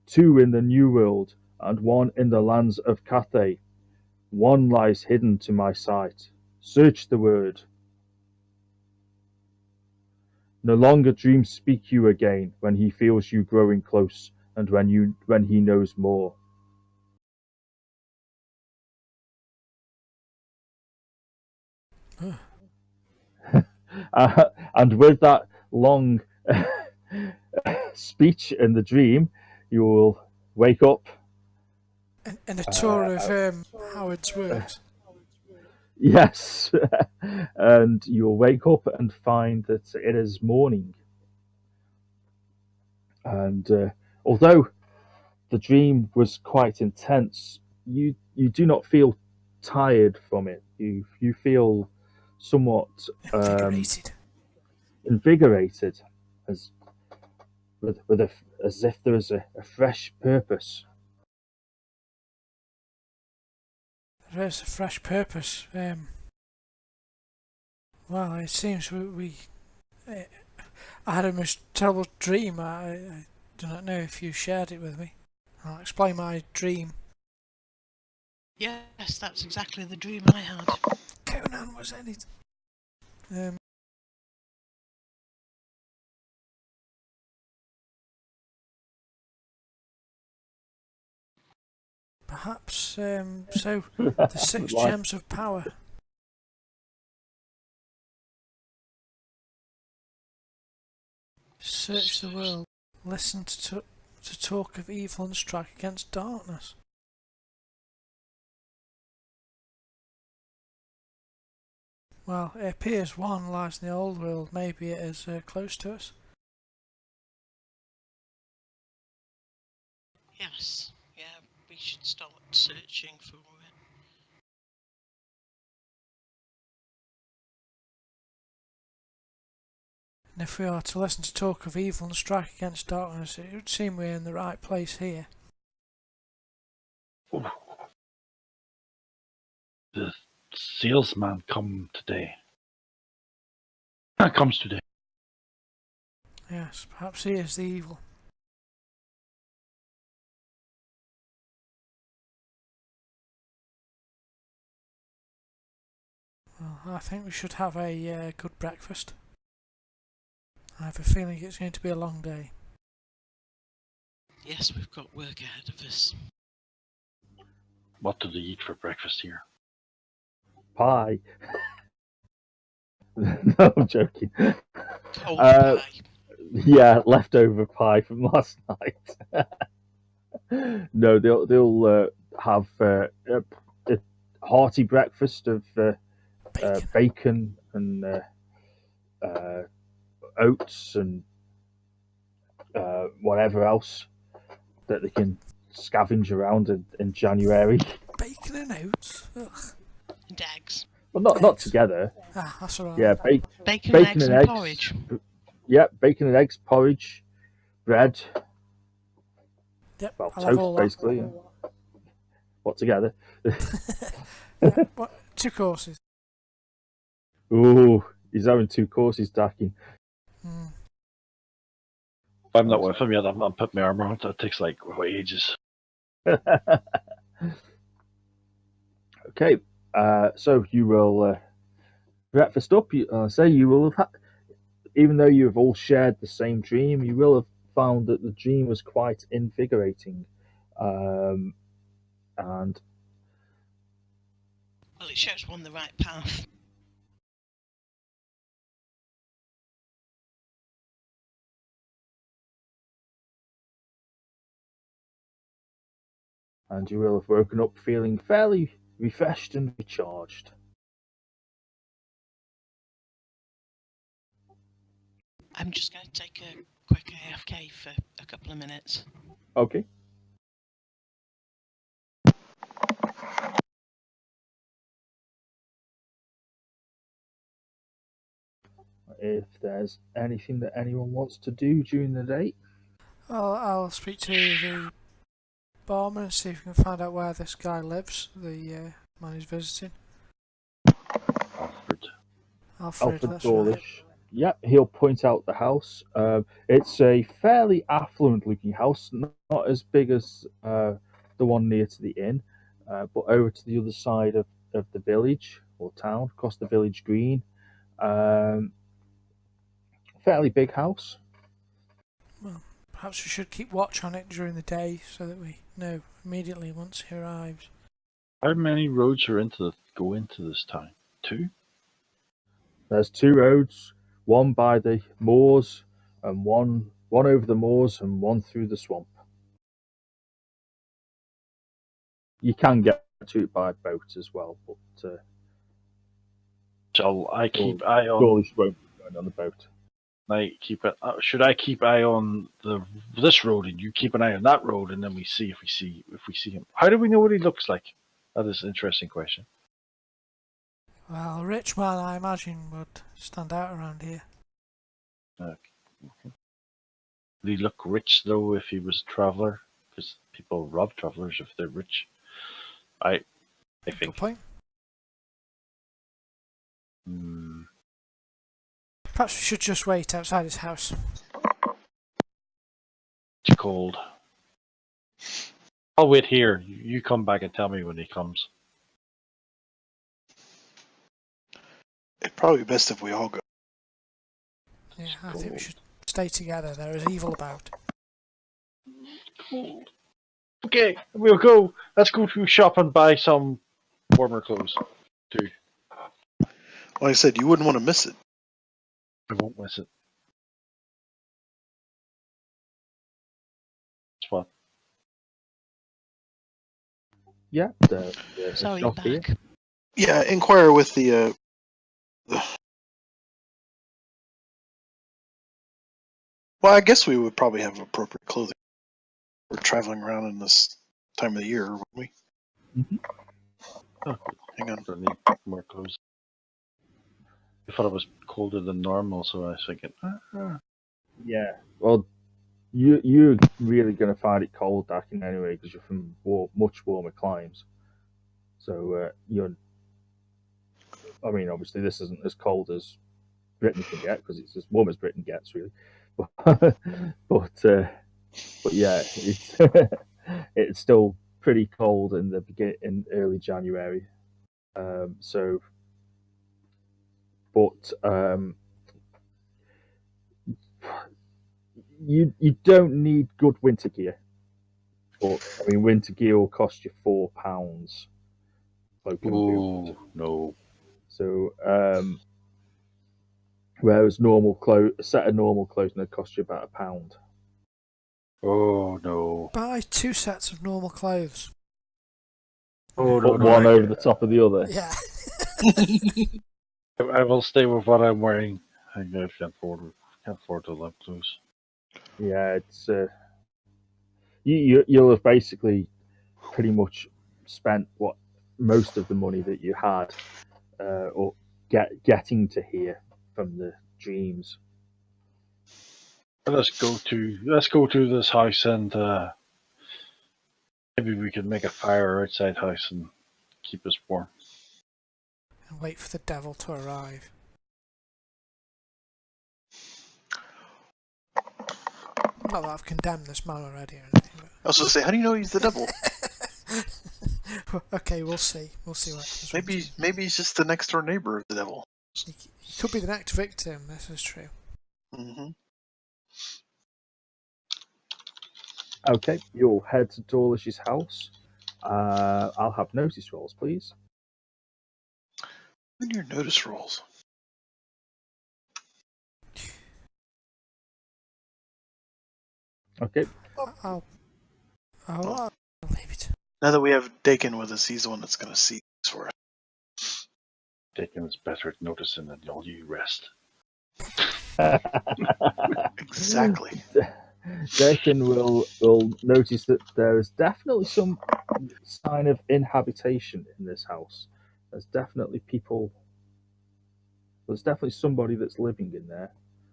2 in the new world, and 1 in the lands of Cathay. One lies hidden to my sight. Search the word. No longer dreams speak you again when he feels you growing close and when he knows more. And with that long speech in the dream, you will wake up. And a tour of Howard's works. Yes, and you'll wake up and find that it is morning. And although the dream was quite intense, you do not feel tired from it. You feel somewhat Invigorated. invigorated, as as if there is a fresh purpose. There is a fresh purpose. Well, it seems uh, I had a most terrible dream. I do not know if you shared it with me. I'll explain my dream. Yes, that's exactly the dream I had. Conan was in it. Perhaps, so the 6 Like, gems of power. Search the world. Listen to talk of evil and strike against darkness. Well, it appears 1 lies in the old world. Maybe it is close to us. Yes, yeah, we should start searching for it. And if we are to listen to talk of evil and strike against darkness, it would seem we're in the right place here. The salesman comes today. Yes, perhaps he is the evil. Well, I think we should have a good breakfast. I have a feeling it's going to be a long day. Yes, we've got work ahead of us. What do they eat for breakfast here? pie. No, I'm joking. Cold Uh, pie. yeah, leftover pie from last night. No, they'll have a hearty breakfast of Bacon. bacon and uh, oats and whatever else that they can scavenge around in January. Bacon and oats. Ugh. And eggs. Well, not Eggs. together. Ah, that's alright. Yeah, Bacon, bacon eggs, and and eggs. porridge. Yeah, bacon and eggs, porridge, bread. Yep, Well, I'll have toast all that. basically. Yeah. What together? What? 2 courses. Ooh, he's having 2 courses, Daki. Mm. I'm not with him yet. I'm not putting my armor on. That takes like ages. Okay, so you will breakfast up. Say you will have, even though you have all shared the same dream, you will have found that the dream was quite invigorating, and Well, it shows one the right path. you will have woken up feeling fairly refreshed and recharged. I'm just going to take a quick AFK for a couple of minutes. Okay. if there's anything that anyone wants to do during the day. I'll speak to the barman and see if we can find out where this guy lives, the man who's visiting. Alfred. Alfred, Alfred that's right. Dawlish. Yep, he'll point out the house. It's a fairly affluent-looking house, not as big as the one near to the inn, but over to the other side of the village or town, across the village green. Fairly big house. Well, perhaps we should keep watch on it during the day so that we know immediately once he arrives. How many roads go into this town? 2? There's 2 roads, one by the moors and one over the moors and one through the swamp. You can get to it by boat as well, but So I keep eye on. Dawlish won't be going on the boat. Should I keep eye on this road and you keep an eye on that road, and then we see if we see him? How do we know what he looks like? That is an interesting question. Well, a rich man, I imagine, would stand out around here. Okay. Would he look rich though if he was a traveller? Because people rob travellers if they're rich. I Good think. point. Hmm. Perhaps we should just wait outside his house. It's cold. I'll wait here. You come back and tell me when he comes. It'd probably be best if we all go. Yeah, I think we should stay together. There is evil about. Cold. Okay, we'll go. Let's go to shop and buy some warmer clothes too. Like I said, you wouldn't want to miss it. I won't miss it. It's what? Yeah, there's a Sorry, shop here. back. Yeah, inquire with the. Well, I guess we would probably have appropriate clothing. We're traveling around in this time of the year, wouldn't we? Mhm. Oh, Hang on. I need more clothes. I thought it was colder than normal, so I was thinking. Yeah, well, you're really going to find it cold, Dakin, anyway, because you're from much warmer climes. So I mean, obviously, this isn't as cold as Britain can get because it's as warm as Britain gets, really. But yeah, it's it's still pretty cold in early January. So, but you don't need good winter gear. But I mean, winter gear will cost you £4 cloak and boot. Oh no! So whereas a set of normal clothing would cost you about £1. Oh no! Buy 2 sets of normal clothes. Oh Put no! one over the top of the other. Yeah. I will stay with what I'm wearing. I can't afford to love clothes. Yeah, it's you'll have basically pretty much spent what most of the money that you had or getting to here from the dreams. Let's go to this house and maybe we can make a fire outside house and keep us warm. And wait for the devil to arrive. Not that I've condemned this man already or anything. I was going to say, how do you know he's the devil? But okay, we'll see. We'll see what happens. Maybe he's just the next door neighbor of the devil. He could be the next victim. This is true. Mm-hmm. Okay, you'll head to Dawlish's house. I'll have notice rolls, please. When your notice rolls. Okay. I'll leave it. Now that we have Dakin with us, he's the one that's going to see this for us. Taking is better at noticing than all you rest. Exactly. Dakin will notice that there is definitely some sign of inhabitation in this house. There's definitely people There's definitely somebody that's living in there,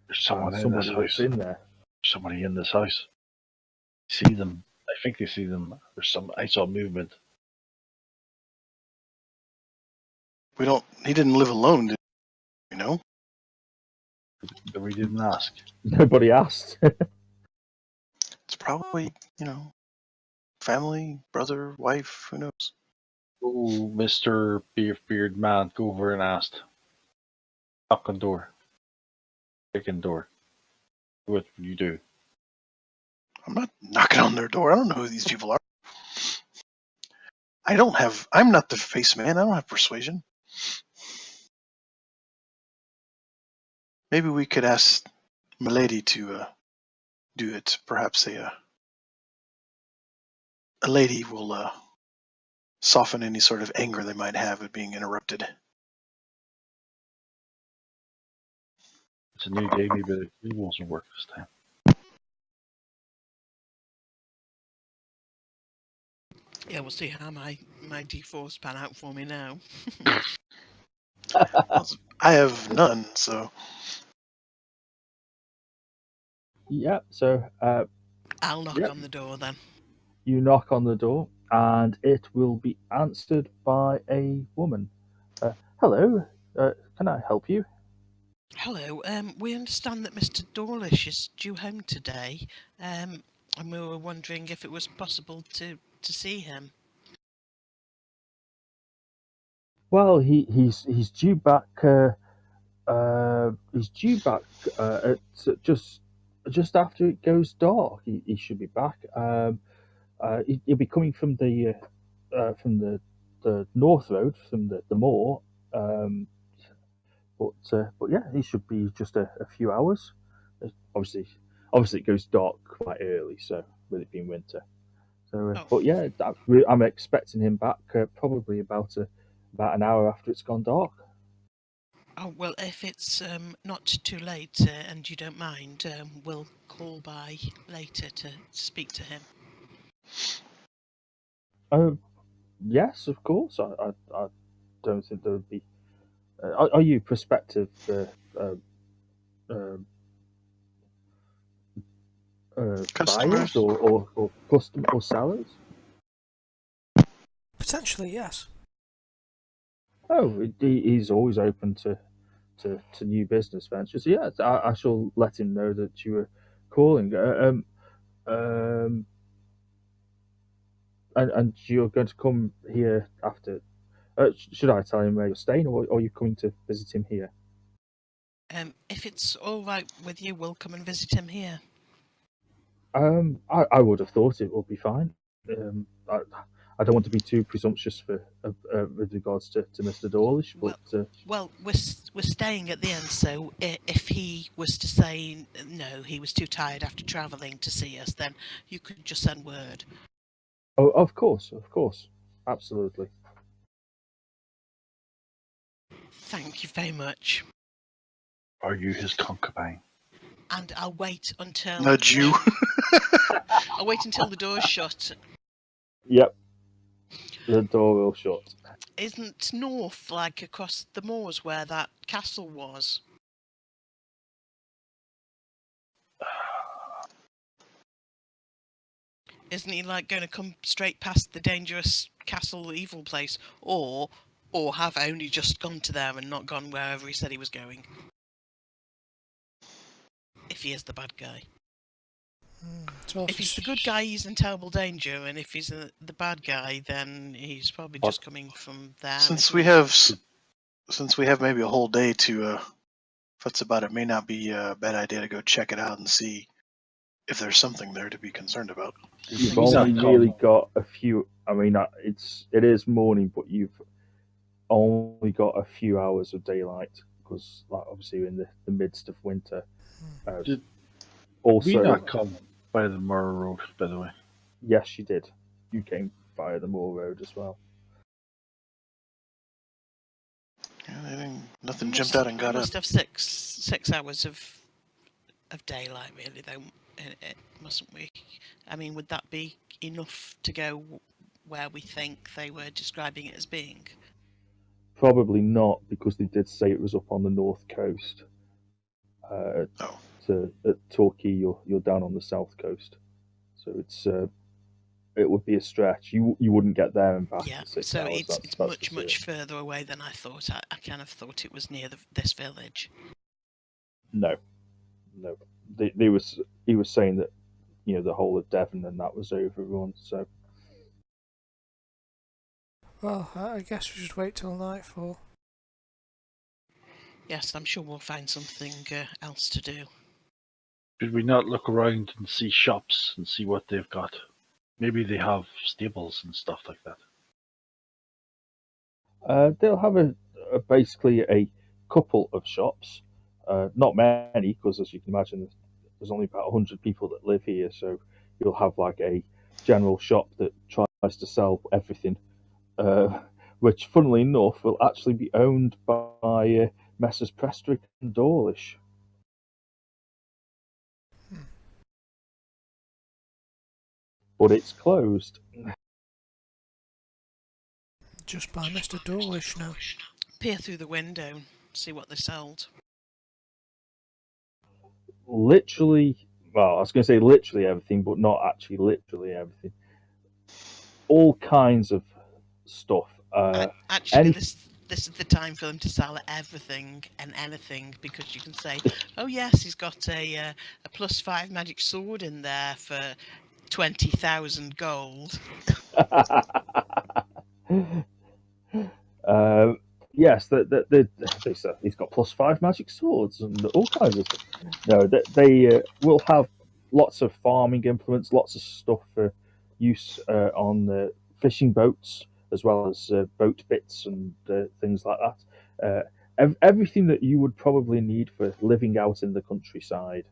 There's and someone in this somebody that's house. in there. Somebody in this house. See them. I think they see them. There's some. I saw movement. We don't. He didn't live alone, did you know? But we didn't ask. Nobody asked. It's probably family, brother, wife. Who knows? Oh, Mr. Beard Man, go over and ask. Knock on door. Chicken door. What would you do? I'm not knocking on their door. I don't know who these people are. I don't have. I'm not the face man. I don't have persuasion. Maybe we could ask Milady to do it. Perhaps a lady will soften any sort of anger they might have at being interrupted. It's a new day. Maybe the rules will work this time. Yeah, we'll see how my D4s pan out for me now. I have none, so Yeah. So I'll knock Yep. on the door then. you knock on the door, and it will be answered by a woman. Hello. Can I help you? Hello. We understand that Mr. Dawlish is due home today, and we were wondering if it was possible to see him. Well, he's due back. He's due back at just after it goes dark. He should be back. He'll be coming from the north road from the moor. Um, but yeah, he should be just a few hours. Obviously, obviously it goes dark quite early, so with it being winter. So, Oh. but yeah, I'm expecting him back probably about an hour after it's gone dark. Oh well, if it's not too late and you don't mind, we'll call by later to speak to him. Oh, yes, of course. I don't think there would be. Are you prospective uh, uh, buyers customers. or custom or sellers? Potentially, yes. Oh, he's always open to new business ventures. Yeah, I shall let him know that you were calling. Um, and you're going to come here after. Should I tell him where you're staying, or are you coming to visit him here? If it's all right with you, we'll come and visit him here. I would have thought it would be fine. I don't want to be too presumptuous with regards to Mr. Dawlish, but Well, we're staying at the end, so if he was to say no, he was too tired after travelling to see us, then you could just send word. oh, of course, absolutely. Thank you very much. Are you his concubine? And I'll wait until Nudge you. I'll wait until the door's shut. Yep, the door will shut. Isn't north like across the moors where that castle was? Isn't he like going to come straight past the dangerous castle evil place, or have only just gone to there and not gone wherever he said he was going? If he is the bad guy. If he's the good guy, he's in terrible danger, and if he's the bad guy, then he's probably just coming from there. Since we have maybe a whole day to fuss about it, may not be a bad idea to go check it out and see if there's something there to be concerned about. You've He's only not really calm. got a few. I mean, it is morning, but you've only got a few hours of daylight because, like, obviously, you're in the midst of winter. Uh, Did we also, not come by the Murray Road, by the way? yes, you did. You came via the Moor Road as well. Yeah, nothing jumped out and We got up. must have six hours of daylight, really, though, mustn't we? I mean, would that be enough to go where we think they were describing it as being? probably not, because they did say it was up on the north coast. Oh, At Torquay, you're down on the south coast, so it would be a stretch. You wouldn't get there and back Yeah, in 6 hours. it's That's for much certain. further away than I thought. I kind of thought it was near this village. No, no. They was he was saying that the whole of Devon and that was overrun. So Well, I guess we should wait till nightfall. Yes, I'm sure we'll find something else to do. Should we not look around and see shops and see what they've got? Maybe they have stables and stuff like that. they'll have basically a couple of shops, not many, because as you can imagine, there's only about 100 people that live here. So you'll have like a general shop that tries to sell everything, which, funnily enough, will actually be owned by Messrs. Prestwick and Dawlish. But it's closed. Just by Mr. Dawlish now. Peer through the window, see what they sold. Literally, well, I was going to say literally everything, but not actually literally everything. All kinds of stuff. Actually, Any this is the time for them to sell everything and anything, because you can say, oh yes, he's got a +5 magic sword in there for 20,000 gold. Yes, they say he's got +5 magic swords and all kinds of stuff. No, they will have lots of farming implements, lots of stuff for use on fishing boats, as well as boat bits and things like that. Everything that you would probably need for living out in the countryside.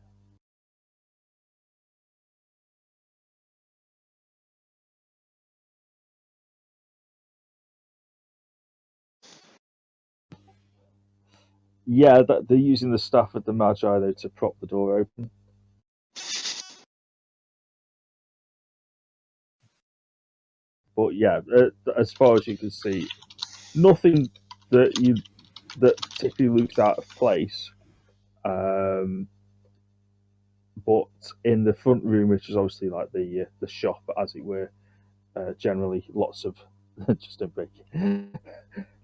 Yeah, they're using the staff at the Magi though to prop the door open. But yeah, as far as you can see, nothing that particularly looks out of place. Um, but in the front room, which is obviously like the shop, as it were, generally lots of just a break,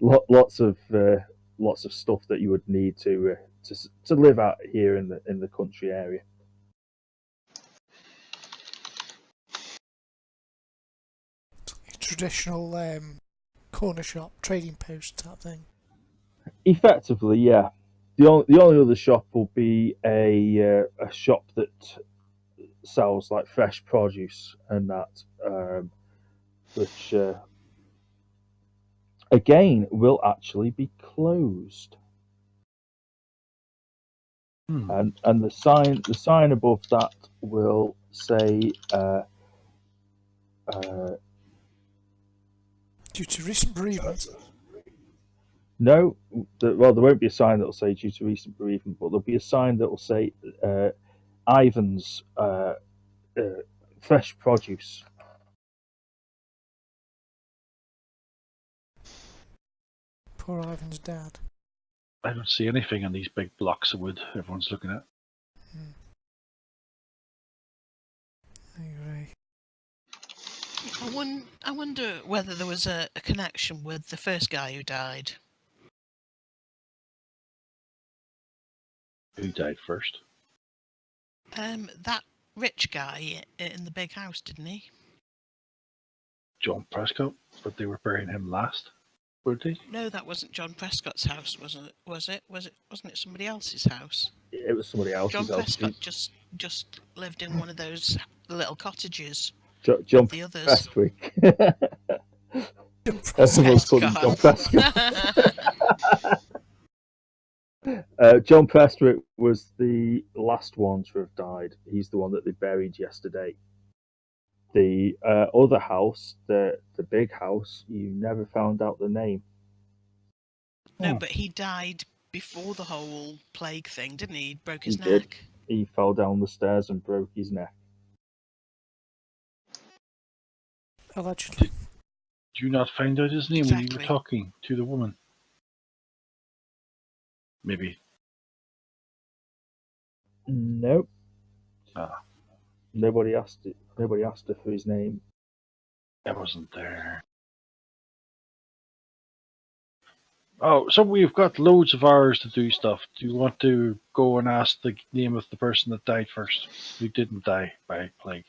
lots of stuff that you would need to live out here in the country area. Traditional corner shop, trading post type thing. Effectively, yeah. The only other shop will be a shop that sells like fresh produce and that, which again will actually be closed. And the sign above that will say Due to recent bereavement. no. Well, there won't be a sign that will say due to recent bereavement, but there'll be a sign that will say Ivan's fresh produce. Poor Ivan's dad. I don't see anything on these big blocks of wood everyone's looking at. Anyway. I wonder whether there was a connection with the first guy who died. Who died first? That rich guy in the big house, didn't he? John Prescott, but they were burying him last, were they? No, that wasn't John Prescott's house, wasn't it? Wasn't it somebody else's house? It was somebody else's John house. Prescott just lived in one of those little cottages John with the others. Prestwick. Prescott. Everyone's called him John Prescott. John Prestwick was the last one to have died. He's the one that they buried yesterday. The other house, the big house, you never found out the name. No, but he died before the whole plague thing, didn't he? He broke his He did. neck. He fell down the stairs and broke his neck. Allegedly. Did you not find out his name when you Exactly. were talking to the woman? Maybe. Nope. Ah, Nobody asked it. Nobody asked her for his name. I wasn't there. Oh, so we've got loads of hours to do stuff. Do you want to go and ask the name of the person that died first? Who didn't die by plague?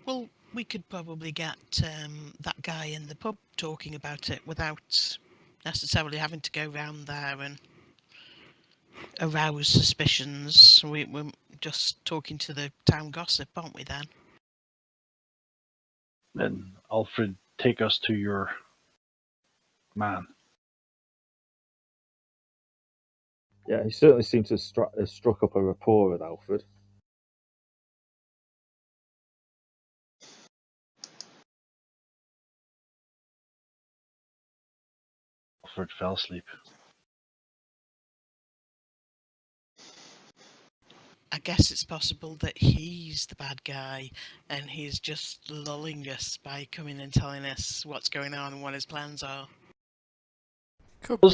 Well, we could probably get that guy in the pub talking about it without necessarily having to go round there and arouse suspicions. We're just talking to the town gossip, aren't we then? Then Alfred, take us to your man. Yeah, he certainly seems to have struck up a rapport with Alfred. Alfred fell asleep. I guess it's possible that he's the bad guy and he's just lulling us by coming and telling us what's going on and what his plans are. Could be.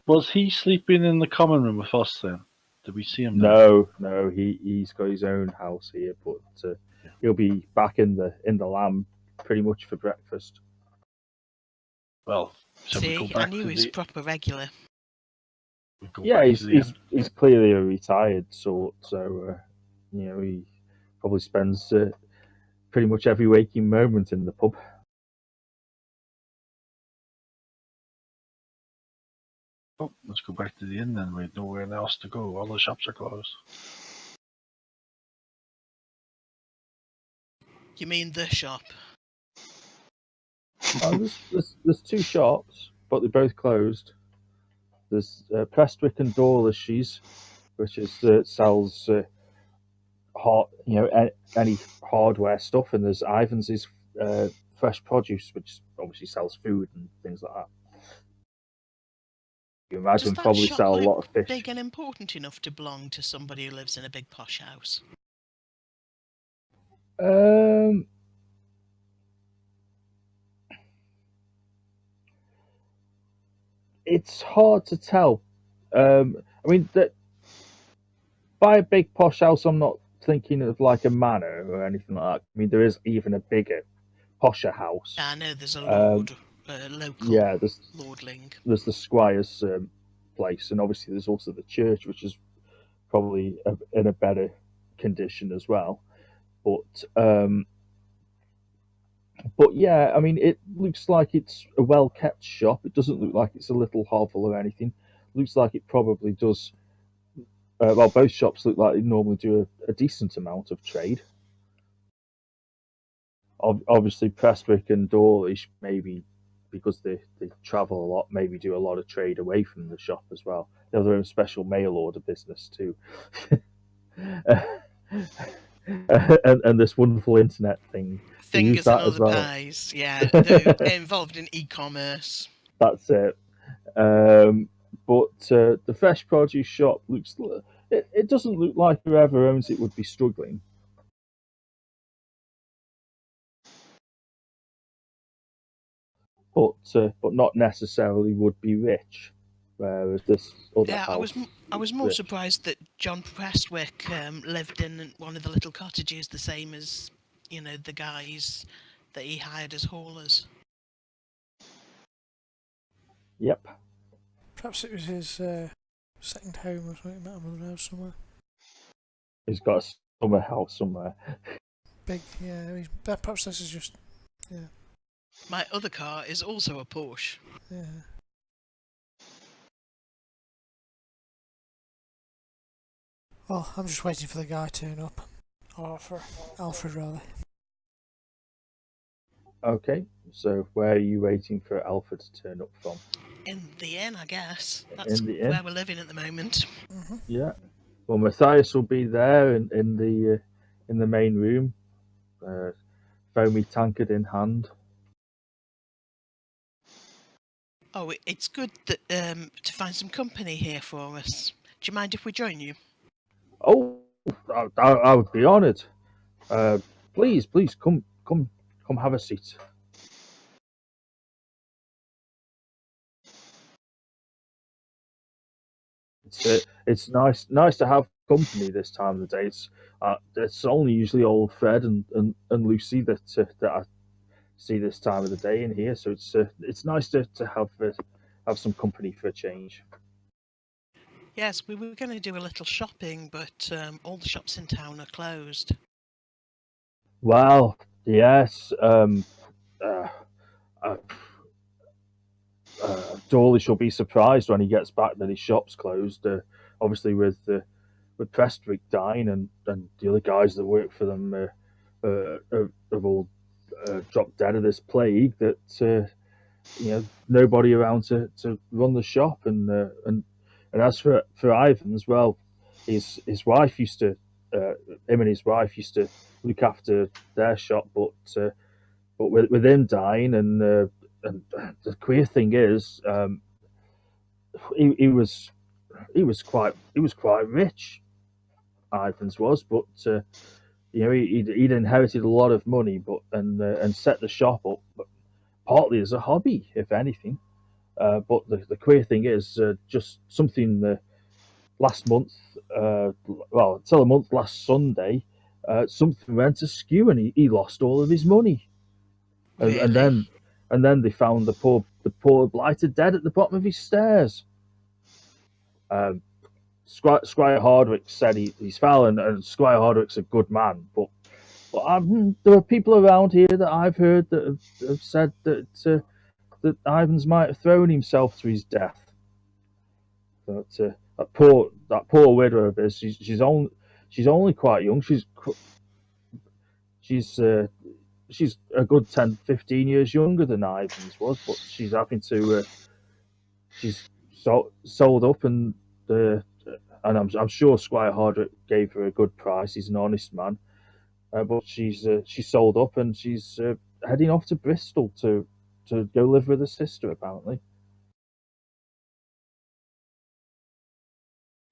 Was he sleeping in the common room with us then? Did we see him then? No, he's got his own house here, but he'll be back in the Lamb pretty much for breakfast. Well, shall we go See, back I knew to he was the? proper regular. We go Yeah, back to the inn? he's clearly a retired sort, so he probably spends pretty much every waking moment in the pub. Oh, let's go back to the inn then. We've nowhere else to go. All the shops are closed. You mean the shop? There's two shops, but they're both closed. There's Prestwick and Dawlish's, which sells any hardware stuff, and there's Ivans's fresh produce, which obviously sells food and things like that. You Does imagine that probably shop sell a look lot of fish. big and important enough to belong to somebody who lives in a big posh house? It's hard to tell. I mean, by a big posh house, I'm not thinking of like a manor or anything like that. I mean, there is even a bigger, posher house. I know there's a Um, local yeah, lordling. there's the squire's place, and obviously there's also the church, which is probably in a better condition as well. But yeah, I mean, it looks like it's a well kept shop. It doesn't look like it's a little hovel or anything. Looks like it probably does. Well, both shops look like they normally do a decent amount of trade. Obviously, Prestwick and Dawlish maybe because they travel a lot, maybe do a lot of trade away from the shop as well. They have their own special mail order business too. And this wonderful internet thing. They use Fingers and that as other well. pies. Yeah, they're involved in e-commerce. That's it. But the fresh produce shop it doesn't look like whoever owns it would be struggling. But not necessarily would be rich. Whereas this other Yeah, house I was is more rich. surprised that John Prestwick lived in one of the little cottages, the same as the guys that he hired as haulers. Yep. Perhaps it was his second home or something. He might have another house somewhere. He's got a summer house somewhere. Big, yeah. I mean, perhaps this is just, yeah, My other car is also a Porsche. yeah. Well, I'm just waiting for the guy to turn up. Or for Alfred, rather. Okay, so where are you waiting for Alfred to turn up from? In the inn, I guess. That's In the inn? where we're living at the moment. Mm-hmm. Yeah. Well, Matthias will be there in the main room, foamy tankard in hand. Oh, it's good that to find some company here for us. Do you mind if we join you? Oh, I would be honoured. Please, come have a seat. It's nice to have company this time of the day. It's only usually old Fred and Lucy that I see this time of the day in here. So it's nice to have some company for a change. Yes, we were going to do a little shopping, but all the shops in town are closed. Well, yes. Uh, uh, Dawley shall be surprised when he gets back that his shop's closed. Obviously, with Prestwick dying and the other guys that work for them have all dropped dead of this plague. That nobody around to run the shop. And as for Ivan's, well, his wife used to him and his wife used to look after their shop, but with him dying and the queer thing is, he was quite rich. Ivan's was, but he'd inherited a lot of money, but and set the shop up, but partly as a hobby, if anything. But the queer thing is, just something last month, well, till a month last Sunday, something went askew and he lost all of his money, and, and Really? then and then they found the poor blighter dead at the bottom of his stairs. Um, Squire Hardwick said he's foul, and Squire Hardwick's a good man, but there are people around here that I've heard that have said that Ivans might have thrown himself to his death. That poor widow of his, she's only quite young. She's she's a good 10, 15 years younger than Ivans was, but she's having to she's sold up, and I'm sure Squire Hardwick gave her a good price. He's an honest man, but she's sold up and she's heading off to Bristol to go live with her sister apparently.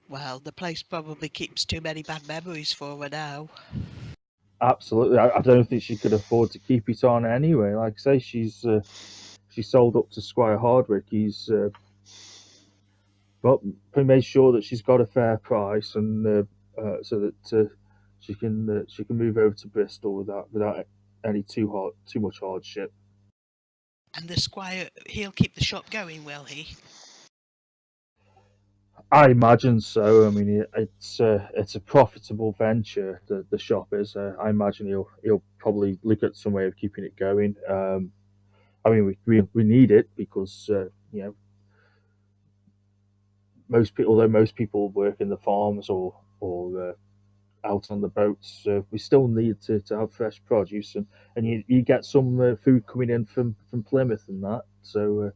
Well, the place probably keeps too many bad memories for her now. Absolutely, I don't think she could afford to keep it on anyway. Like I say, she's sold up to Squire Hardwick. He's well, he made sure that she's got a fair price, and so that she can move over to Bristol without any too much hardship. And the squire, he'll keep the shop going, will he? I imagine so. I mean, it's a profitable venture. The shop is. I imagine he'll probably look at some way of keeping it going. I mean, we need it because although most people work in the farms or out on the boats, we still need to have fresh produce, and you get some food coming in from Plymouth and that. So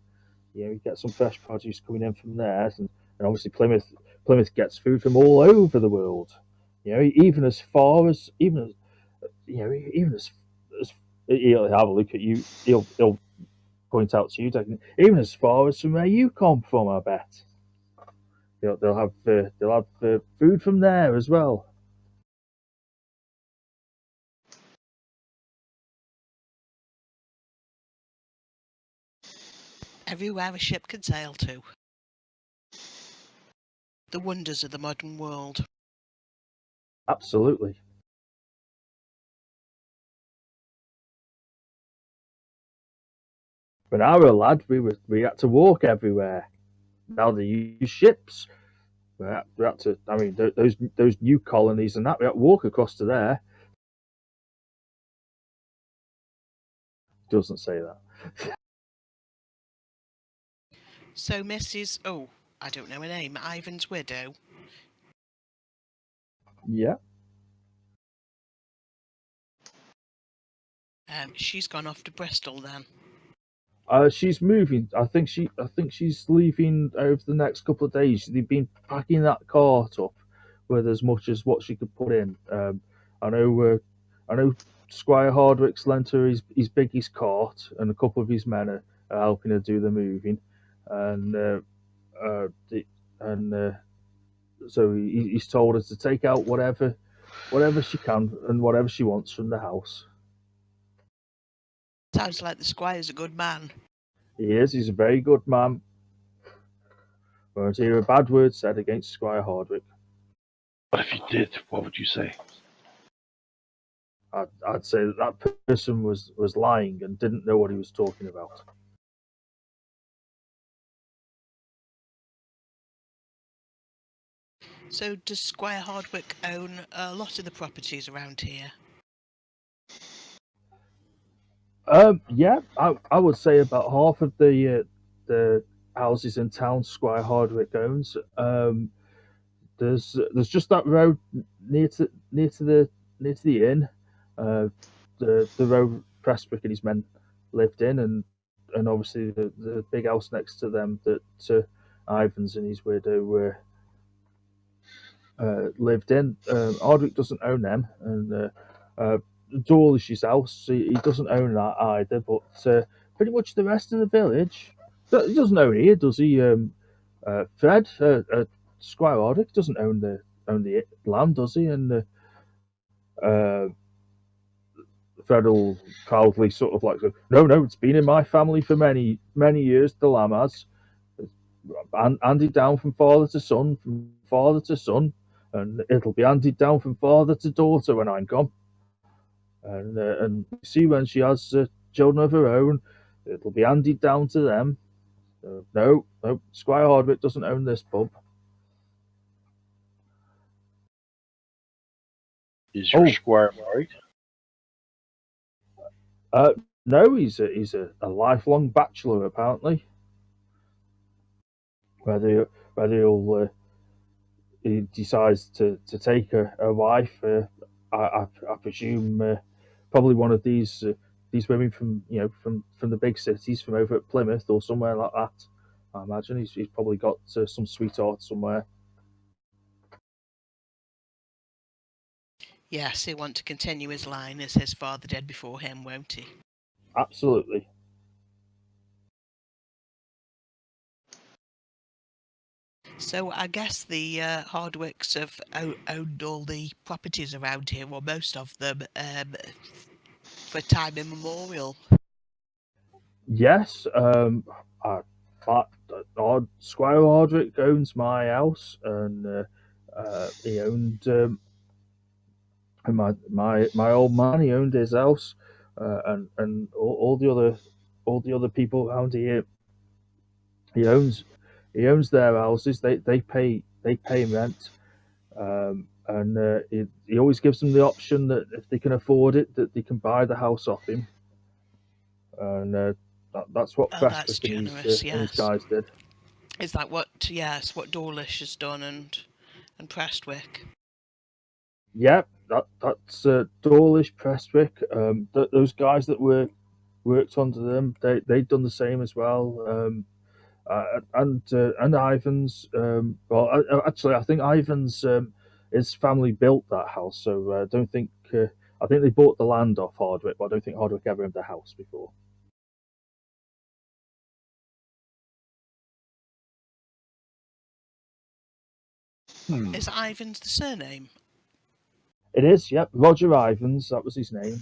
you get some fresh produce coming in from there, and obviously Plymouth gets food from all over the world. Even as far as even as he'll have a look at you. He'll point out to you, even as far as from where you come from. I bet they'll have food from there as well. Everywhere a ship can sail to. The wonders of the modern world. Absolutely. When I were a lad, we had to walk everywhere. Now they use ships. We had to. I mean, those new colonies and that we had to walk across to there. Doesn't say that. So Mrs. Oh, I don't know her name, Ivan's widow. Yeah. She's gone off to Bristol then. She's moving. I think she's leaving over the next couple of days. They've been packing that cart up with as much as what she could put in. I know. I know. Squire Hardwick's lent her his biggest cart, and a couple of his men are helping her do the moving, and and so he's told her to take out whatever she can and whatever she wants from the house. Sounds like the squire's a good man. He is. He's a very good man. Won't hear a bad word said against Squire Hardwick. But if you did, what would you say? I'd say that person was lying and didn't know what he was talking about. So does Squire Hardwick own a lot of the properties around here? Yeah, I would say about half of the houses in town Squire Hardwick owns. There's just that road near to the inn, uh, the road Prestwick and his men lived in, and obviously the big house next to them that Ivans and his widow lived in. Hardwick doesn't own them, and Dawlish's house he doesn't own that either. But pretty much the rest of the village, he doesn't own here, does he? Fred, Squire Hardwick doesn't own the land, does he? And uh, Fred will proudly sort of like, no, no, it's been in my family for many years. The lamb has handed down from father to son, from father to son, and it'll be handed down from father to daughter when I'm gone. And you see, when she has children of her own, it'll be handed down to them. No, no, Squire Hardwick doesn't own this pub. Is your Oh, squire married? no, he's a lifelong bachelor apparently. Whether he decides to take a wife, I presume probably one of these women from from the big cities, from over at Plymouth or somewhere like that. I imagine he's probably got some sweetheart somewhere. Yes, he'll want to continue his line as his father did before him, won't he? Absolutely. So I guess the Hardwicks have owned all the properties around here, or most of them, for time immemorial. Yes. I, Squire Hardwick owns my house, and he owned my old man. He owned his house, and all the other people around here. He owns their houses. They pay him rent, and he always gives them the option that if they can afford it, that they can buy the house off him, and that's what Oh, that's Prestwick generous. and his Yes, guys did. is that what Dawlish has done and Prestwick? Yeah, that's Dawlish, Prestwick. Those guys that worked under them, they'd done the same as well. And Ivan's. Actually, I think Ivan's his family built that house, so I don't think. I think they bought the land off Hardwick, but I don't think Hardwick ever owned the house before. Is Ivan's the surname? It is, yep. Roger Ivans, that was his name.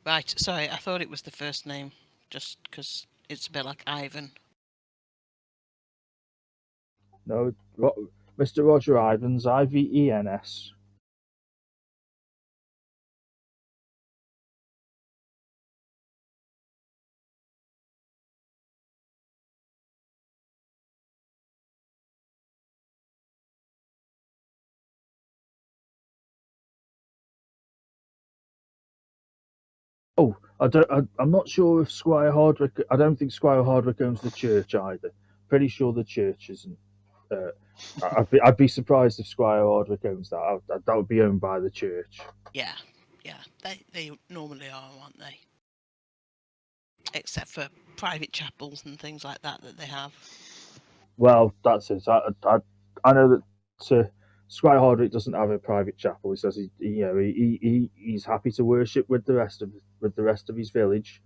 Right. Sorry, I thought it was the first name, just because it's a bit like Ivan. No, Mr. Roger Ivans, Ivens. Oh, I'm not sure if Squire Hardwick. I don't think Squire Hardwick owns the church either. Pretty sure the church isn't. Uh, I'd be surprised if Squire Hardwick owns that. That would be owned by the church. Yeah, yeah. They normally are, aren't they? Except for private chapels and things like that they have. Well, that's it. I know that Squire Hardwick doesn't have a private chapel. He says he's happy to worship with the rest of his village.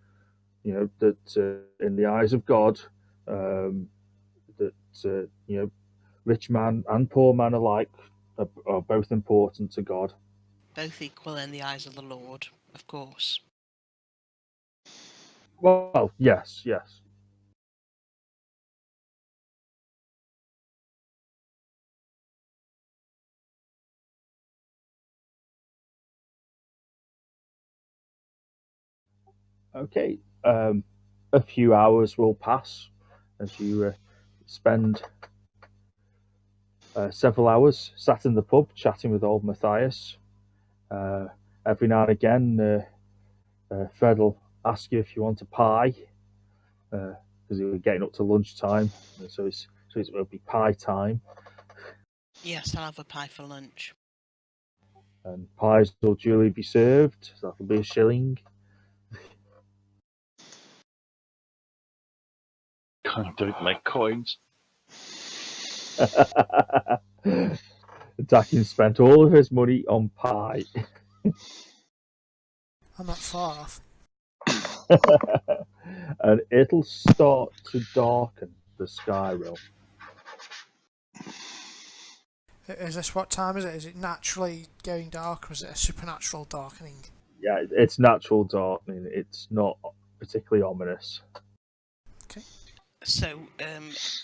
You know that in the eyes of God, um, that rich man and poor man alike are both important to God. Both equal in the eyes of the Lord, of course. Well, yes, yes. Okay. A few hours will pass as you spend several hours sat in the pub chatting with old Matthias. Uh, every now and again, Fred will ask you if you want a pie because we're getting up to lunchtime, so it'll be pie time, Yes, I'll have a pie for lunch. and pies will duly be served. So that'll be a shilling. Can't do it like coins. Dakin spent all of his money on pie. I'm not far off. And it'll start to darken the sky realm. Is this what time is it? Is it naturally going dark, or is it a supernatural darkening? Yeah, it's natural darkening. It's not particularly ominous. So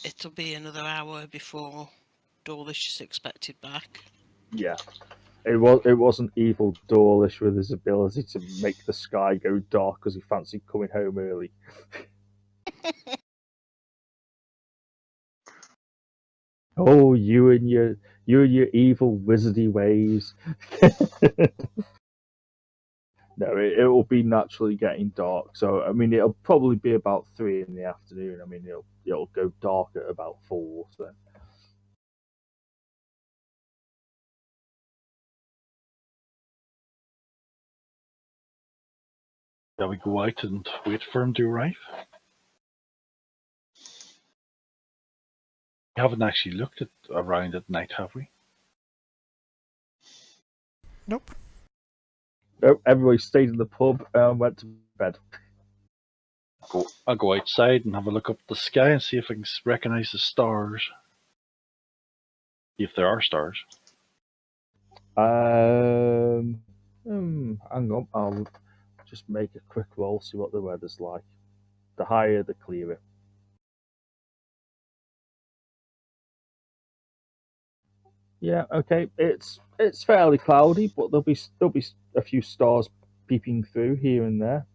it'll be another hour before Dawlish is expected back. Yeah, it wasn't evil Dawlish with his ability to make the sky go dark because he fancied coming home early. Oh, you and your evil wizardy ways. No, it will be naturally getting dark. So I mean, it'll probably be about 3 in the afternoon. I mean, it'll go dark at about 4. So Shall we go out and wait for him to arrive? We haven't actually looked at around at night, have we? Nope. nope, everybody stayed in the pub and went to bed. I'll go outside and have a look up at the sky and see if I can recognize the stars. If there are stars. Hang on, I'll just make a quick roll, see what the weather's like. The higher, the clearer. Yeah, okay. It's fairly cloudy, but there'll be a few stars peeping through here and there.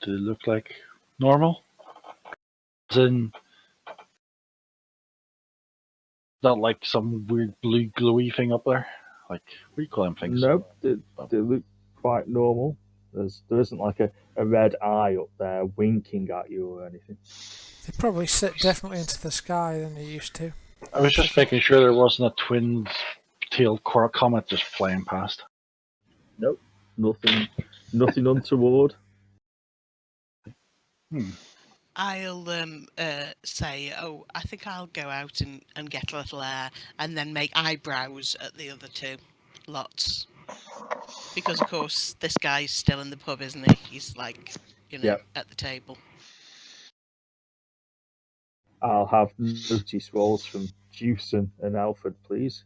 Do they look like normal? As in, not like some weird blue glowy thing up there? Like, what do you call them things? Nope, they look quite normal. There isn't like a red eye up there winking at you or anything. They probably sit differently into the sky than they used to. I was just making sure there wasn't a twin-tailed comet just flying past. Nope, nothing untoward. I'll say, oh, I think I'll go out and get a little air and then make eyebrows at the other two lots. Because, of course, this guy's still in the pub, isn't he? He's like, Yep. at the table. I'll have notice rolls from Jewson and Alfred, please.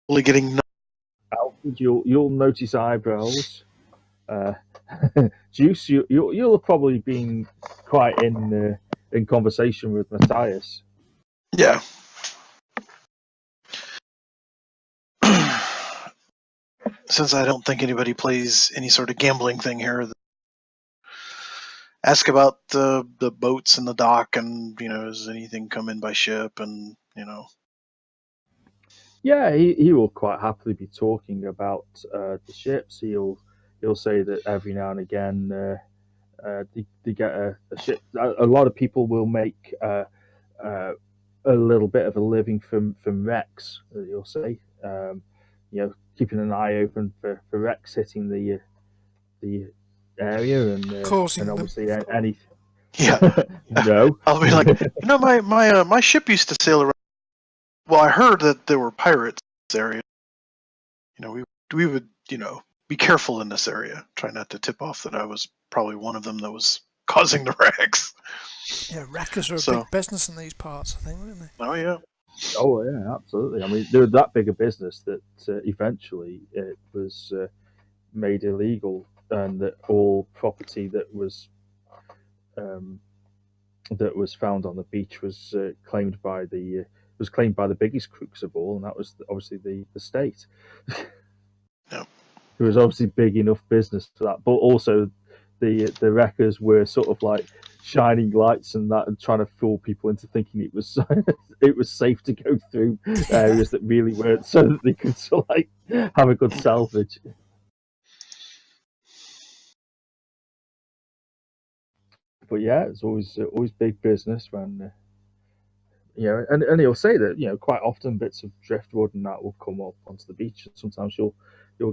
Only getting Alfred, you'll notice eyebrows. Juice, you'll have probably been quite in conversation with Matthias. yeah. Since I don't think anybody plays any sort of gambling thing here, ask about the boats and the dock, and does anything come in by ship, and Yeah, he will quite happily be talking about the ships. He'll say that every now and again they get a ship. A lot of people will make a little bit of a living from wrecks. He'll say, keeping an eye open for wrecks hitting the area Causing and them. obviously any. yeah. No. I'll be like, my ship used to sail around. Well, I heard that there were pirates in this area. We would be careful in this area. Try not to tip off that I was probably one of them that was causing the wrecks. Yeah, wreckers are a So- big business in these parts, I think, weren't they? Oh yeah. Oh yeah, absolutely. I mean, they're that big a business that eventually it was made illegal, and that all property that was found on the beach was claimed by the was claimed by the biggest crooks of all, and that was obviously the state. Yep. It was obviously big enough business for that, but also the wreckers were sort of like shining lights and that, and trying to fool people into thinking it was it was safe to go through areas that really weren't, so that they could sort of like have a good salvage. But yeah, it's always big business when and he'll say that quite often bits of driftwood and that will come up onto the beach, and sometimes you'll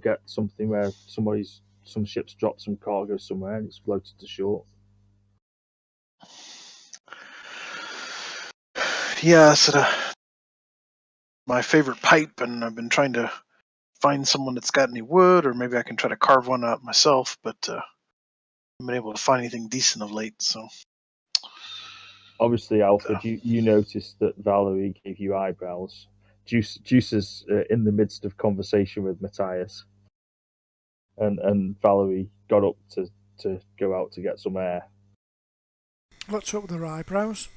get something where some ships drop some cargo somewhere and it's floated to shore. Yeah, so my favorite pipe, and I've been trying to find someone that's got any wood, or maybe I can try to carve one out myself, but I haven't been able to find anything decent of late. So Obviously, Alfred, you noticed that Valerie gave you eyebrows. Juice is in the midst of conversation with Matthias, and Valerie got up to go out to get some air. What's up with her eyebrows?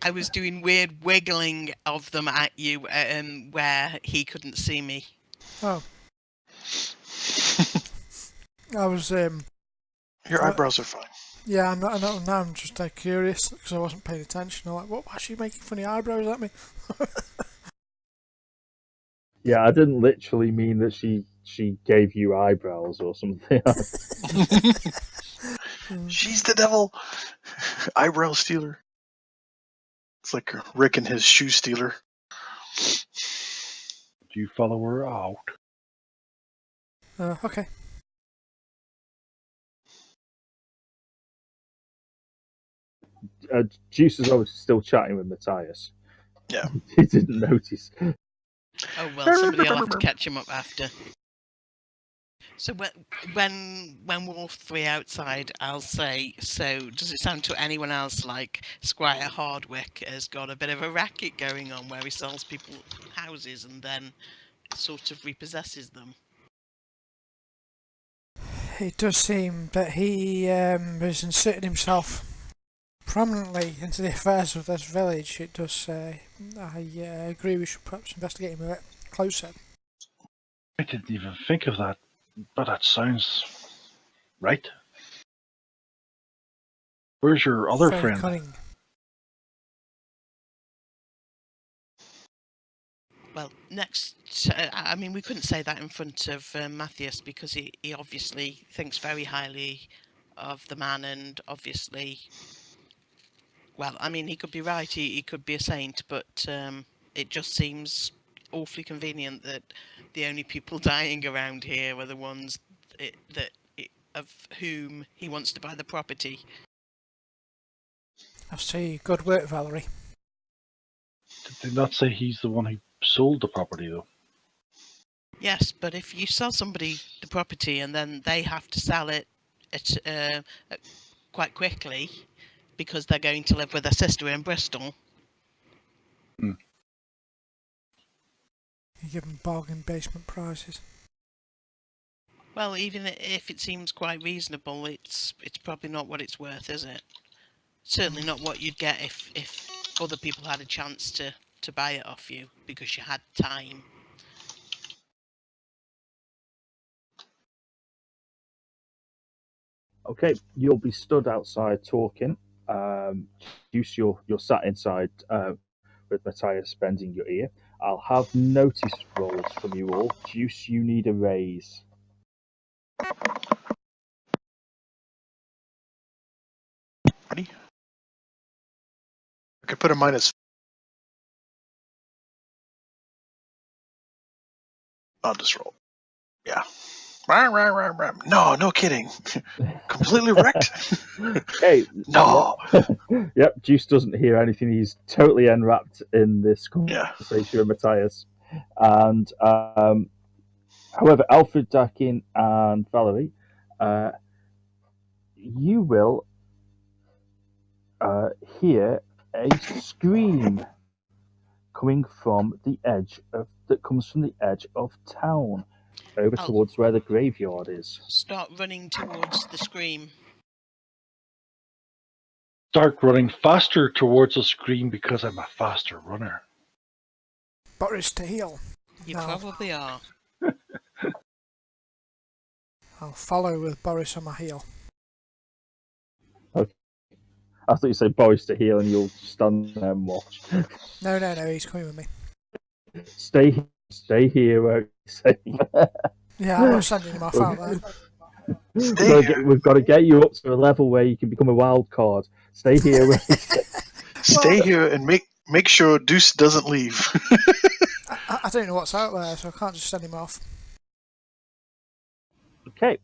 I was doing weird wiggling of them at you where he couldn't see me. Oh, I was your eyebrows are fine. yeah, I'm not. Now I'm just curious because I wasn't paying attention. I'm like, what? Why is she making funny eyebrows at me? Yeah, I didn't literally mean that she gave you eyebrows or something. She's the devil. Eyebrow stealer. It's like Rick and his shoe stealer. Do you follow her out? Okay. Juice is obviously still chatting with Matthias. Yeah. He didn't notice. Oh well, somebody will have to catch him up after. So when we're all three outside, I'll say, so does it sound to anyone else like Squire Hardwick has got a bit of a racket going on where he sells people houses and then sort of repossesses them? It does seem that he has inserted himself prominently into the affairs of this village. It does say. I agree we should perhaps investigate him a bit closer. I didn't even think of that, but that sounds right. Where's your other Very friend? cunning. Well, next, I mean, we couldn't say that in front of Matthias because he obviously thinks very highly of the man, and obviously, well, I mean, he could be right, he could be a saint, but it just seems awfully convenient that the only people dying around here are the ones of whom he wants to buy the property. I see. Good work, Valerie. Did they not say he's the one who sold the property, though? Yes, but if you sell somebody the property and then they have to sell it quite quickly because they're going to live with their sister in Bristol. You give them bargain basement prices. Well, even if it seems quite reasonable, it's probably not what it's worth, is it? Certainly not what you'd get if other people had a chance to buy it off you because you had time. Okay, you'll be stood outside talking. Juice, you're sat inside with Matthias bending your ear. I'll have notice rolls from you all. Juice, you need a raise. Ready? I could put a minus. I'll just roll. Yeah. No kidding. Completely wrecked. Hey, No. Yep, Juice doesn't hear anything. He's totally enwrapped in this Yeah. conversation with Matthias. And however, Alfred, Dakin, and Valerie, you will hear a scream coming from the edge of that comes from the edge of town, over I'll towards where the graveyard is. start running towards the scream. start running faster towards the screen because I'm a faster runner. Boris to heal. You No, probably are. I'll follow with Boris on my heel. Okay. I thought you said Boris to heal and you'll stand there and watch. No, he's coming with me. Stay here, won't you say? Yeah, I'm not sending him off out there. Stay here. We've got to get you up to a level where you can become a wild card. Stay here, won't you say? Stay here and make sure Deuce doesn't leave. I don't know what's out there, so I can't just send him off. Okay.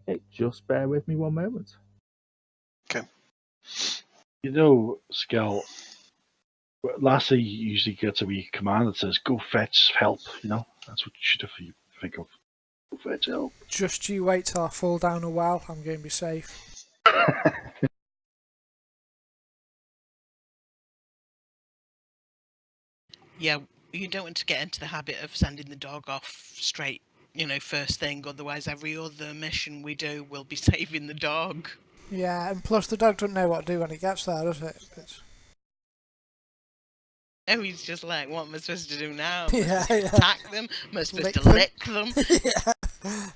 Okay, just bear with me one moment. You know, Skell, Lassie usually gets a wee command that says, go fetch help, you know? That's what you should have you think of. Go fetch help. Just you wait till I fall down a well, I'm going to be safe. Yeah, you don't want to get into the habit of sending the dog off straight, first thing. Otherwise, every other mission we do will be saving the dog. Yeah, and plus the dog doesn't know what to do when it gets there, does it? Oh, he's just like, what am I supposed to do now? Am I Yeah, supposed to attack them? Am I supposed to lick them? Yeah,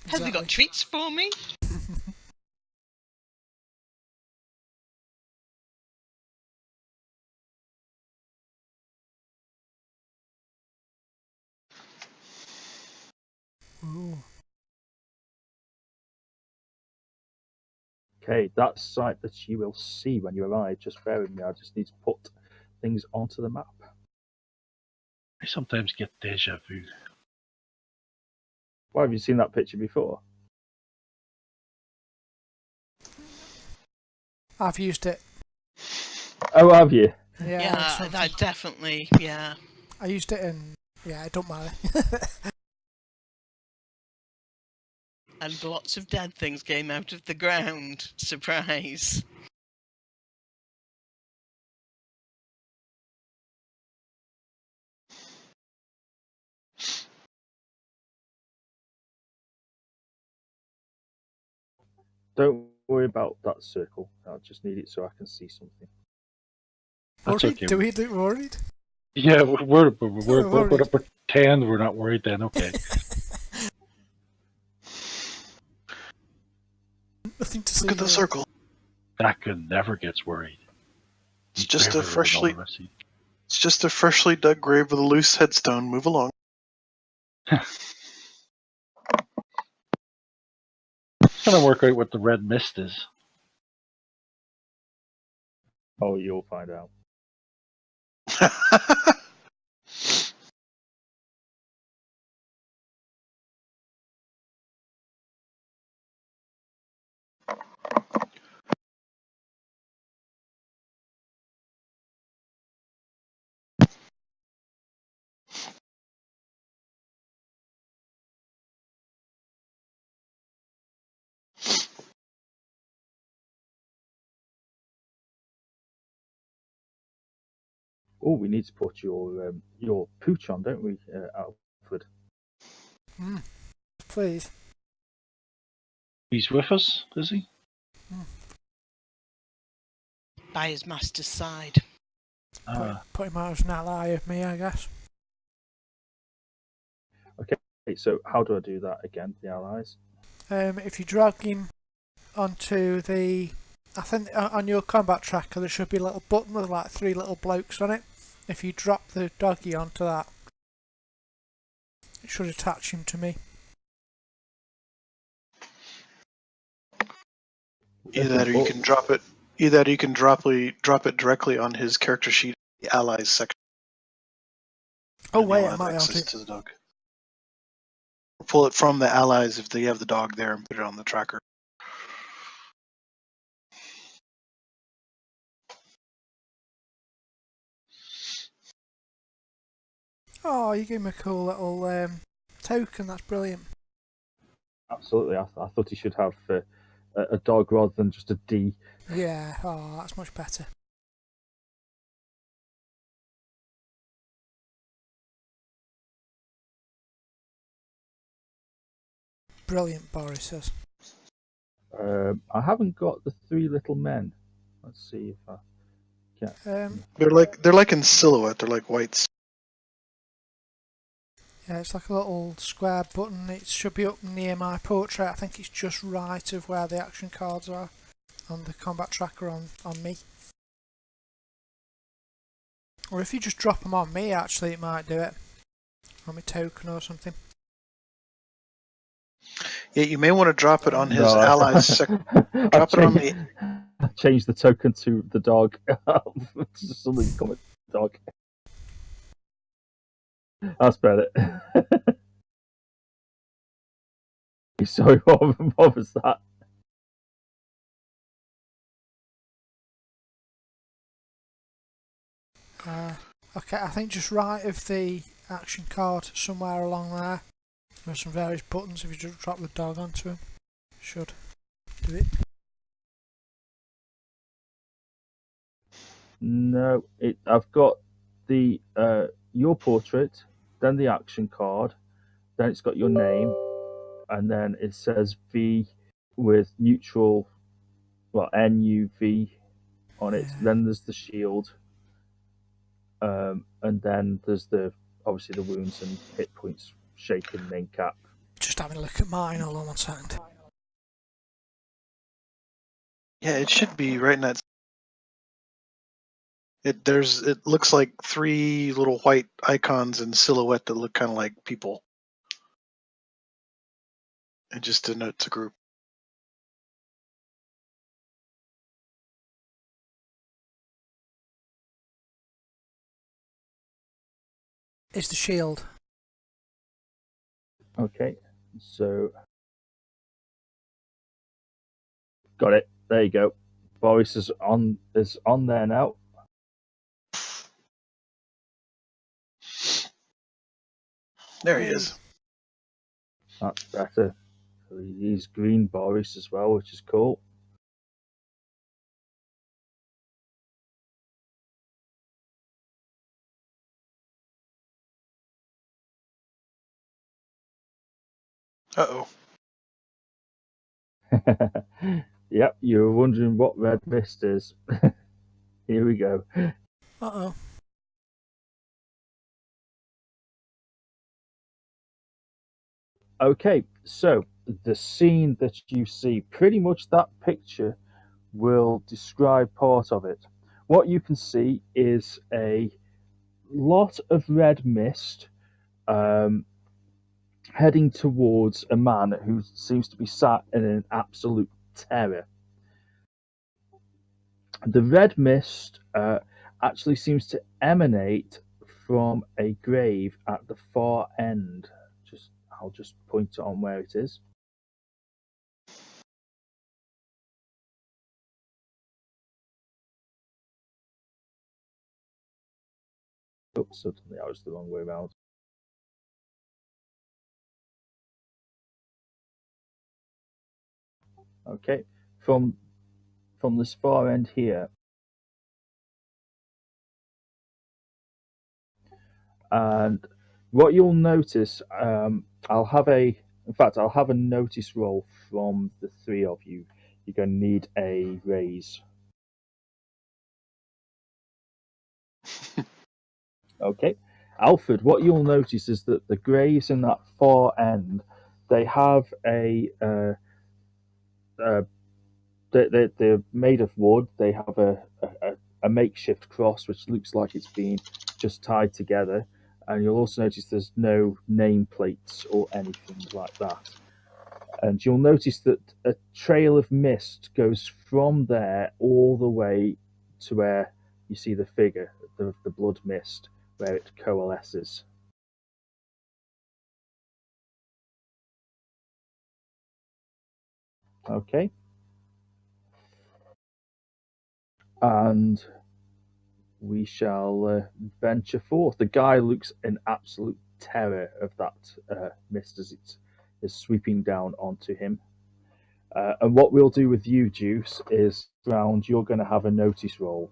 Has he got treats for me? Ooh. Okay, that site that you will see when you arrive. Just bear with me. I just need to put things onto the map. I sometimes get deja vu. Why have you seen that picture before? I've used it. Oh, have you? Yeah, that definitely, yeah. I used it in... Yeah, it don't matter. And lots of dead things came out of the ground. Surprise. Don't worry about that circle. I just need it so I can see something. That's Worried? okay. Do we look worried? Yeah, we're going worried. to pretend we're not worried then, okay. Nothing to see. Look at the here. circle. Draken never gets worried. It's just a Braver than all freshly the rest of you. it's just a freshly dug grave with a loose headstone. Move along. Trying to work out what the red mist is. Oh, you'll find out. Oh, we need to put your pooch on, don't we, Alfred? Please. He's with us, is he? By his master's side. Put him out as an ally of me, I guess. Okay, so how do I do that again, the allies? If you drag him onto the... I think on your combat tracker there should be a little button with like 3 little blokes on it. If you drop the doggy onto that, it should attach him to me. Either that or you can drop it. Either that or you can drop it directly on his character sheet, the allies section. Oh and wait, you'll I have might have access to. to the dog. Or pull it from the allies if they have the dog there and put it on the tracker. Oh, you gave me a cool little token, that's brilliant. Absolutely, I thought he should have a dog rather than just a D. Yeah, oh, that's much better. Brilliant, Boris says. I haven't got the three little men. Let's see if I can. They're like in silhouette. They're like whites. Yeah, it's like a little square button. It should be up near my portrait. I think it's just right of where the action cards are on the combat tracker on me. Or if you just drop them on me, actually, it might do it. On my token or something. Yeah, you may want to drop it on his No, allies. Drop it on the. Change the token to the dog. Something called a dog. That's better. Sorry, what was that? Okay, I think just right of the action card, somewhere along there, there's some various buttons. If you just drop the dog onto him, should do it. No, I've got the your portrait, then the action card, then it's got your name, and then it says V with neutral, well, NUV on it. Yeah. Then there's the shield, and then there's obviously the wounds and hit points shaken main cap. Just having a look at mine. Hold on 1 second. Yeah, it should be right in that. It looks like three little white icons in silhouette that look kind of like people. It just denotes a group. It's the shield. Okay, so got it. There you go. Boris is on there now. There he is. That's better. So he's green Boris as well, which is cool. Uh-oh. Yep, you were wondering what red mist is. Here we go. Uh-oh. Okay, so the scene that you see, pretty much that picture will describe part of it. What you can see is a lot of red mist heading towards a man who seems to be sat in an absolute terror. The red mist actually seems to emanate from a grave at the far end. I'll just point on where it is. Oh, suddenly I was the wrong way around. Okay, from this far end here. And what you'll notice, I'll have a notice roll from the three of you. You're going to need a raise. Okay, Alfred. What you'll notice is that the graves in that far end, they have they're made of wood. They have a makeshift cross, which looks like it's been just tied together. And you'll also notice there's no nameplates or anything like that. And you'll notice that a trail of mist goes from there all the way to where you see the figure, the blood mist, where it coalesces. Okay. And we shall venture forth. The guy looks in absolute terror of that mist as it is sweeping down onto him. And what we'll do with you, Juice, is round you're going to have a notice roll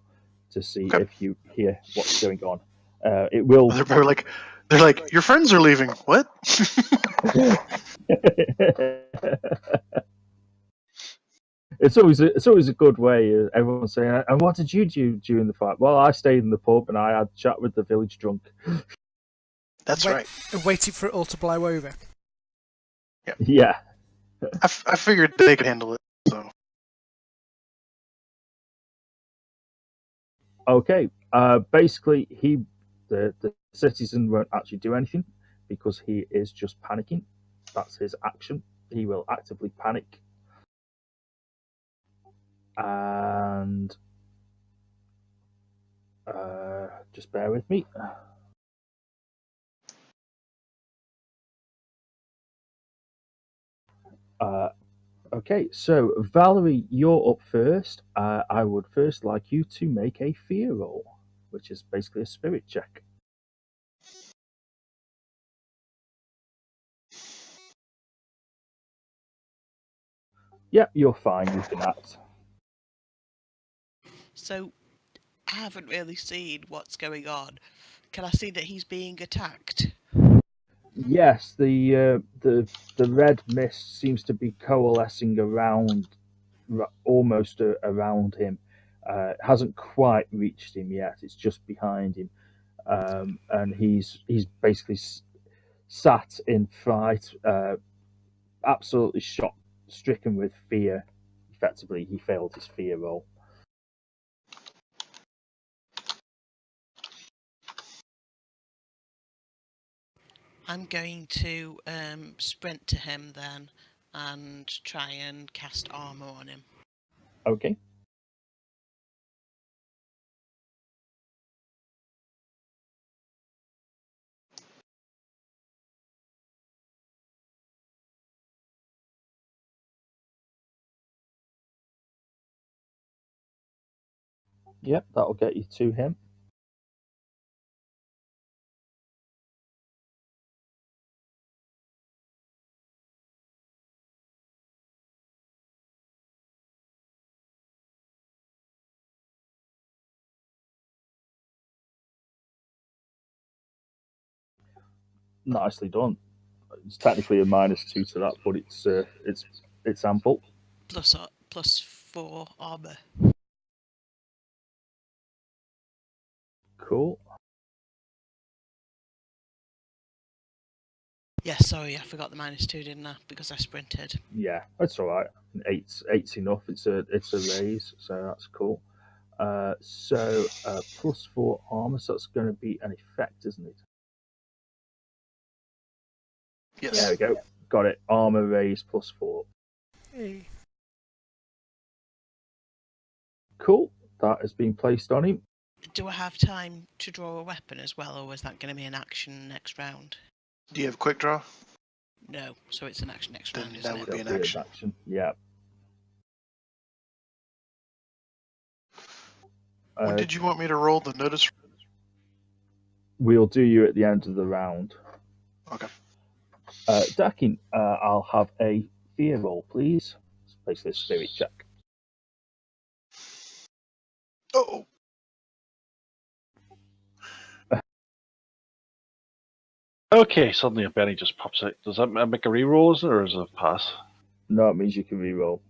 to see if you hear what's going on. It will. They're like, They're like, your friends are leaving. What? It's always a good way. Everyone's saying, "And what did you do during the fight?" Well, I stayed in the pub and I had a chat with the village drunk. That's Wait, right. Waiting for it all to blow over. Yeah. I figured they could handle it. So Okay. Basically, the citizen won't actually do anything because he is just panicking. That's his action. He will actively panic. And just bear with me. Okay, so Valerie, you're up first. I would first like you to make a fear roll, which is basically a spirit check. Yep, you're fine. You can act. So I haven't really seen what's going on. Can I see that he's being attacked? Yes, the red mist seems to be coalescing around, almost around him. It hasn't quite reached him yet. It's just behind him, and he's basically sat in fright, absolutely shocked, stricken with fear. Effectively, he failed his fear roll. I'm going to sprint to him then and try and cast armor on him. Okay. Yep, that'll get you to him. Nicely done. It's technically a -2 to that, but it's ample. Plus 4 armor. Cool. Yeah, sorry, I forgot the -2, didn't I? Because I sprinted. Yeah, that's all right. Eight's enough. It's a raise, so that's cool. So +4 armor, so that's going to be an effect, isn't it? yes. There we go. Got it. Armor raise +4. Hey. Cool. That has been placed on him. Do I have time to draw a weapon as well, or is that going to be an action next round? Do you have quick draw? No, so it's an action next Then round, that isn't would it? be an That'll action. Yeah. When did you want me to roll the notice? We'll do you at the end of the round. Okay. Dakin, I'll have a fear roll, please. It's basically a spirit check. Oh, Okay, suddenly a Benny just pops out. Does that make a reroll, is it, or is it a pass? No, it means you can re-roll.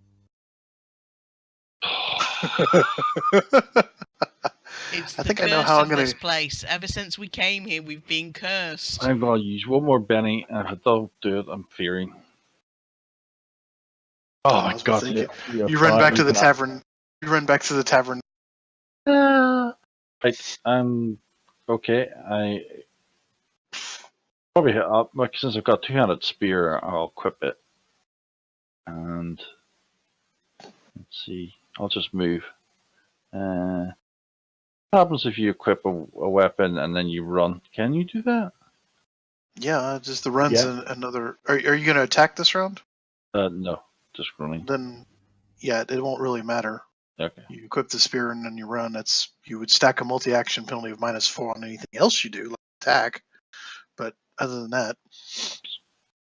It's I the think I know curse how I'm of gonna. this place. Ever since we came here, we've been cursed. I'm going to use one more Benny, and if I don't do it, I'm fearing. Oh I my was gonna god. say, You're you run fine, back to the can tavern. You run back to the tavern. Right, okay. I probably since I've got two-handed spear, I'll equip it. And let's see, I'll just move. What happens if you equip a weapon and then you run? Can you do that? Yeah, just the runs Yeah. another. Are you gonna attack this round? No, just running. Then, yeah, it won't really matter. Okay. You equip the spear and then you run. You would stack a multi-action penalty of -4 on anything else you do, like attack. But other than that,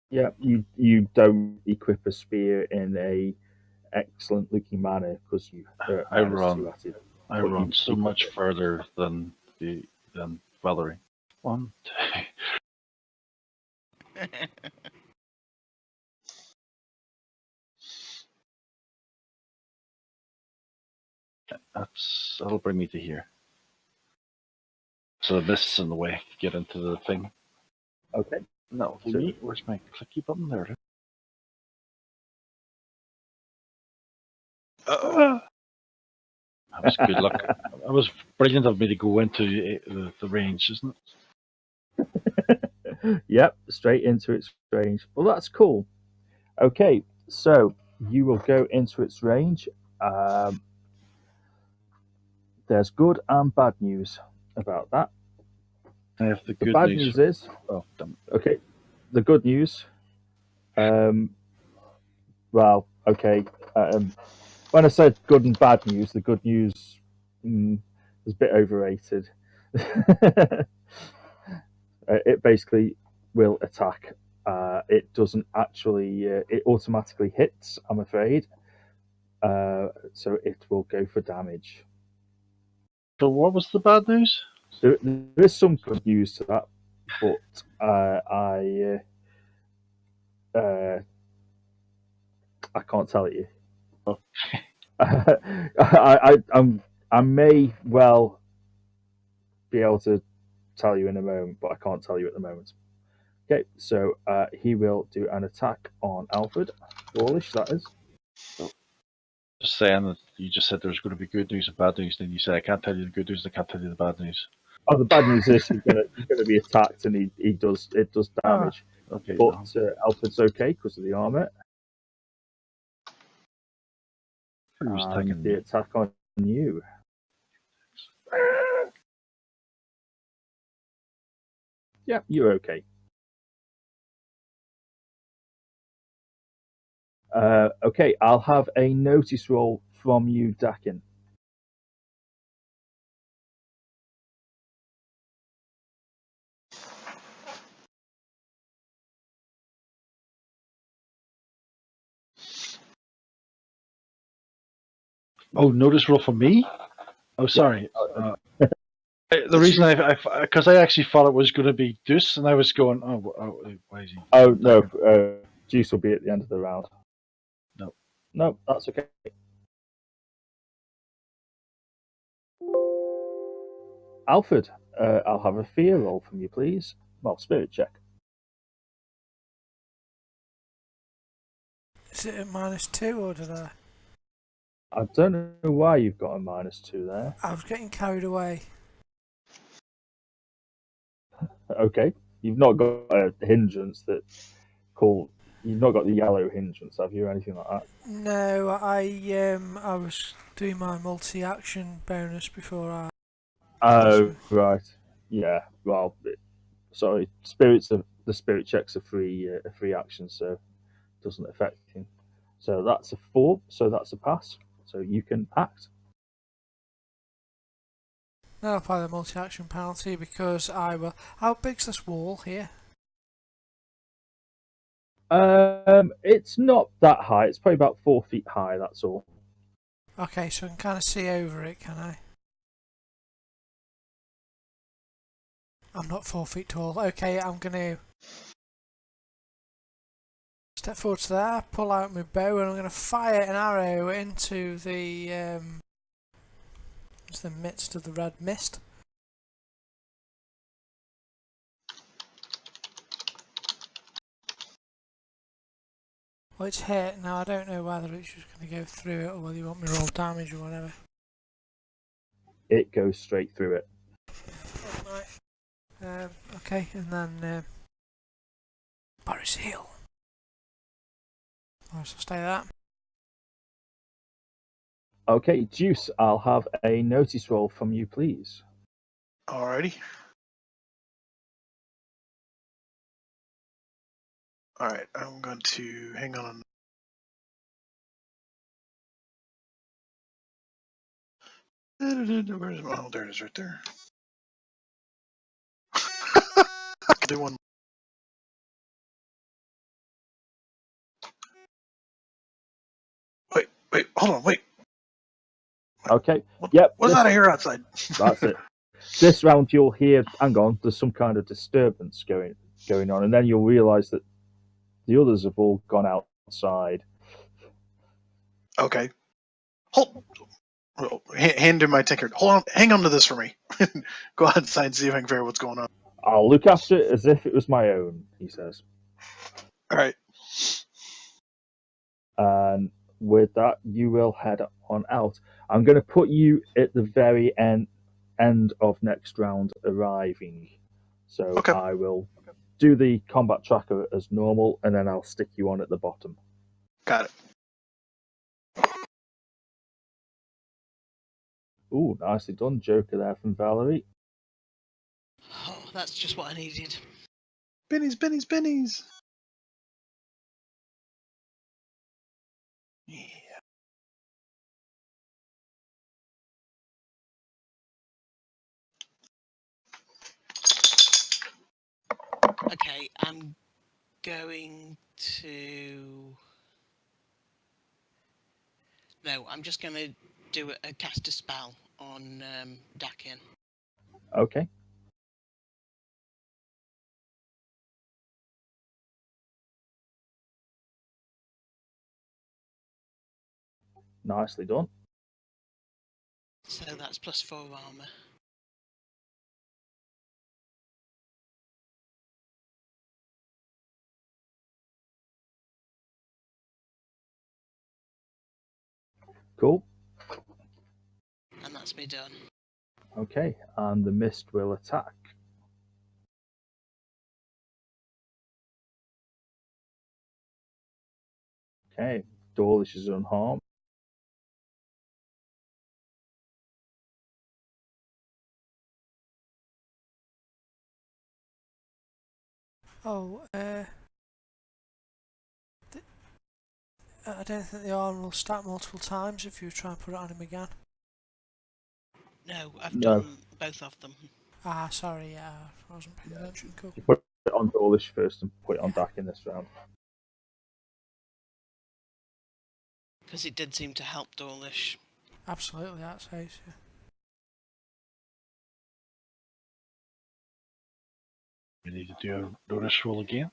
Yeah, you don't equip a spear in a excellent looking manner because you are I -2 run. at it. I But run you so equip much it. further than Valerie. 1, 2. That'll bring me to here. So the mist's in the way. Get into the thing. Okay. No, So- where's my clicky button? There it is. Uh-oh. That was good luck. That was brilliant of me to go into the range, isn't it? Yep, straight into its range. Well, that's cool. Okay, so you will go into its range. There's good and bad news about that. I have the The good bad news. news is, Oh, damn. okay, the good news. Well, okay. When I said good and bad news, the good news was a bit overrated. It basically will attack. It doesn't actually. It automatically hits. I'm afraid. So it will go for damage. So what was the bad news? There is some good news to that, but I can't tell it you. Oh. I may well be able to tell you in a moment, but I can't tell you at the moment. Okay, so he will do an attack on Alfred. Dawlish, that is. Just saying that you just said there was going to be good news and bad news, then you said I can't tell you the good news, I can't tell you the bad news. Oh, the bad news is he's gonna be attacked, and it does damage. Okay. But Alfred's okay because of the armor. Who's And attacking the me? attack on you. Yeah, you're okay. Okay, I'll have a notice roll from you, Dakin. Oh, notice roll for me? Oh, sorry. The reason because I actually thought it was going to be Deuce, and I was going, why is he? Oh no, Juice will be at the end of the round. No, that's okay. Alfred, I'll have a fear roll from you, please. Well, spirit check. Is it at -2 or did I? I don't know why you've got a -2 there. I was getting carried away. Okay, you've not got a hindrance that called. You've not got the yellow hindrance, have you, or anything like that? No, I was doing my multi-action bonus before I. Oh, right. Yeah. Well, sorry. The spirit checks are free action, so it doesn't affect him. So that's a 4. So that's a pass. So you can act. Now I'll apply the multi-action penalty because I will. How big's this wall here? It's not that high. It's probably about 4 feet high. That's all. Okay, so I can kind of see over it, can I? I'm not 4 feet tall. Okay, I'm going to step forward to there, pull out my bow, and I'm going to fire an arrow into the midst of the red mist. Well, it's hit. Now I don't know whether it's just going to go through it or whether you want me to roll damage or whatever. It goes straight through it. Right. Okay, and then Boris Hill. I'll stay that. Okay, Juice, I'll have a notice roll from you, please. Alrighty. Alright, I'm going to hang on. Where's my, oh, there it is right there. I can do one. Wait, hold on, wait. Okay. Yep. What's out of here outside? That's it. This round you'll hear, hang on, there's some kind of disturbance going. going on, and then you'll realise that the others have all gone outside. Okay. Hold. Hand in my tinker. Hold on. Hang on to this for me. Go outside and see if I can figure out what's going on. I'll look after it as if it was my own, he says. All right. And with that, you will head on out. I'm going to put you at the very end of next round arriving. So Okay. I will do the combat tracker as normal, and then I'll stick you on at the bottom. Got it. Ooh, nicely done, Joker there from Valerie. Oh, that's just what I needed. Bennies, bennies, bennies. Yeah. Okay, I'm going to... No, I'm just going to do a cast a spell on Dakin. Okay. Nicely done. So that's +4 armour. Cool. And that's me done. Okay, and the mist will attack. Okay, Dawlish is unharmed. Oh, I don't think the arm will stack multiple times if you try and put it on him again. No, I've No. done both of them. Ah, sorry, yeah, I wasn't paying attention. Cool. You put it on Dawlish first and put it on Yeah. Dak in this round. Because it did seem to help Dawlish. Absolutely, that's ace. Yeah. We need to do a notice roll again.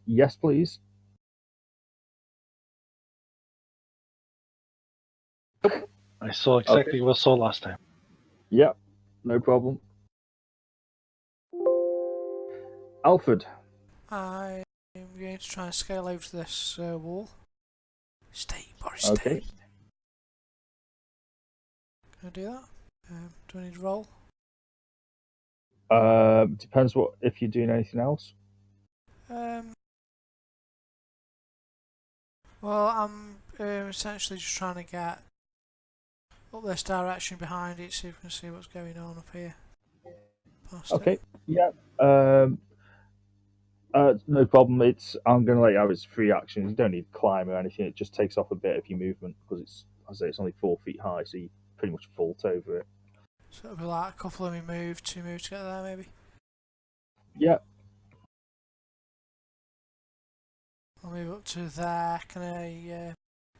Yes, please. I saw exactly what I saw last time. Yep, no problem. Alfred. I'm going to try and scale over to this wall. Stay, Boris, stay. Okay. Can I do that? Do I need to roll? Depends what if you're doing anything else. Well, I'm essentially just trying to get up this direction behind it so you can see what's going on up here. Past Okay. it. Yeah. No problem. I'm going to let you have its free action. You don't need to climb or anything. It just takes off a bit of your movement because it's only 4 feet high, so you pretty much vault over it. So it'll be like a couple of me move, 2 moves to get there maybe. Yeah. I'll move up to there. Can I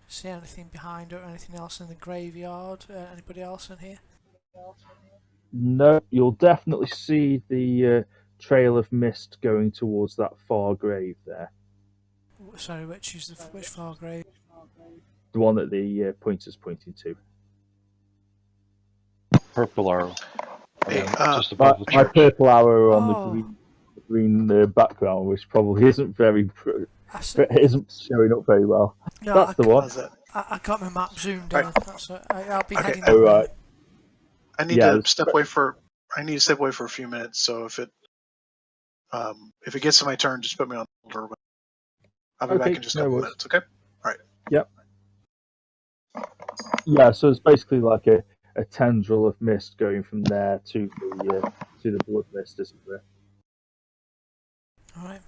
see anything behind it or anything else in the graveyard? Anybody else in here? No, you'll definitely see the trail of mist going towards that far grave there. Sorry, which far grave? The one that the pointer's pointing to. Purple arrow. Hey, Just above the My church. purple arrow on Oh. the green background, which probably isn't isn't showing up very well. No, That's the one. how's that? I got my map zoomed Right. in. That's it. I'll be Okay. heading that way. Right. I need Yeah, to step away for. I need to step away for a few minutes. So if it gets to my turn, just put me on hold. Or I'll be back Okay, in just a no couple worries. minutes. Okay. All right. Yep. Yeah, so it's basically like a tendril of mist going from there to the blood mist, as it were. Alright.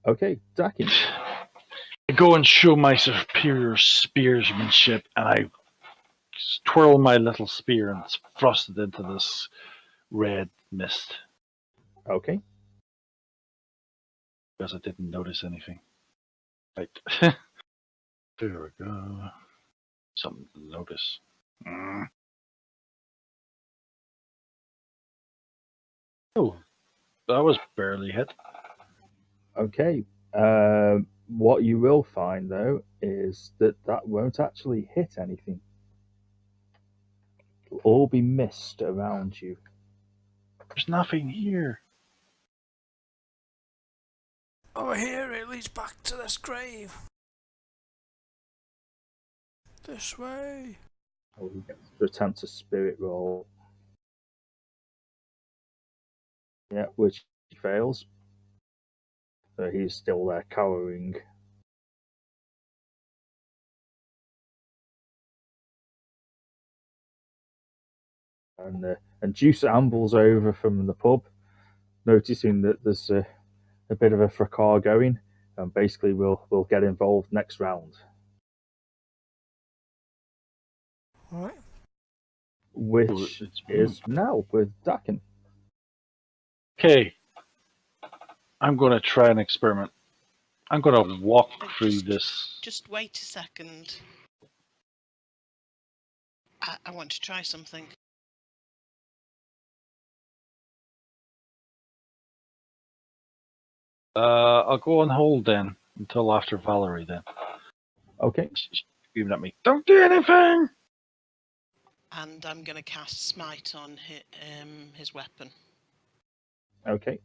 Okay, Dakin. I go and show my superior spearsmanship, and I twirl my little spear, and it's thrusted into this red mist Okay. because I didn't notice anything. Right. There we go. Something to notice. Oh, that was barely hit. Okay. What you will find though is that that won't actually hit anything. It'll all be mist around you. There's nothing here. Over here, it leads back to this grave. This way. Oh, he gets to attempt a spirit roll. Yeah, which he fails. So he's still there cowering. And Juice ambles over from the pub, noticing that there's a bit of a fracas going, and basically we'll get involved next round, Alright. which It's is now with Dakin. okay. I'm going to try an experiment. I'm going to walk through this. Just wait a second. I want to try something. I'll go on hold then until after Valerie. Then Okay, she's screaming at me. Don't do anything. And I'm going to cast Smite on his weapon. okay.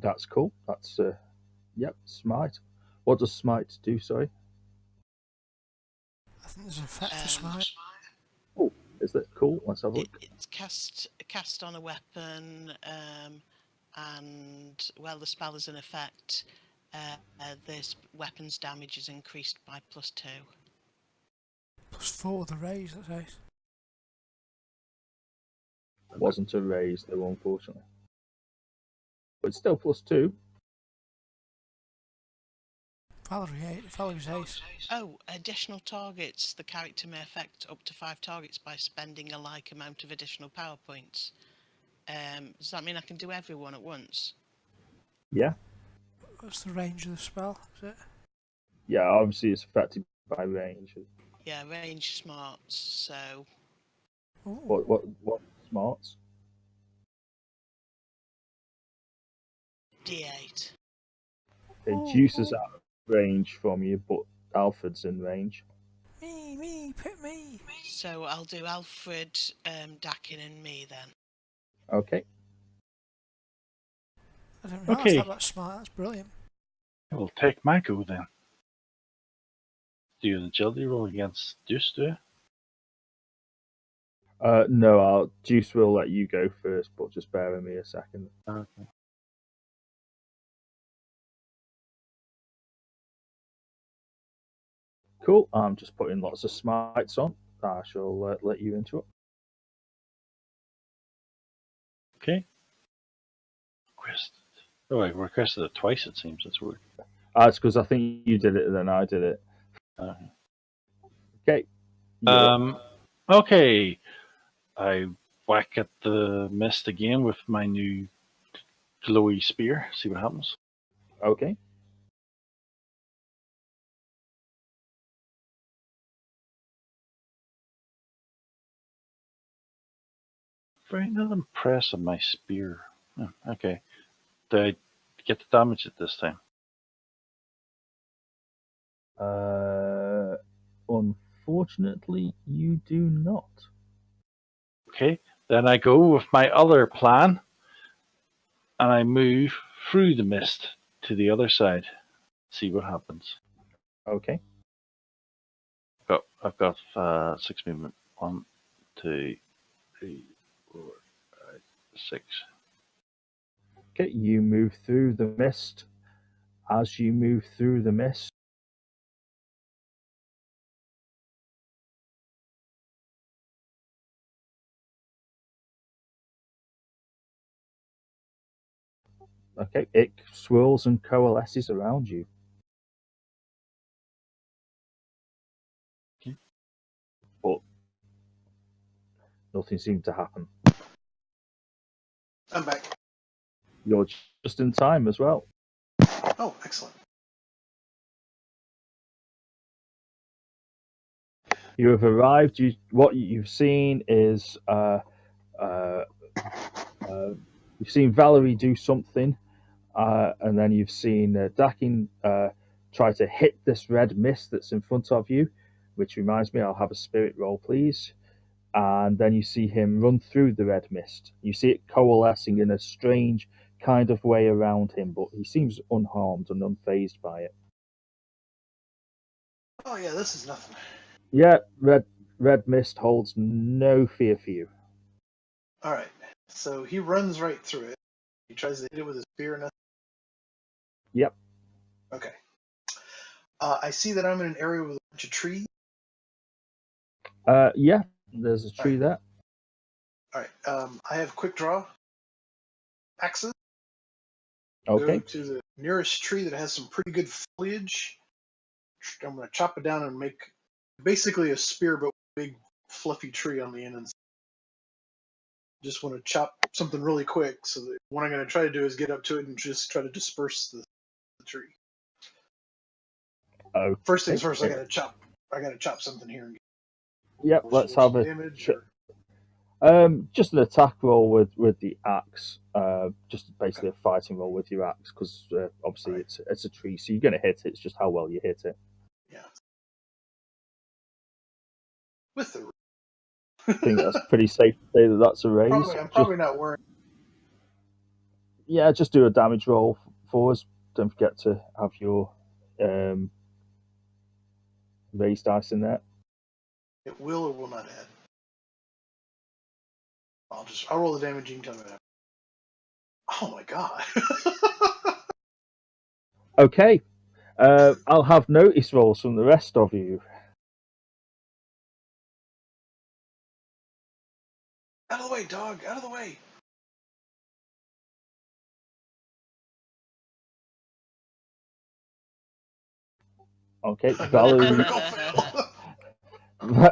That's cool. That's yep, smite. What does smite do? Sorry. I think there's an effect for smite. Oh, is that cool? Let's have a look. It's cast on a weapon, and while the spell is in effect, this weapon's damage is increased by +2. +4 the raise, that says. Wasn't a raise though, unfortunately. But it's still +2. Valerie's ace. Oh, additional targets. The character may affect up to 5 targets by spending a like amount of additional power points. Does that mean I can do everyone at once? Yeah. What's the range of the spell, is it? Yeah, obviously it's affected by range. Yeah, range smarts, so... Ooh. What smarts? D8. It juices out of range from you, but Alfred's in range. Me, pick me. So I'll do Alfred, Dakin and me then. Okay. I didn't realise Okay. that about smart, that's brilliant. I will take my go then. Do an agility roll against Deuce, do I? No, Juice will let you go first, but just bear with me a second. Okay. Cool. I'm just putting lots of smites on. I shall let you into it. Okay. Requested. Oh, I requested it twice, it seems. That's weird. It's because I think you did it and then I did it. Okay. Okay. I whack at the mist again with my new glowy spear. See what happens. Okay. Very not impressed with my spear. Oh, okay. Did I get the damage at this time? Unfortunately, you do not. Okay. Then I go with my other plan and I move through the mist to the other side. See what happens. Okay. I've got 6 movement. 1, 2, 3, 4, 5, 6. Okay, you move through the mist. As you move through the mist, okay, it swirls and coalesces around you. Okay. But nothing seemed to happen. I'm back. You're just in time as well. Oh, excellent. You have arrived. What you've seen is uh, you've seen Valerie do something, and then you've seen Dakin try to hit this red mist that's in front of you, which reminds me, I'll have a spirit roll, please. And then you see him run through the red mist. You see it coalescing in a strange kind of way around him, but he seems unharmed and unfazed by it. Oh yeah, this is nothing. Yeah, red mist holds no fear for you. All right. So he runs right through it. He tries to hit it with his spear. Nothing. Yep. Okay. I see that I'm in an area with a bunch of trees. Yeah, there's a tree there. All right. I have quick draw axes. Go Okay. to the nearest tree that has some pretty good foliage. I'm going to chop it down and make basically a spear, but with a big fluffy tree on the end. And just want to chop something really quick. So that what I'm going to try to do is get up to it and just try to disperse the tree. Okay. First things first, I got to chop. I got to chop something here. Yep. Let's have a damage. just an attack roll with the axe. Just basically a fighting roll with your axe, because obviously Right. it's a tree, so you're going to hit it. It's just how well you hit it. Yeah. With the. I think that's pretty safe to say that that's a raise. I'm probably not wearing. Yeah, just do a damage roll for us. Don't forget to have your raised dice in there. It will or will not add. I'll roll the damage. You can tell me that. Oh my god. Okay. I'll have notice rolls from the rest of you. Out of the way, dog. Out of the way. Okay, Another critical fail.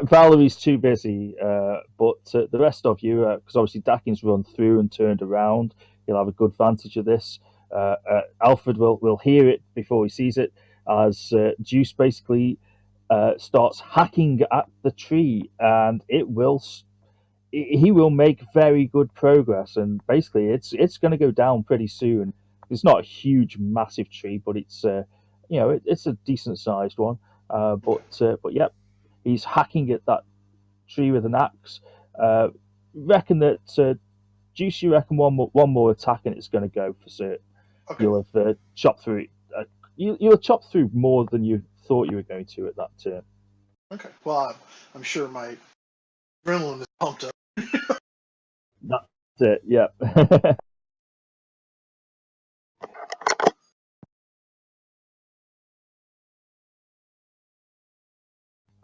Valerie's too busy, but the rest of you, because obviously Dakin's run through and turned around, he'll have a good vantage of this. Alfred will hear it before he sees it, as Juice basically starts hacking at the tree, and he will make very good progress, and basically it's going to go down pretty soon. It's not a huge, massive tree, but it's it's a decent sized one. But yeah, he's hacking at that tree with an axe. Reckon that Juice, you reckon one more attack and it's going to go for certain. Okay. You'll have chopped through it. You'll chop through more than you thought you were going to at that turn. Okay. Well, I'm sure my adrenaline is pumped up. That's it. Yeah.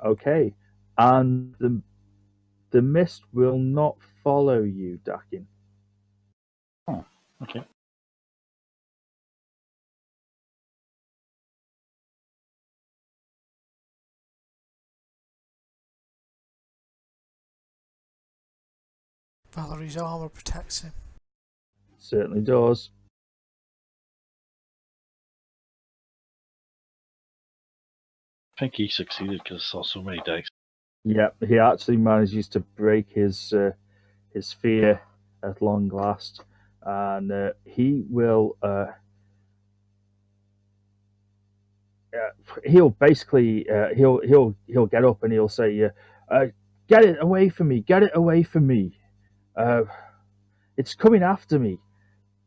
Okay, and the mist will not follow you, Dakin. Oh, okay. Valerie's armour protects him. Certainly does. I think he succeeded because I saw so many dice. Yeah, he actually manages to break his fear at long last, and he will. He'll basically he'll get up and he'll say, "Get it away from me! Get it away from me! Uh, it's coming after me!"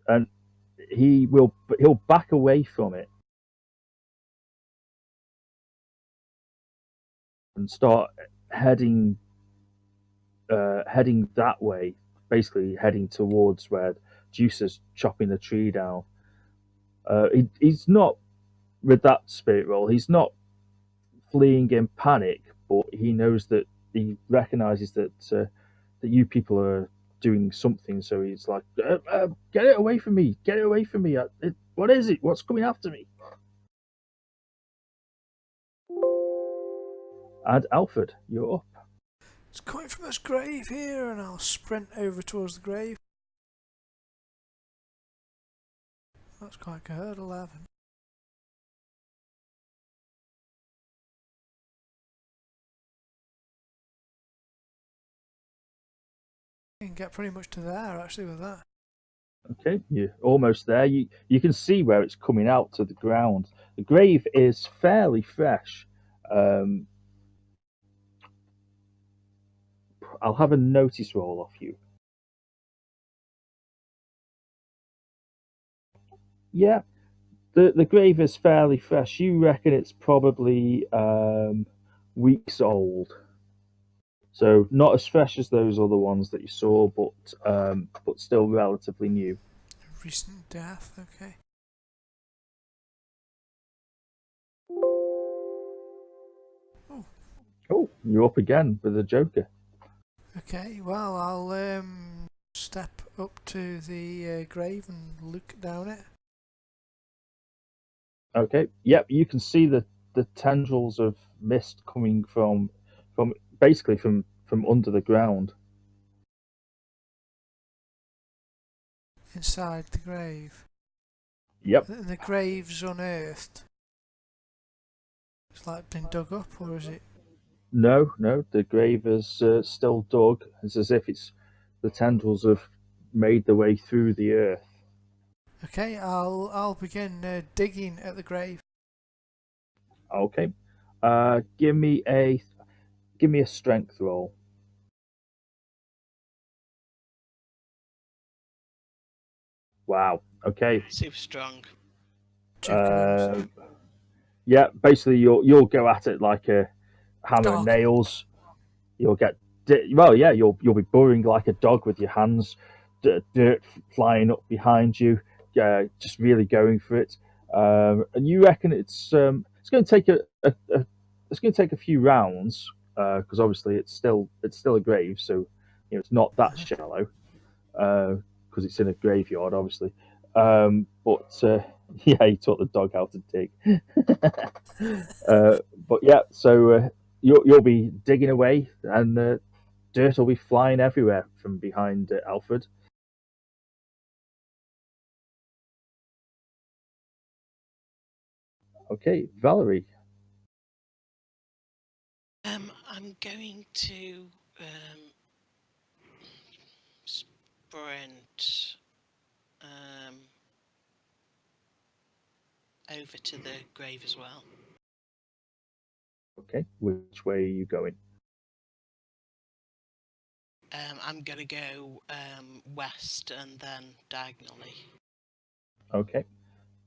And he'll back away from it and start heading heading that way, basically heading towards where Juice is chopping the tree down. He's not, with that spirit roll, he's not fleeing in panic, but he knows that he recognizes that that you people are doing something. So he's like, "Get it away from me! Get it away from me! What is it? What's coming after me?" And Alfred, you're up. It's coming from this grave here, and I'll sprint over towards the grave. Looks quite good. 11. You can get pretty much to there actually with that. Okay, you're almost there. You can see where it's coming out to the ground. The grave is fairly fresh. Um, I'll have a notice roll off you. Yeah, the grave is fairly fresh. You reckon it's probably weeks old. So not as fresh as those other ones that you saw, but still relatively new. Recent death. Okay. Oh. Oh, you're up again with the Joker. Okay. Well, I'll step up to the grave and look down it. Okay. Yep, you can see the tendrils of mist coming from basically from under the ground. Inside the grave. Yep. And the grave's unearthed. It's like been dug up, or is it? No, no, the grave is still dug. It's as if the tendrils have made their way through the earth. Okay, I'll begin digging at the grave. Okay. Give me a strength roll. Wow. Okay. Super strong. Joker rolls. Yeah. Basically, you'll go at it like a hammer and Dog. nails. You'll get well. Yeah. You'll be burrowing like a dog with your hands. Dirt flying up behind you. Just really going for it. And you reckon it's going to take it's going to take a few rounds because obviously it's still a grave, so it's not that shallow because it's in a graveyard, obviously. But yeah, he taught the dog how to dig. But yeah, so you'll be digging away, and dirt will be flying everywhere from behind Alfred. Okay, Valerie. I'm going to sprint over to the grave as well. Okay, which way are you going? I'm going to go west and then diagonally. Okay.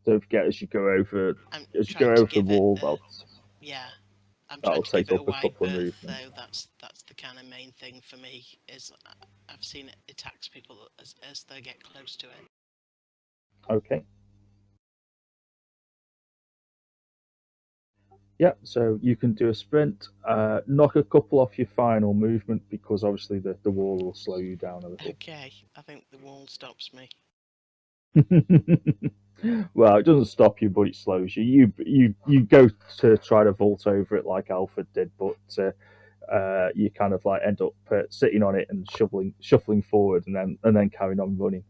Don't forget as you go over I'm as you go trying to over the give it, wall, yeah. I'm that'll trying to give take it a up a wide couple of berth, movements. though. That's the kind of main thing for me. Is I've seen it attacks people as they get close to it. Okay. Yeah, so you can do a sprint, knock a couple off your final movement because obviously the wall will slow you down a little. Okay, I think the wall stops me. Well, it doesn't stop you, but it slows you. You go to try to vault over it like Alfred did, but you kind of like end up sitting on it and shuffling forward, and then carrying on running.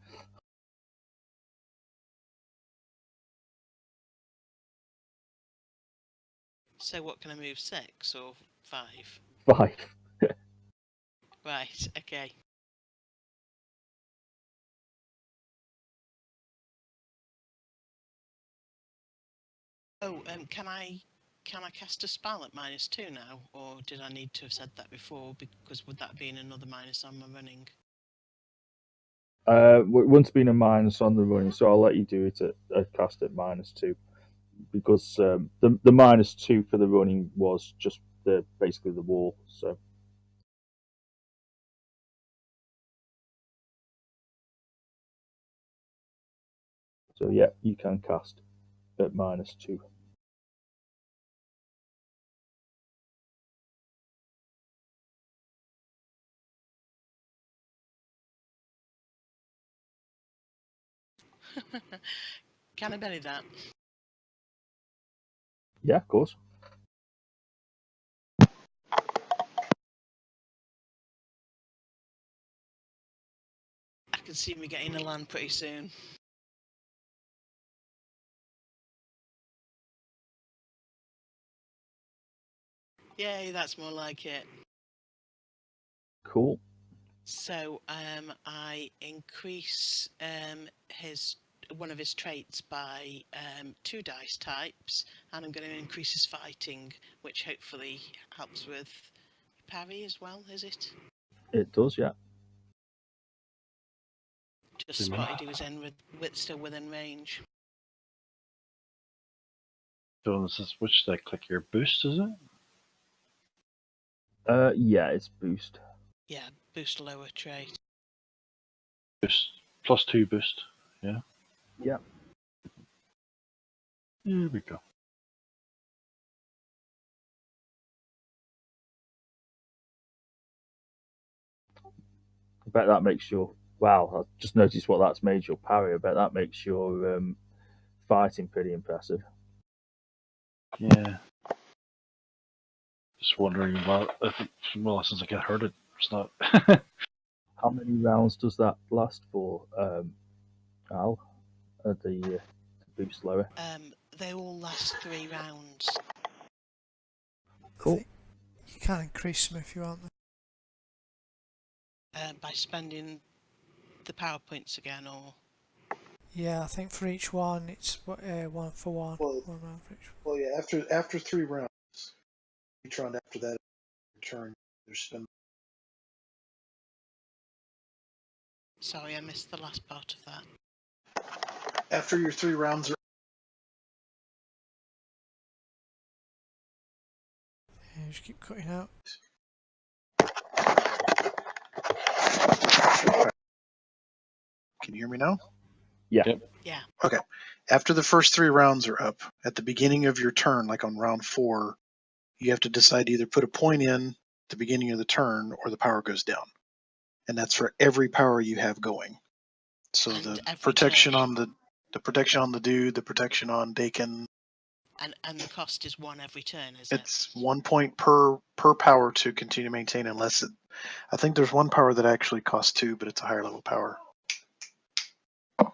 So what can I move? 6 or 5? 5. Right. Okay. Oh, can I cast a spell at -2 now, or did I need to have said that before? Because would that be another minus on my running? Once being a minus on the running, so I'll let you do it at cast at -2 because the -2 for the running was just basically the wall. So yeah, you can cast at -2. Can I belly that? Yeah, of course. I can see me getting a land pretty soon. Yay, that's more like it. Cool. So I increase one of his traits by 2 dice types, and I'm going to increase his fighting, which hopefully helps with parry as well. Is it? It does, yeah. Just spotted he was still within range. So this is which did I click here? Boost, is it? Yeah, it's boost. Yeah, boost lower trait. Boost +2 boost. Yeah. Yeah. Here we go. I bet that makes your wow. I just noticed what that's made your parry. I bet that makes your fighting pretty impressive. Yeah. Just wondering about if since I get hurt, it's not. How many rounds does that last for, Al? The boost lower. They all last 3 rounds. I Cool. think you can increase them if you want. By spending the power points again, or Yeah, I think for each one it's 1 for 1. Well, 1 round for each. well, yeah. After 3 rounds, each round after that, return. There's spin. sorry, I missed the last part of that. After your 3 rounds are Yeah, just keep cutting out. Can you hear me now? Yeah. Yep. Yeah. Okay. After the first 3 rounds are up, at the beginning of your turn, like on round 4, you have to decide to either put a point in at the beginning of the turn or the power goes down. And that's for every power you have going. So And the every protection turn. on the protection on the dude, the protection on Dakin, And the cost is 1 every turn, is it? it's 1 point per power to continue to maintain unless it. I think there's one power that actually costs 2, but it's a higher level power. That's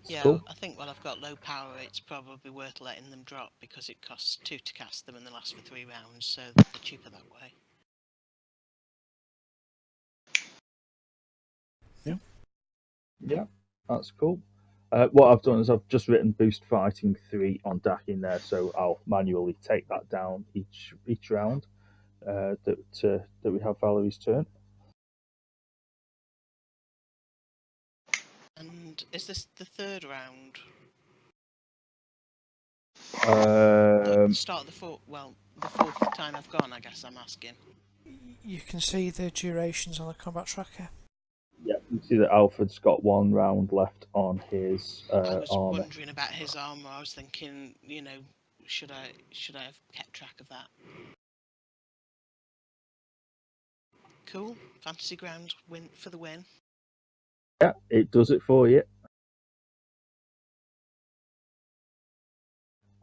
Yeah, cool. I think while I've got low power, it's probably worth letting them drop because it costs 2 to cast them and they last for 3 rounds, so they're cheaper that way. Yeah, that's cool. What I've done is I've just written boost fighting 3 on Dak in there, so I'll manually take that down each round that we have Valerie's turn. And is this the 3rd round? The Um, start of the 4th, well, the 4th time I've gone, I guess I'm asking. You can see the durations on the combat tracker. yeah, you can see that Alfred's got 1 round left on his I was armor. wondering about his armour. I was thinking, should I have kept track of that? Cool. Fantasy Grounds win for the win. Yeah, it does it for you.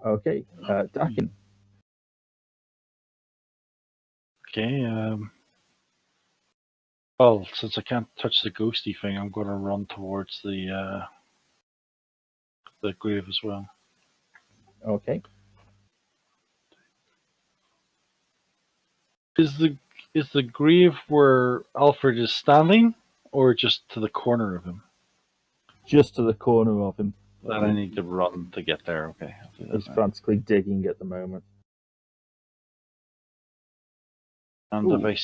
Okay, Dakin. Okay. Well, since I can't touch the ghosty thing, I'm going to run towards the grave as well. Okay. Is the grave where Alfred is standing, or just to the corner of him? Just to the corner of him. Then I need to run to get there. Okay, I'll do that He's now. frantically digging at the moment. And if I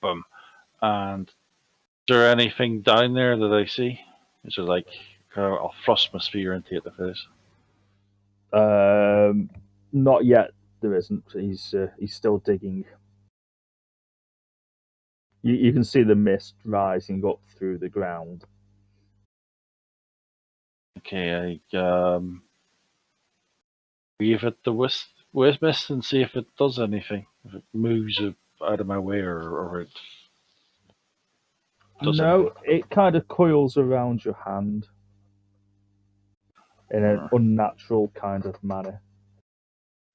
boom. And is there anything down there that I see? Is there like I'll thrust my spear into it if it is. Not yet. There isn't. He's still digging. You can see the mist rising up through the ground. Okay, I give it the with mist and see if it does anything. If it moves out of my way or it does No, anything. it kind of coils around your hand in an unnatural kind of manner.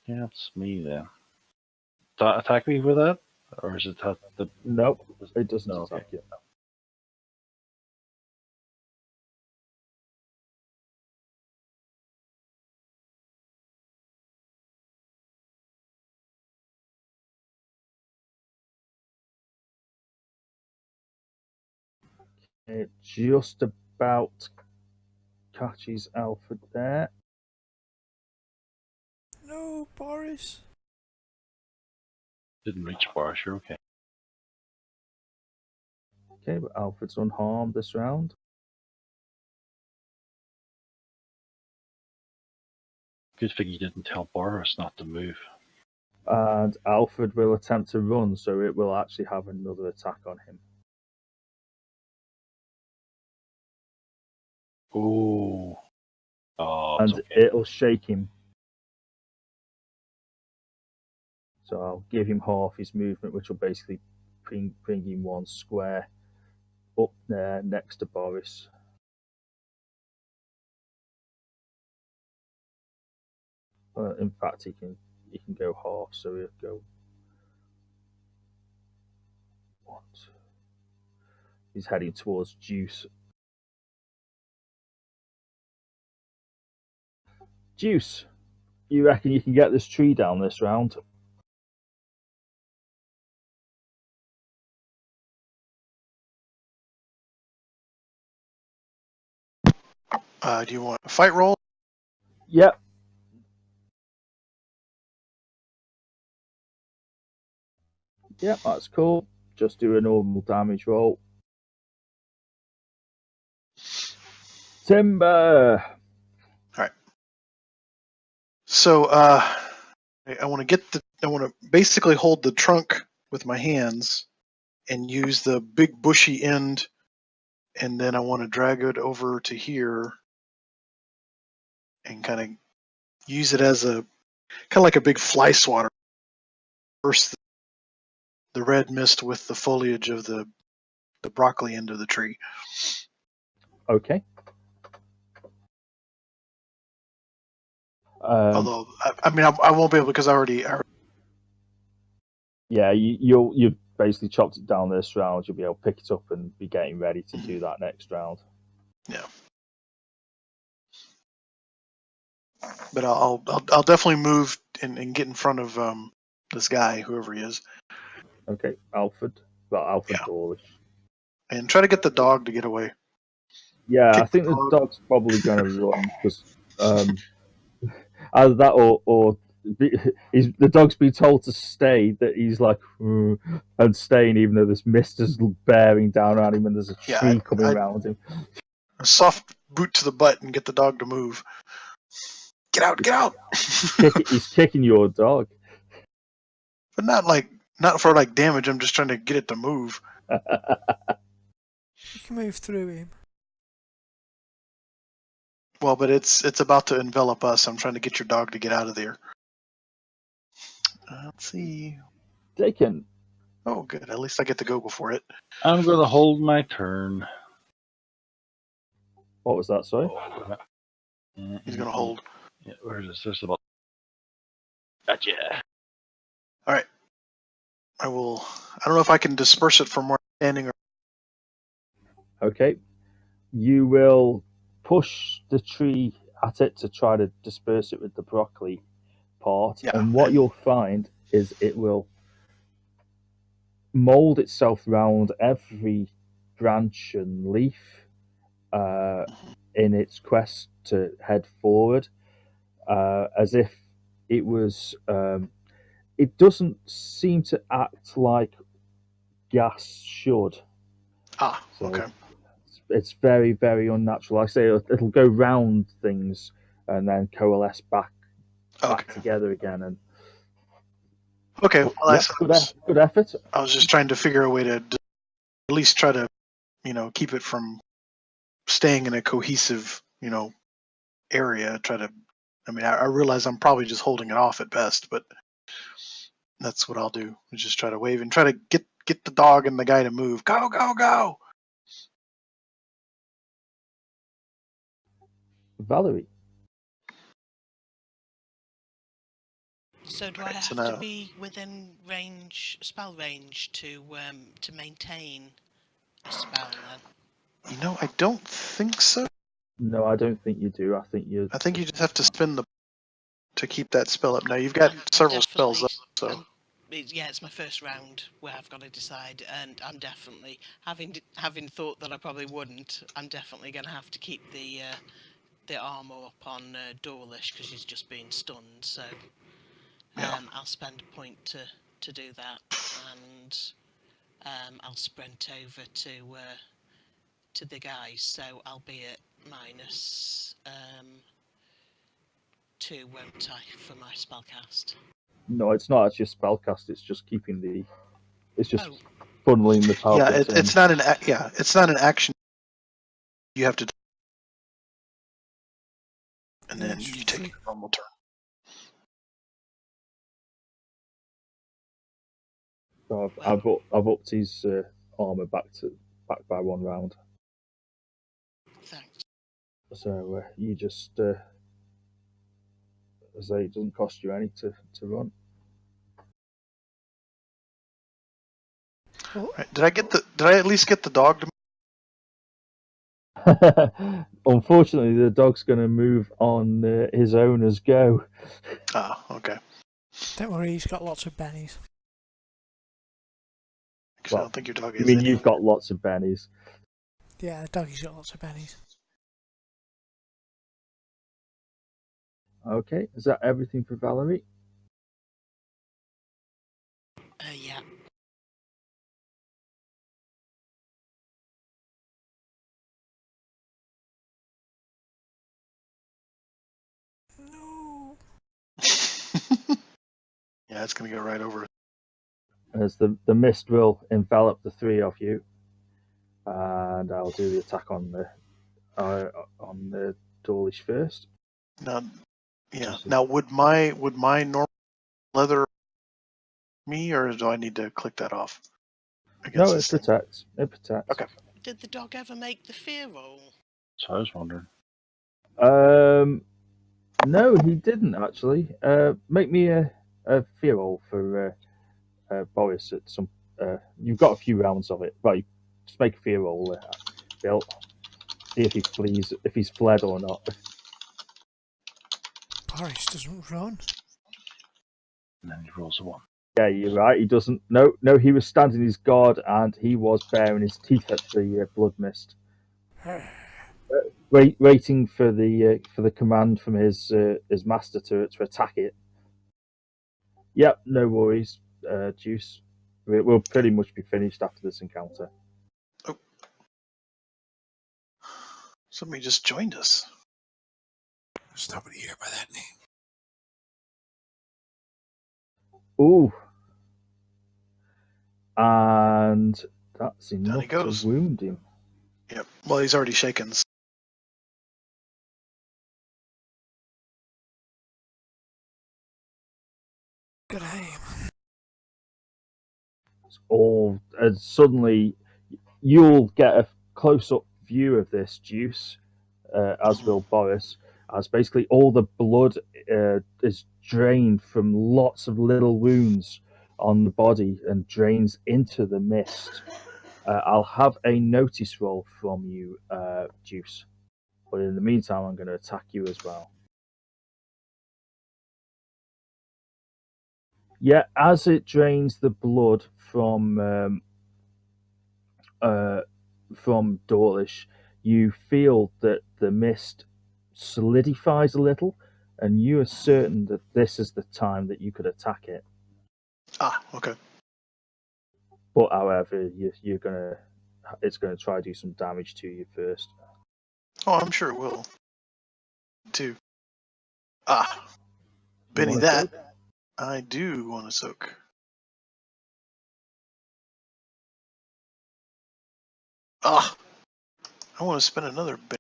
Yeah, it's me then. That attack me with that? Or is it the. Nope, it doesn't No, attack okay. you. It just about catches Alfred there. No, Boris. Didn't reach Boris, you're okay. Okay, but Alfred's unharmed this round. Good thing you didn't tell Boris not to move. And Alfred will attempt to run, so it will actually have another attack on him. Ooh. Oh, it's And okay. it'll shake him. So I'll give him half his movement, which will basically bring him one square up there next to Boris. In fact, he can go half, so he'll go one, two. He's heading towards Juice. Juice, you reckon you can get this tree down this round? Do you want a fight roll? Yep. Yep, that's cool. Just do a normal damage roll. Timber. So I want to basically hold the trunk with my hands and use the big bushy end, and then I want to drag it over to here and kind of use it as a kind of like a big fly swatter. First, the red mist with the foliage of the broccoli end of the tree. Okay. Although I won't be able because I already Yeah, you basically chopped it down this round. You'll be able to pick it up and be getting ready to do that next round. yeah. But I'll definitely move and get in front of this guy, whoever he is. Okay, Alfred. Well, Alfred Yeah. Dawlish. And try to get the dog to get away. Yeah, Kick I think the the dog. dog's probably going to run because either that or the dog's been told to stay. That he's like and staying even though this mist is bearing down on him and there's a tree coming around him. A soft boot to the butt and get the dog to move. Get out! Get out! He's kicking your dog. But not for like damage. I'm just trying to get it to move. You can move through him. Well, but it's about to envelop us. I'm trying to get your dog to get out of there. Let's see. Taken. Oh, good. At least I get to go before it. I'm going to hold my turn. What was that? Sorry. He's gonna hold. Yeah, where is this? There's about. Gotcha. All right. I will. I don't know if I can disperse it from where I'm standing or. Okay. You will push the tree at it to try to disperse it with the broccoli part, Yeah, and what you'll find is it will mold itself around every branch and leaf in its quest to head forward, as if it was. It doesn't seem to act like gas should. So, okay. It's very, very unnatural. Like I say, it'll go round things and then coalesce back together again. And okay. Well, good effort. I was just trying to figure a way to at least try to, keep it from staying in a cohesive, area. Try to. I realize I'm probably just holding it off at best, but that's what I'll do. Is just try to wave and try to get the dog and the guy to move. Go, go, go! Valerie. So do I have to be within spell range, to maintain a spell then? I don't think so. No, I don't think you do. I think you just have to spin to keep that spell up. Now you've got several spells up, so. it's my first round where I've got to decide, and I'm definitely having thought that I probably wouldn't. I'm definitely going to have to keep the armor up on Dawlish because she's just been stunned. So I'll spend a point to do that, and I'll sprint over to the guys. So I'll be at minus 2, won't I, for my spellcast? No, it's not actually a spellcast. It's just keeping the. It's just Oh. funneling the power. Yeah, it's not an it's not an action. You have to, and Yeah, then it's you take free. your normal turn. So I've upped his armor back by 1 round. Thanks. So you just as I say, it doesn't cost you any to run. Oh, Right. Did I at least get the dog to? Unfortunately, the dog's going to move on his owner's go. Ah, okay. don't worry, he's got lots of bennies. Because I Well, don't think your dog I is mean, anyway. you've got lots of bennies. Yeah, the doggy's got lots of bennies. Okay, is that everything for Valerie? Yeah. No. Yeah, it's gonna go right over. As the mist will envelop the 3 of you, and I'll do the attack on the Dawlish first. Now, yeah. Now, would my normal leather me, or do I need to click that off? No, This it protects. It protects. Okay. Did the dog ever make the fear roll? So I was wondering. No, he didn't actually. Make me a fear roll for Boris at some. You've got a few rounds of it. Well, just make a fear roll, Bill. See if he flees, if he's fled or not. Boris doesn't run. And then he rolls a 1. Yeah, you're right. He doesn't. No, he was standing his guard and he was baring his teeth at the blood mist, waiting for the command from his master to attack it. Yep, no worries, Juice. We'll pretty much be finished after this encounter. Oh, somebody just joined us. There's nobody here by that name. Ooh, and that's Down enough he goes. to wound him. Yep. Well, he's already shaken. Good aim. All suddenly, you'll get a close-up view of this, Juice, as will Boris, as basically all the blood is drained from lots of little wounds on the body and drains into the mist. I'll have a notice roll from you, Juice. But in the meantime, I'm going to attack you as well. Yeah, as it drains the blood from Dawlish, you feel that the mist solidifies a little, and you are certain that this is the time that you could attack it. Ah, okay. But however, it's gonna try to do some damage to you first. Oh, I'm sure it will. Too. Ah, You Benny, want that to I do want to soak. Ah, I want to spend another bit.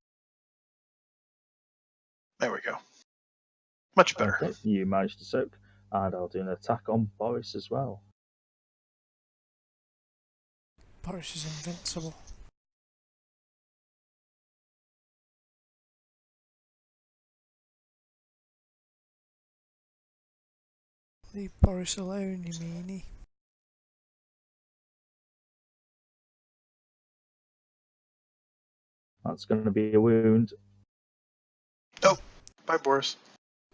There we go. Much better. Okay, you managed to soak, and I'll do an attack on Boris as well. Boris is invincible. Leave Boris alone, you meanie. That's going to be a wound. Oh, bye, Boris.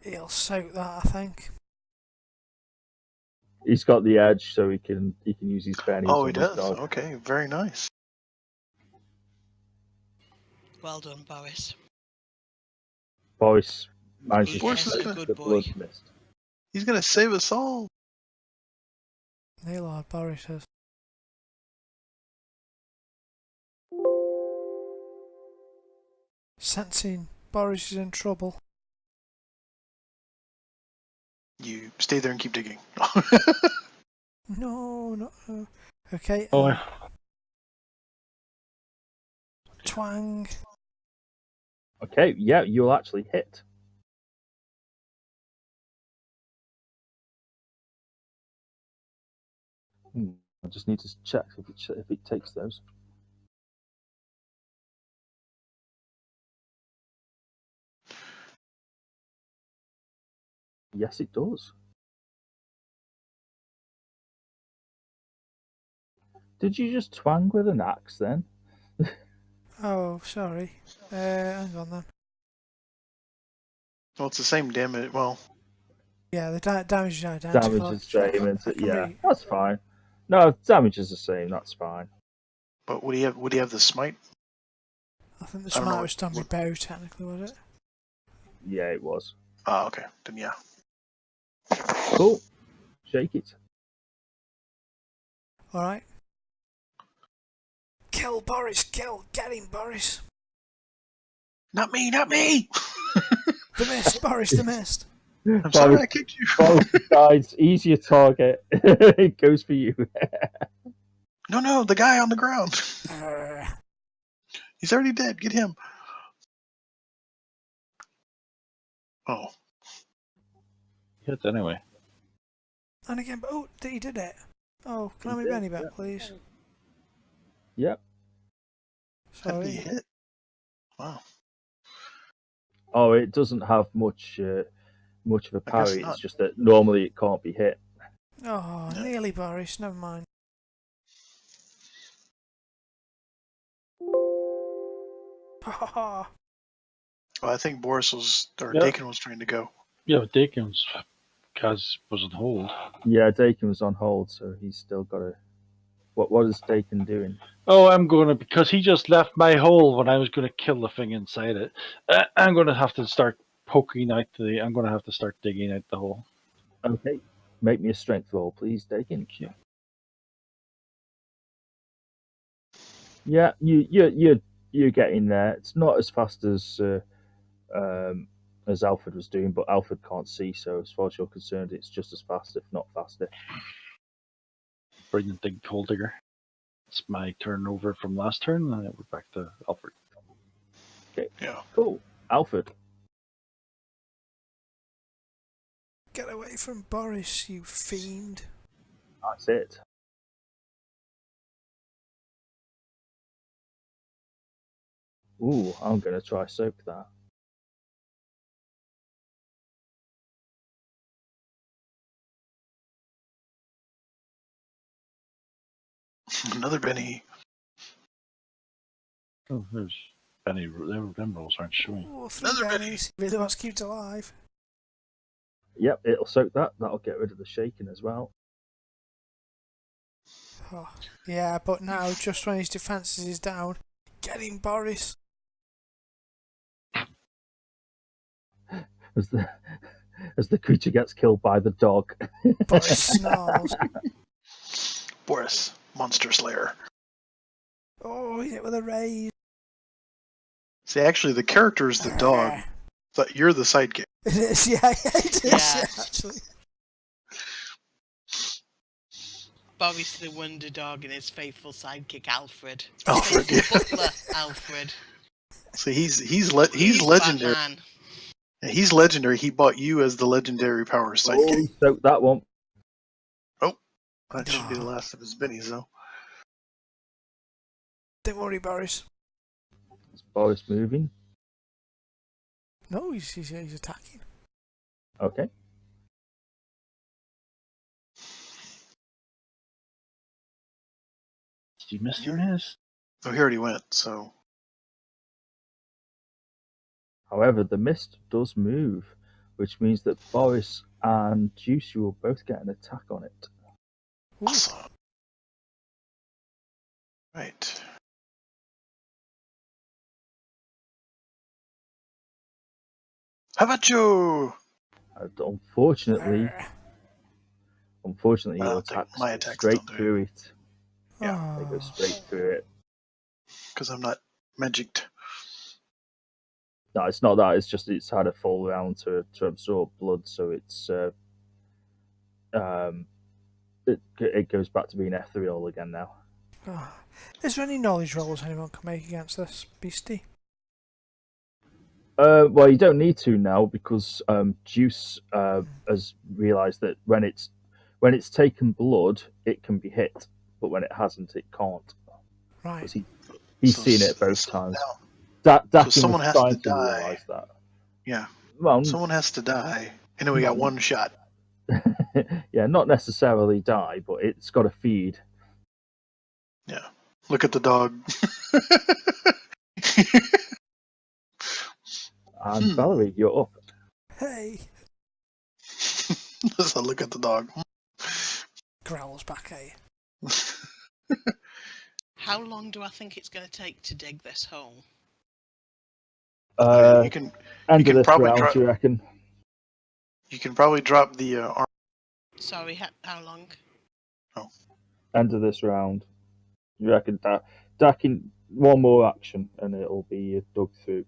He'll soak that, I think. He's got the edge, so he can use his bennies Oh, on he his does. dog. Okay, very nice. Well done, Boris. Boris manages Boris to is take gonna- good the boy. blood mist. He's gonna save us all. Neilard Boris says. Sensing Boris is in trouble. You stay there and keep digging. No. Okay. Oh, Twang. Okay, yeah, you'll actually hit. I just need to check if it takes those. Yes, it does. Did you just twang with an axe then? Oh, sorry. Hang on then. Well, it's the same damage. Well, Yeah, the damage is identical. Damage is the same, isn't I it? can Yeah, that's fine. No, damage is the same. That's fine. but would he have? Would he have the smite? I think the I don't know smite what- was done with bow, technically, was it? Yeah, it was. Oh, okay. Then yeah. Cool. Shake it. Alright. Kill Boris, kill! Get him, Boris! Not me, not me! The mist, Boris, the mist! I'm sorry I kicked you. Boris decides easier target. It goes for you. No, the guy on the ground. Arrgh. He's already dead. Get him. Oh, hit anyway. And again, oh, he did it. Oh, can I have He my did, Benny back, yeah. please? Yep. how did he Sorry. hit? Wow. Oh, it doesn't have much of a I guess parry. not. It's just that normally it can't be hit. Oh, No. nearly Boris, never mind. Ha ha ha! Well, I think Boris was, or Yeah. Dakin was trying to go. Yeah, but Dakin's was on hold. Yeah, Dakin was on hold, so he's still got to. What is Dakin doing? Oh, I'm gonna because he just left my hole when I was gonna kill the thing inside it. I'm gonna have to start poking out the. I'm gonna have to start digging out the hole. Okay, make me a strength roll, please, Dakin. Okay. Yeah, you're getting there. It's not as fast as Alfred was doing, but Alfred can't see, so as far as you're concerned, it's just as fast, if not faster. Brilliant dig hole digger. It's my turn over from last turn, and we're back to Alfred. Okay, Yeah. cool. Alfred. Get away from Boris, you fiend. That's it. Ooh, I'm gonna try soak that. Another Benny. Oh, there's Benny. Them rolls aren't showing. Oh, three Another Benny. Bennies. Really wants to keep it alive. Yep, it'll soak that. That'll get rid of the shaking as well. Oh, yeah, but now, just when his defences is down, get him, Boris. As the creature gets killed by the dog. Boris snarls. Boris, Monster Slayer. Oh, hit it with a raise. See, actually, the character is the dog, but you're the sidekick. It is, yeah, it is, Yeah. actually. Boris the Wonder Dog and his faithful sidekick Alfred. Alfred, Faithful yeah. butler Alfred. See, he's legendary. Batman. Yeah, he's legendary. He bought you as the legendary power Oh, sidekick. soak that one. That should be the last of his bennies, though. Don't worry, Boris. Is Boris moving? No, he's attacking. Okay. Did you miss your nest? Oh, he already went. So However, the mist does move, which means that Boris and Juicy will both get an attack on it. Ooh. Awesome. Right. How about you? Unfortunately, I your don't think attacks my go attacks straight don't do it. through it. Yeah. They go Oh. straight through it. Because I'm not magicked. No, it's not that. It's just it's had a full round to absorb blood, so um, it goes back to being ethereal again now. Oh. Is there any knowledge rolls anyone can make against this beastie? Well, you don't need to now because Juice has realised that when it's taken blood, it can be hit, but when it hasn't, it can't. Right. Because he's So, seen it both so times. now, so Dakin was someone has to trying to die. realise that. Yeah. Well, Someone has to die. And then we not got one shot. yeah, not necessarily die, but it's got to feed. Yeah. Look at the dog. And Valerie, you're up. Hey! So look at the dog. Growls back at you. How long do I think it's going to take to dig this hole? You can End of this probably round, drop. do you reckon? You can probably drop the arm. Sorry, how long? End of this round. You reckon Dakin one more action and it'll be dug through.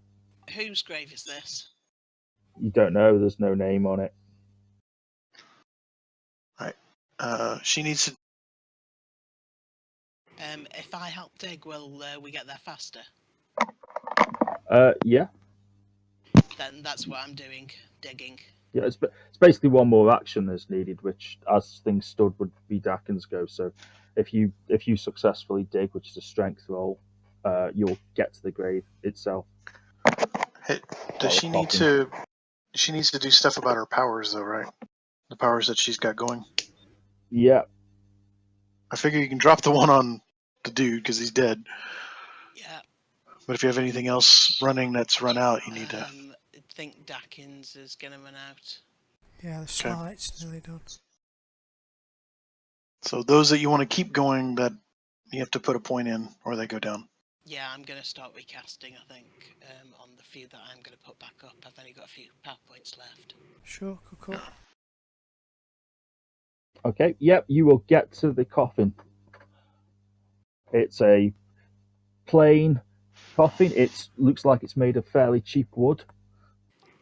Whose grave is this? You don't know. There's no name on it. Right. She needs to. If I help dig, will we get there faster? Yeah. Then that's what I'm doing, digging. Yeah, it's basically one more action that's needed, which, as things stood, would be Dakin's go. So, if you successfully dig, which is a strength roll, you'll get to the grave itself. Hey, Or does the she need coffin. to? She needs to do stuff about her powers, though, right? The powers that she's got going. Yeah. I figure you can drop the one on the dude because he's dead. Yeah. But if you have anything else running that's run out, you need to. I think Dakins is going to run out. Yeah, the smite's nearly done. So those that you want to keep going, that you have to put a point in, or they go down. Yeah, I'm going to start recasting, I think, on the few that I'm going to put back up. I've only got a few PowerPoints left. Sure, cool. Okay. Yep. You will get to the coffin. It's a plain coffin. It looks like it's made of fairly cheap wood.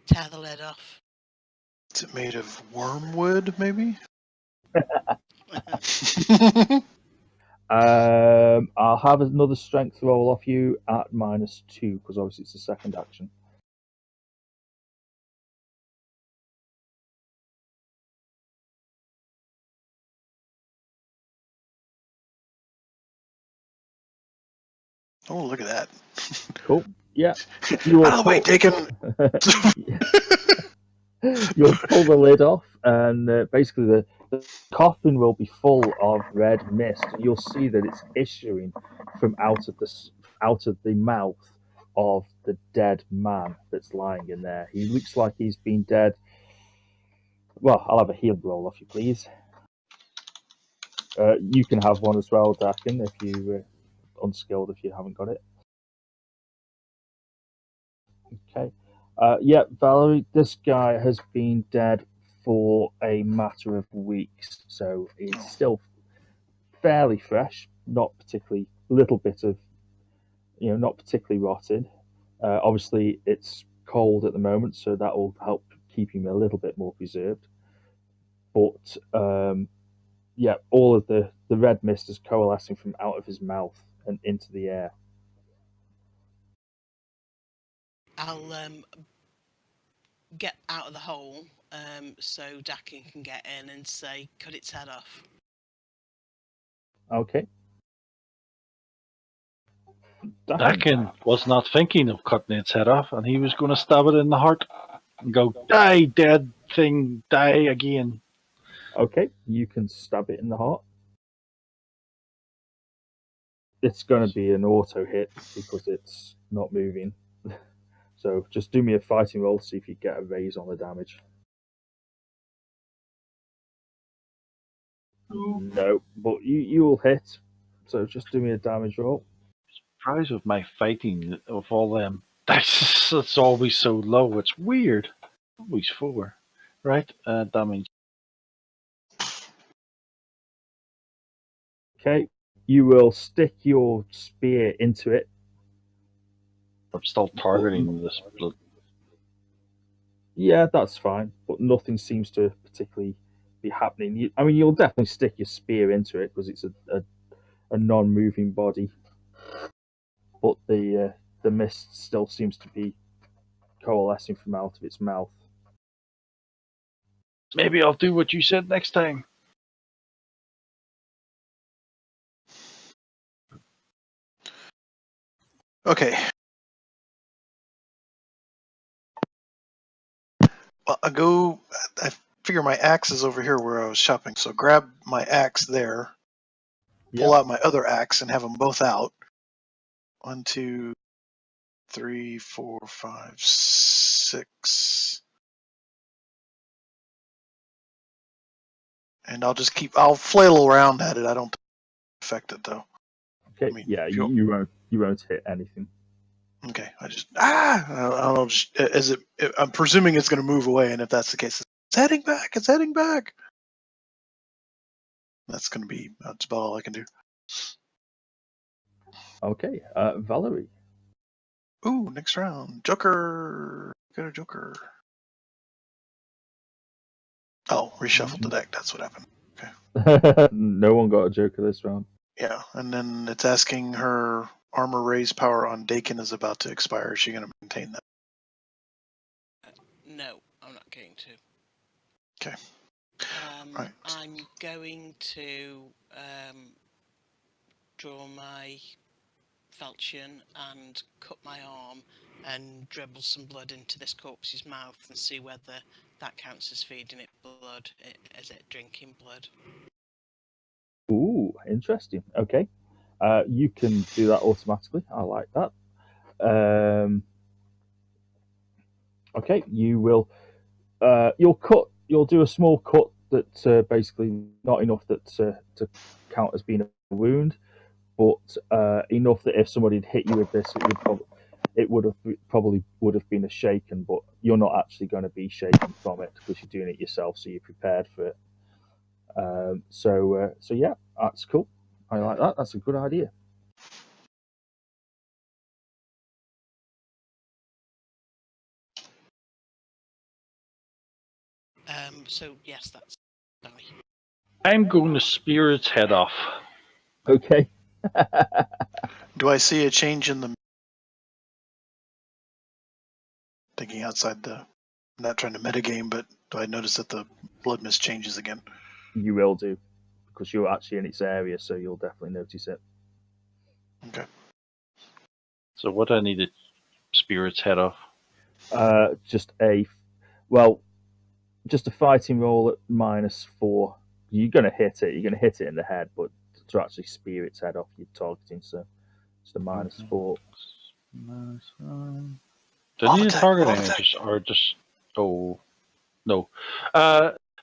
Tear the lid off. Is it made of wormwood, maybe? I'll have another strength roll off you at -2 because obviously it's the second action. Oh, look at that. Cool. Yeah. You Out will of the way, Taken. You'll pull the lid off, and basically the coffin will be full of red mist. You'll see that it's issuing from out of the mouth of the dead man that's lying in there. He looks like he's been dead. Well, I'll have a heal roll off you, please. You can have one as well, Dakin, if you unskilled if you haven't got it. Okay. Yeah, Valerie, this guy has been dead for a matter of weeks, so he's still fairly fresh, not particularly, little bit of, not particularly rotted. Obviously, it's cold at the moment, so that will help keep him a little bit more preserved. But yeah, all of the red mist is coalescing from out of his mouth and into the air. I'll get out of the hole so Dakin can get in and say, cut its head off. Okay. Dakin was not thinking of cutting its head off, and he was going to stab it in the heart and go, "Die, dead thing, die again." Okay, you can stab it in the heart. It's going to be an auto hit because it's not moving. So just do me a fighting roll to see if you get a raise on the damage. No, but you will hit. So just do me a damage roll. Surprised with my fighting of all them. That's always so low. It's weird. Always 4. Right? Damage. Okay. You will stick your spear into it. I'm still targeting this blood. Yeah, that's fine, but nothing seems to particularly be happening. I mean, you'll definitely stick your spear into it because it's a non-moving body, but the mist still seems to be coalescing from out of its mouth. Maybe I'll do what you said next time. Okay. Well, I figure my axe is over here where I was shopping, so grab my axe there, pull Yep. out my other axe, and have them both out. 1, 2, 3, 4, 5, 6. And I'll flail around at it. I don't affect it though. Okay. I mean, Yeah, if you won't hit anything. okay, I'll just I'm presuming it's going to move away, and if that's the case, it's heading back. It's heading back. That's about all I can do. Okay. Valerie. Ooh, next round, Joker. Got a Joker. Oh, reshuffled the deck. That's what happened. No one got a joker this round. Yeah, and then it's asking her armor raise power on Dakin is about to expire. Is she going to maintain that? No, I'm not going to. Okay. Right. I'm going to draw my falchion and cut my arm and dribble some blood into this corpse's mouth and see whether that counts as feeding it blood, as it drinking blood. Ooh, interesting. Okay. You can do that automatically. I like that. Okay, you will. You'll do a small cut that basically not enough that to count as being a wound, but enough that if somebody had hit you with this, probably would have been a shaken. But you're not actually going to be shaken from it because you're doing it yourself, so you're prepared for it. So yeah, that's cool. I like that. That's a good idea. So yes, that's die. I'm going to spear its head off. Okay. Do I see a change in the thinking outside the? I'm not trying to metagame, but do I notice that the blood mist changes again? You will do because you're actually in its area, so you'll definitely notice it. Okay. So what do I need to spear its head off? Just a fighting roll at -4. You're gonna hit it. You're gonna hit it in the head, but to actually spear its head off, you're targeting. So it's a -4. Do I need to target any or just? Oh no.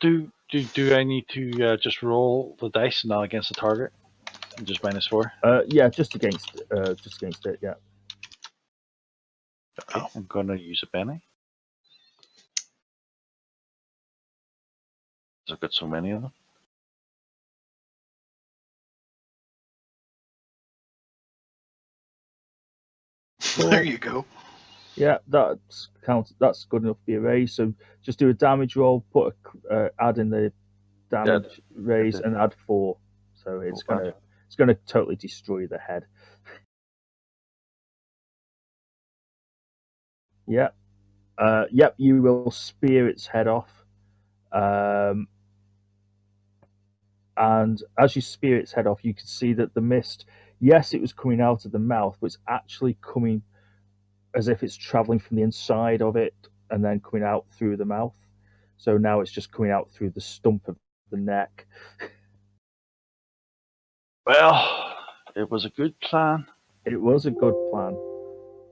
Do I need to just roll the dice and not against the target? Just -4. Yeah, just against it. Yeah. Okay, Oh. I'm gonna use a penny. I've got so many of them. Cool. There you go. Yeah, that's good enough to be a raise. So just do a damage roll. Add in the damage raise and add 4. So it's gonna totally destroy the head. Yeah. Yep. You will spear its head off. And as you spear its head off, you can see that the mist. Yes, it was coming out of the mouth, but it's actually coming as if it's traveling from the inside of it and then coming out through the mouth. So now it's just coming out through the stump of the neck. Well, it was a good plan. It was a good plan.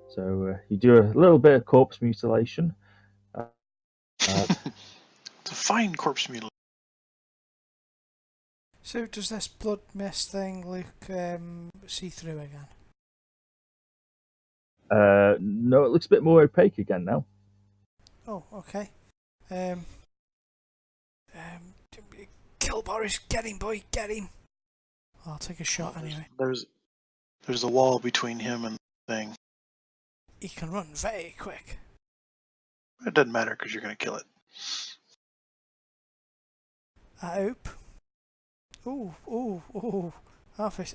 So you do a little bit of corpse mutilation. It's a fine corpse mutilation. So does this blood mist thing look see through again? No, it looks a bit more opaque again now. Oh, okay. Um, kill Boris, get him, boy, get him. I'll take a shot anyway. There's a wall between him and the thing. He can run very quick. It doesn't matter because you're going to kill it. I hope. Ooh. Have it.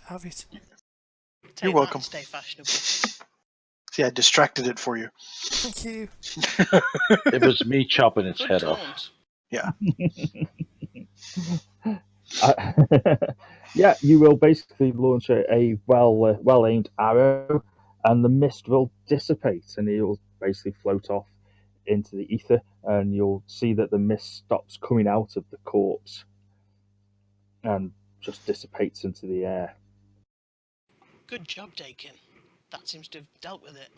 Take welcome. That, stay fashionable. See, I distracted it for you. Thank you. It was me chopping its Good head off. taunt. Yeah. Yeah, you will basically launch a well aimed arrow, and the mist will dissipate, and it will basically float off into the ether, and you'll see that the mist stops coming out of the corpse and just dissipates into the air. Good job, Dakin. That seems to have dealt with it.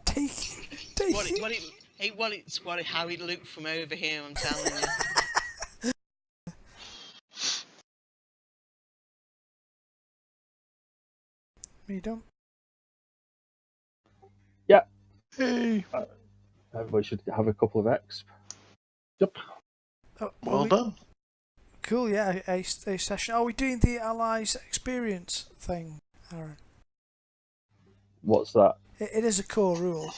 Take How it looked from over here, I'm telling you. Me done. Yeah, Hey. everybody should have a couple of exp. Yep. Oh, Well done. Cool, yeah, a session. Are we doing the Allies experience thing, Aaron? What's that? It is a core rule.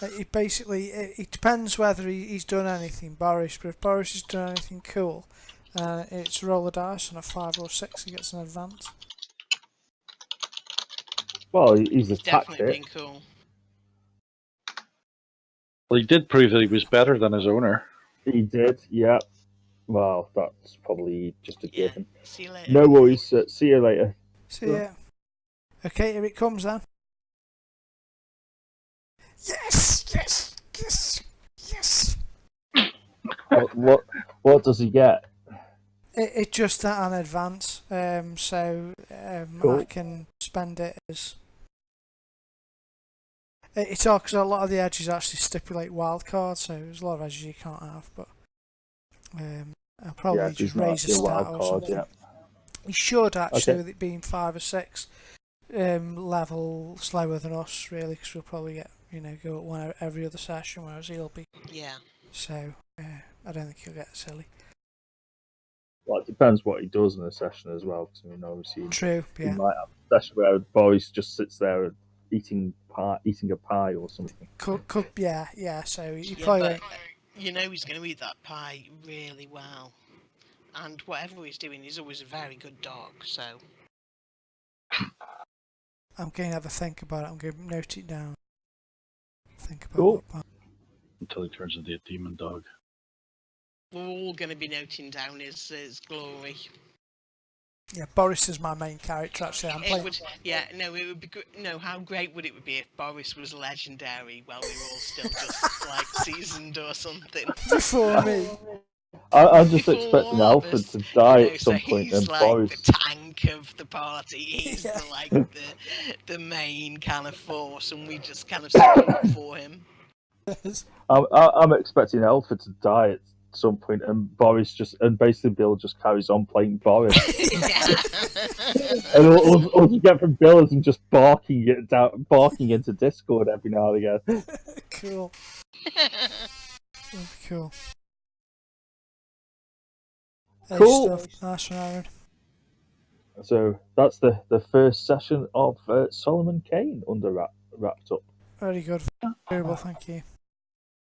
It basically it depends whether he's done anything, Boris. But if Boris has done anything cool, it's roll a dice on a 5 or 6. He gets an advance. Well, he's attacked Definitely it. been cool. Well, he did prove that he was better than his owner. He did, yeah. Well, that's probably just a Yeah. given. See you later. No worries. See you later. So yeah. Okay, here it comes then. Yes. What does he get? It just an advance. So Cool. I can spend it as. It's all because a lot of the edges actually stipulate wild cards, so there's a lot of edges you can't have. But I'll probably He's just not raise a actually stat wild or card, something. yeah. He should actually, Okay. with it being 5 or 6, level slower than us, really, because we'll probably get go at one every other session, whereas he'll be. Yeah. So I don't think he'll get silly. Well, it depends what he does in a session as well. Because obviously, True. he Yeah. might have a session where Boris just sits there eating a pie or something. Could. Yeah. So he Yeah, probably but won't. you know he's going to eat that pie really well. And whatever he's doing, he's always a very good dog, so... I'm going to have a think about it. I'm going to note it down. Think about Cool. what part. Until he turns into a demon dog. We're all going to be noting down his glory. Yeah, Boris is my main character, actually. I'm playing. It would be good. No, how great would it be if Boris was legendary while we were all still just, like, seasoned or something? Before me. I'm just Before expecting all of Alfred us, to die you know, at some so point, he's and like Boris. the tank of the party. He's Yeah. the main kind of force, and we just kind of support for him. I'm expecting Alfred to die at some point, and basically Bill just carries on playing Boris. And all you get from Bill is him just barking into Discord every now and again. Cool. Cool. Cool. Stuff. Nice one, Aaron. So that's the first session of Solomon Kane wrapped up. Very good. Very well, thank you.